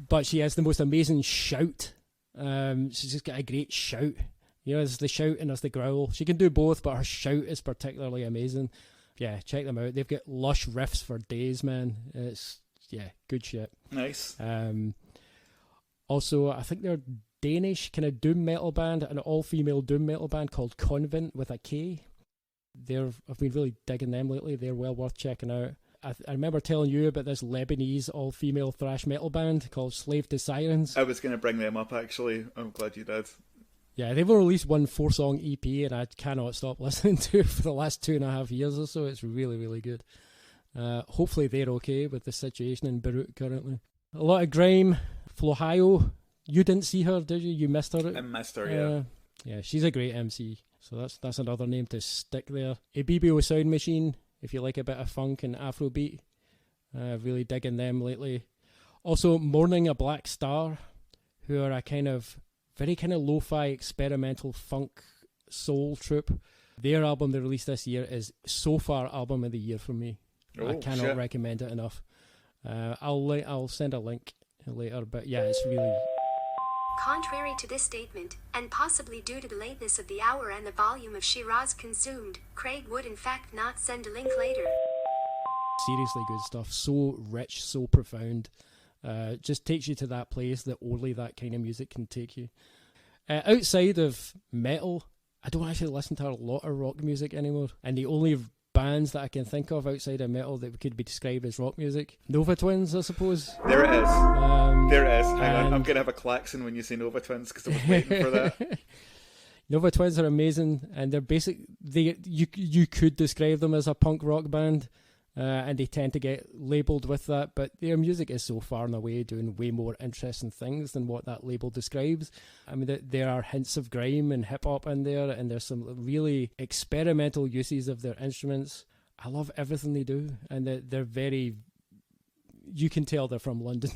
But she has the most amazing shout. She's just got a great shout. You know, there's the shout and there's the growl. She can do both, but her shout is particularly amazing. Yeah, check them out. They've got lush riffs for days, man. It's, yeah, good shit. Nice. Also, I think they're Danish kind of doom metal band, an all-female doom metal band called Convent with a K. I've been really digging them lately. They're well worth checking out. I remember telling you about this Lebanese all-female thrash metal band called Slave to Sirens. I was going to bring them up, actually. I'm glad you did. Yeah, they've released one 4-song EP, and I cannot stop listening to it for the last 2.5 years or so. It's really, really good. Hopefully they're okay with the situation in Beirut currently. A lot of grime. Flohio, you didn't see her, did you? You missed her. I missed her, yeah. Yeah, she's a great MC. So that's another name to stick there. Ibibio Sound Machine, if you like a bit of funk and Afrobeat. Really digging them lately. Also, Mourning a Black Star, who are a very kind of lo-fi experimental funk soul troupe. Their album they released this year is so far album of the year for me. I cannot recommend it enough. I'll send a link later, but yeah, it's really... Contrary to this statement, and possibly due to the lateness of the hour and the volume of Shiraz consumed, Craig would in fact not send a link later. Seriously good stuff. So rich, so profound. Just takes you to that place that only that kind of music can take you. Outside of metal, I don't actually listen to a lot of rock music anymore. And the only bands that I can think of outside of metal that could be described as rock music, Nova Twins, I suppose. There it is. There it is. Hang on, I'm going to have a klaxon when you say Nova Twins because I was waiting for that. Nova Twins are amazing, and they're you could describe them as a punk rock band. And they tend to get labelled with that, but their music is so far and away doing way more interesting things than what that label describes. I mean, there are hints of grime and hip-hop in there, and there's some really experimental uses of their instruments. I love everything they do, and they're very... You can tell they're from London.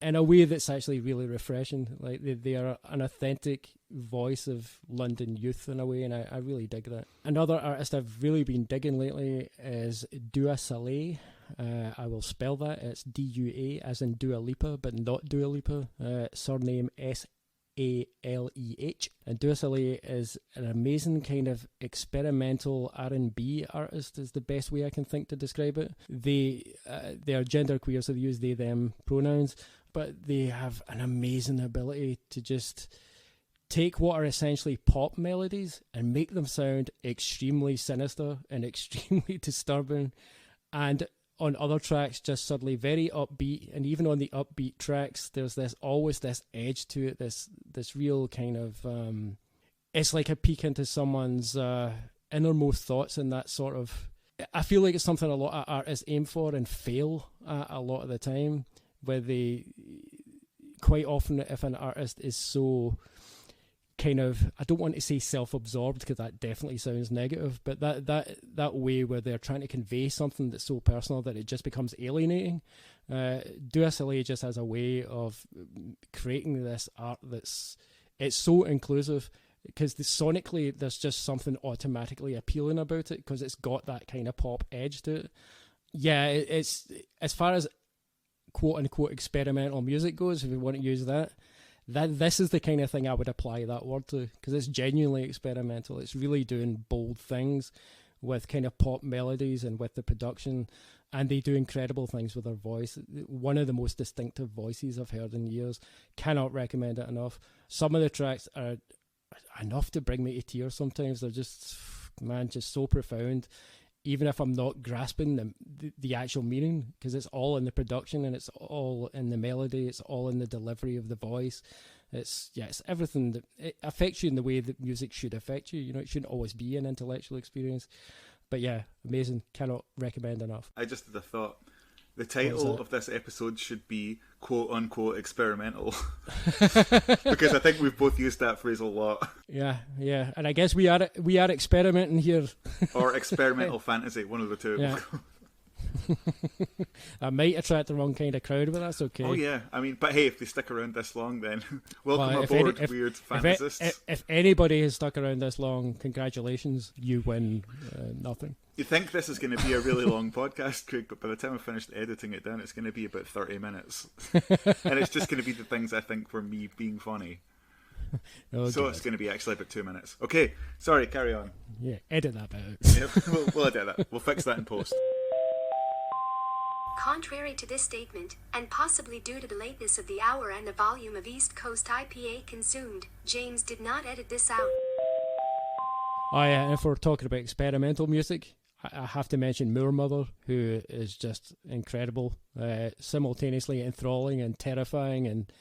In a way that's actually really refreshing. Like they are an authentic voice of London youth in a way, and I really dig that. Another artist I've really been digging lately is Dua Saleh. I will spell that. It's D-U-A as in Dua Lipa, but not Dua Lipa. Surname S-A-L-E-H. And Dua Saleh is an amazing kind of experimental R&B artist is the best way I can think to describe it. They are genderqueer, so they use they, them pronouns, but they have an amazing ability to just take what are essentially pop melodies and make them sound extremely sinister and extremely disturbing, and on other tracks just suddenly very upbeat. And even on the upbeat tracks there's always this edge to it, this real kind of it's like a peek into someone's innermost thoughts, and that sort of, I feel like it's something a lot of artists aim for and fail at a lot of the time, where they quite often, if an artist is so kind of, I don't want to say self-absorbed because that definitely sounds negative, but that way where they're trying to convey something that's so personal that it just becomes alienating. Dua Saleh just has a way of creating this art it's so inclusive, because sonically there's just something automatically appealing about it because it's got that kind of pop edge to it. Yeah, it's as far as quote-unquote experimental music goes, if you want to use that this is the kind of thing I would apply that word to, because it's genuinely experimental. It's really doing bold things with kind of pop melodies and with the production, and they do incredible things with their voice. One of the most distinctive voices I've heard in years. Cannot recommend it enough. Some of the tracks are enough to bring me to tears sometimes. They're just, man, just so profound, even if I'm not grasping the actual meaning, because it's all in the production and it's all in the melody, it's all in the delivery of the voice. It's everything that it affects you in the way that music should affect you. You know, it shouldn't always be an intellectual experience. But yeah, amazing. Cannot recommend enough. I just had a thought. The title of this episode should be quote-unquote experimental. Because I think we've both used that phrase a lot. Yeah. And I guess we are experimenting here. Or experimental fantasy, one of the two. Yeah. I might attract the wrong kind of crowd, but that's okay. Oh yeah, I mean, but hey, if they stick around this long, then welcome aboard, weird fantasists. If anybody has stuck around this long, congratulations, you win nothing. You think this is going to be a really long podcast, Craig, but by the time I finished editing it down, it's going to be about 30 minutes. And it's just going to be the things I think were me being funny. Oh, so God. It's going to be actually about 2 minutes. Okay, sorry, carry on. Yeah, edit that bit out. Yeah, we'll edit that. We'll fix that in post. Contrary to this statement, and possibly due to the lateness of the hour and the volume of East Coast IPA consumed, James did not edit this out. Oh yeah, and if we're talking about experimental music, I have to mention Moor Mother, who is just incredible, simultaneously enthralling and terrifying, and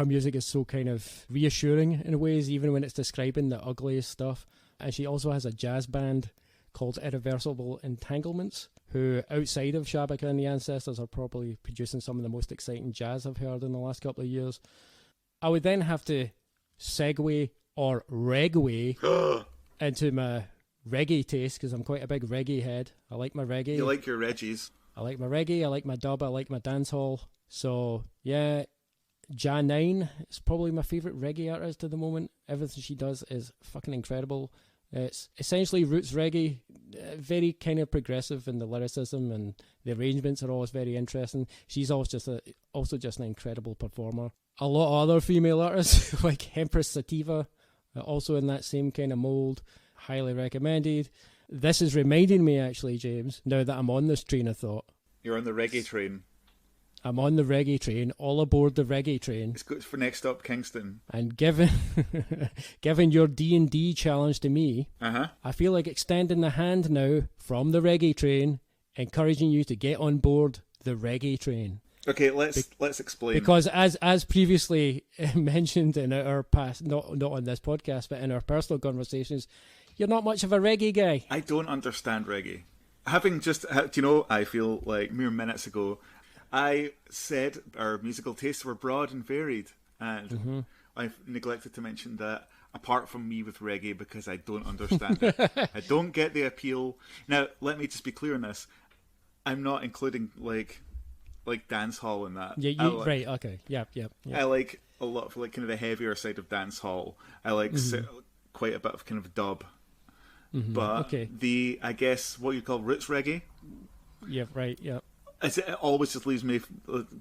her music is so kind of reassuring in ways, even when it's describing the ugliest stuff. And she also has a jazz band called Irreversible Entanglements, who outside of Shabaka and the Ancestors are probably producing some of the most exciting jazz I've heard in the last couple of years. I would then have to segue or regway into my reggae taste, because I'm quite a big reggae head. I like my reggae. You like your Reggies. I like my reggae, I like my dub, I like my dancehall. So, yeah, Ja9 is probably my favourite reggae artist at the moment. Everything she does is fucking incredible. It's essentially roots reggae, very kind of progressive in the lyricism, and the arrangements are always very interesting. She's always also just an incredible performer. A lot of other female artists, like Empress Sativa, also in that same kind of mould, highly recommended. This is reminding me, actually, James, now that I'm on this train of thought. You're on the reggae train. I'm on the reggae train, all aboard the reggae train. It's good for next stop Kingston. And given your D&D challenge to me, I feel like extending the hand now from the reggae train, encouraging you to get on board the reggae train. Okay, let's explain. Because as previously mentioned in our past, not on this podcast, but in our personal conversations, you're not much of a reggae guy. I don't understand reggae. Having just, do you know, I feel like mere minutes ago, I said our musical tastes were broad and varied, and I've neglected to mention that apart from me with reggae, because I don't understand it. I don't get the appeal. Now, let me just be clear on this. I'm not including, like dance hall in that. Yeah, right, okay. Yep. I like a lot of, like, kind of the heavier side of dance hall. I like quite a bit of kind of dub. But I guess what you call roots reggae. Yeah, right, yeah. It always just leaves me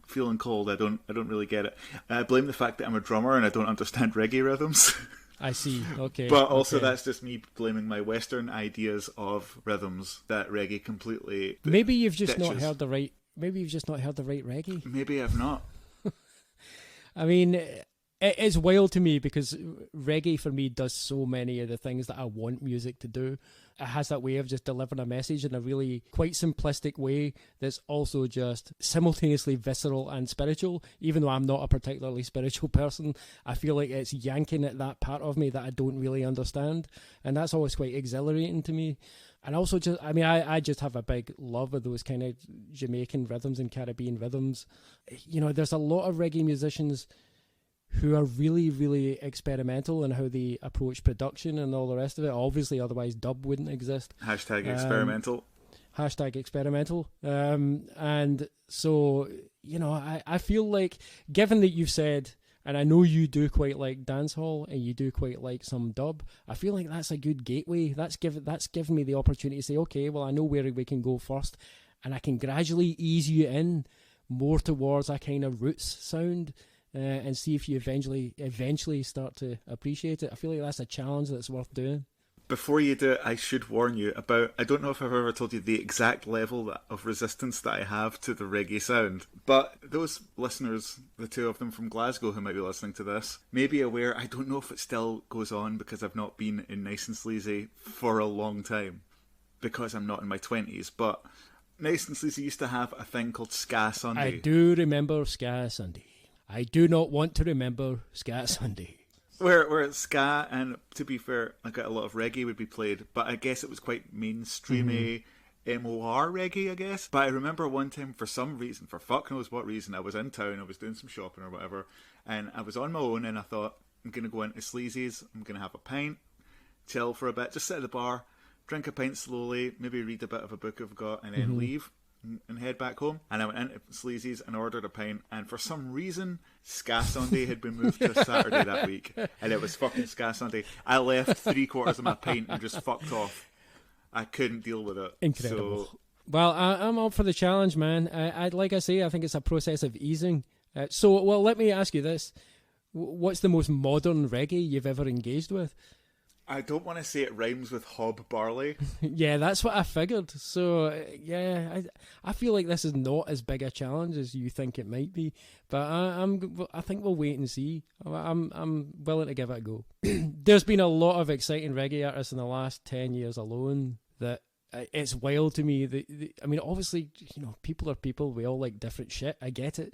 feeling cold. I don't really get it. I blame the fact that I'm a drummer and I don't understand reggae rhythms. I see. Okay. But also that's just me blaming my Western ideas of rhythms that reggae completely. Maybe you've just ditches. not heard the right. Maybe you've just not heard the right reggae. Maybe I've not. I mean, it's wild to me because reggae for me does so many of the things that I want music to do. It has that way of just delivering a message in a really quite simplistic way that's also just simultaneously visceral and spiritual. Even though I'm not a particularly spiritual person, I feel like it's yanking at that part of me that I don't really understand. And that's always quite exhilarating to me. And also just, I mean, I just have a big love of those kind of Jamaican rhythms and Caribbean rhythms. You know, there's a lot of reggae musicians who are really, really experimental in how they approach production and all the rest of it. Obviously, otherwise dub wouldn't exist. #experimental. #experimental. And so, you know, I feel like, given that you've said, and I know you do quite like dancehall and you do quite like some dub, I feel like that's a good gateway. That's given me the opportunity to say, okay, well, I know where we can go first, and I can gradually ease you in more towards a kind of roots sound. And see if you eventually start to appreciate it. I feel like that's a challenge that's worth doing. Before you do it, I should warn you about, I don't know if I've ever told you the exact level of resistance that I have to the reggae sound, but those listeners, the two of them from Glasgow who might be listening to this, may be aware, I don't know if it still goes on because I've not been in Nice and Sleazy for a long time, because I'm not in my 20s, but Nice and Sleazy used to have a thing called Ska Sunday. I do remember Ska Sunday. I do not want to remember Ska Sunday. Where it's ska, and to be fair, like a lot of reggae would be played, but I guess it was quite mainstreamy MOR reggae, I guess. But I remember one time, for some reason, for fuck knows what reason, I was in town, I was doing some shopping or whatever, and I was on my own, and I thought, I'm going to go into Sleazy's, I'm going to have a pint, chill for a bit, just sit at the bar, drink a pint slowly, maybe read a bit of a book I've got, and then leave and head back home. And I went into Sleazy's and ordered a pint, and for some reason Ska Sunday had been moved to a Saturday that week, and it was fucking Ska Sunday. I left 3/4 of my pint and just fucked off. I couldn't deal with it. Incredible. So, well, I'm up for the challenge, man. I like I say, I think it's a process of easing. Well, let me ask you this. What's the most modern reggae you've ever engaged with? I don't want to say it rhymes with hob barley. Yeah, that's what I figured. So, yeah, I feel like this is not as big a challenge as you think it might be. But I think we'll wait and see. I'm willing to give it a go. There's been a lot of exciting reggae artists in the last 10 years alone that it's wild to me. I mean, obviously, you know, people are people. We all like different shit. I get it.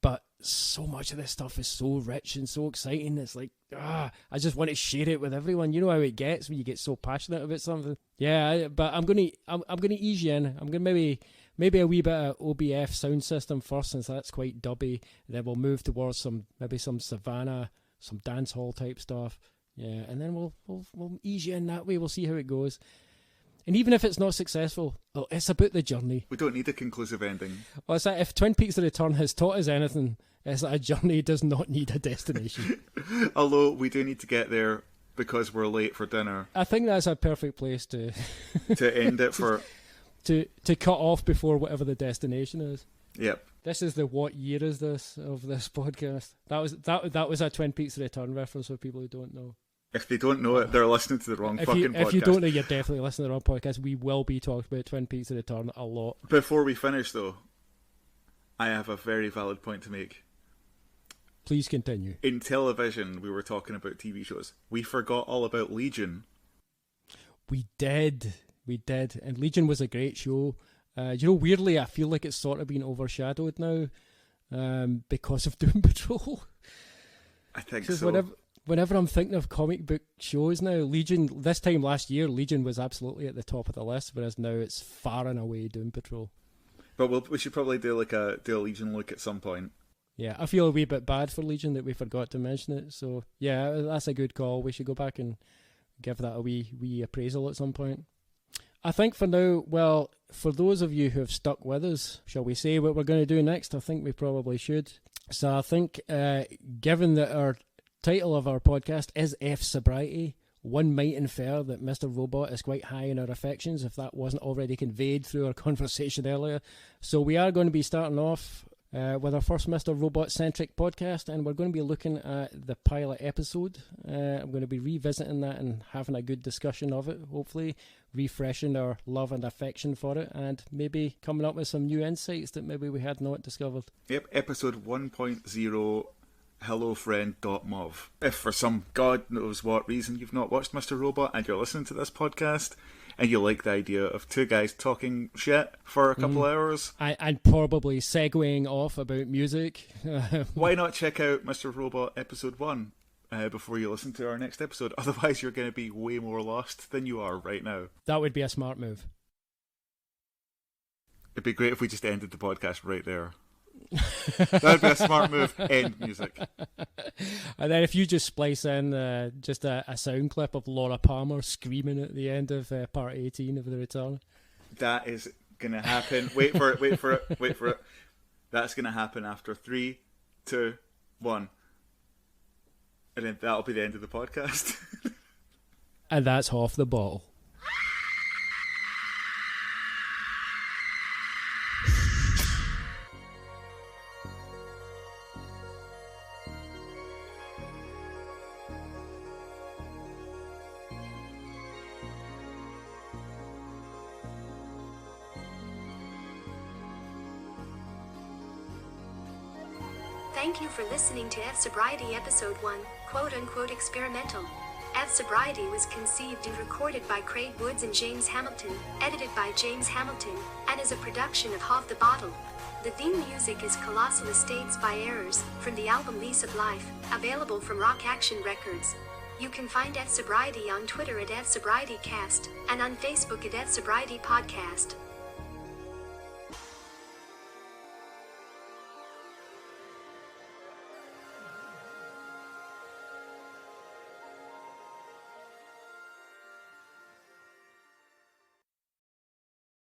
But so much of this stuff is so rich and so exciting. It's like, I just want to share it with everyone. You know how it gets when you get so passionate about something. Yeah, but I'm gonna ease you in. I'm gonna maybe a wee bit of OBF sound system first, since that's quite dubby. Then we'll move towards some Savannah, some dance hall type stuff. Yeah, and then we'll ease you in that way. We'll see how it goes. And even if it's not successful, well, it's about the journey. We don't need a conclusive ending. Well, it's like if Twin Peaks: The Return has taught us anything, it's that a journey does not need a destination. Although we do need to get there because we're late for dinner. I think that's a perfect place to end it for... to cut off before whatever the destination is. Yep. This is the what year is this of this podcast? That was a Twin Peaks: The Return reference for people who don't know. If they don't know it, they're listening to the wrong podcast. If you don't know, you're definitely listening to the wrong podcast. We will be talking about Twin Peaks: The Return a lot. Before we finish, though, I have a very valid point to make. Please continue. In television, we were talking about TV shows. We forgot all about Legion. We did. And Legion was a great show. Weirdly, I feel like it's sort of been overshadowed now because of Doom Patrol. I think so. Whenever I'm thinking of comic book shows now, Legion, this time last year, Legion was absolutely at the top of the list, whereas now it's far and away Doom Patrol. But we should probably do a Legion look at some point. Yeah, I feel a wee bit bad for Legion that we forgot to mention it. So yeah, that's a good call. We should go back and give that a wee appraisal at some point. I think for now, well, for those of you who have stuck with us, shall we say what we're going to do next? I think we probably should. So I think, given that our title of our podcast is fSobriety, one might infer that Mr. Robot is quite high in our affections, if that wasn't already conveyed through our conversation earlier. So we are going to be starting off with our first Mr. Robot-centric podcast, and we're going to be looking at the pilot episode. I'm going to be revisiting that and having a good discussion of it, hopefully refreshing our love and affection for it, and maybe coming up with some new insights that maybe we had not discovered. Yep, episode 1.0, hellofriend.mov. If for some God knows what reason you've not watched Mr. Robot and you're listening to this podcast, and you like the idea of two guys talking shit for a couple hours, and probably segueing off about music, why not check out Mr. Robot episode 1 before you listen to our next episode? Otherwise you're going to be way more lost than you are right now. That would be a smart move. It'd be great if we just ended the podcast right there. That'd be a smart move. End music. And then if you just splice in just a sound clip of Laura Palmer screaming at the end of part 18 of The Return. That is going to happen. Wait for it. That's going to happen after 3, 2, 1. And then that'll be the end of the podcast. And that's half the bottle. Thank you for listening to fSobriety Episode 1, quote-unquote experimental. fSobriety was conceived and recorded by Craig Woods and James Hamilton, edited by James Hamilton, and is a production of Hauf the Bottle. The theme music is Colossal Estates by Errors, from the album Lease of Life, available from Rock Action Records. You can find fSobriety on Twitter at fSobrietycast, and on Facebook at fSobriety Podcast.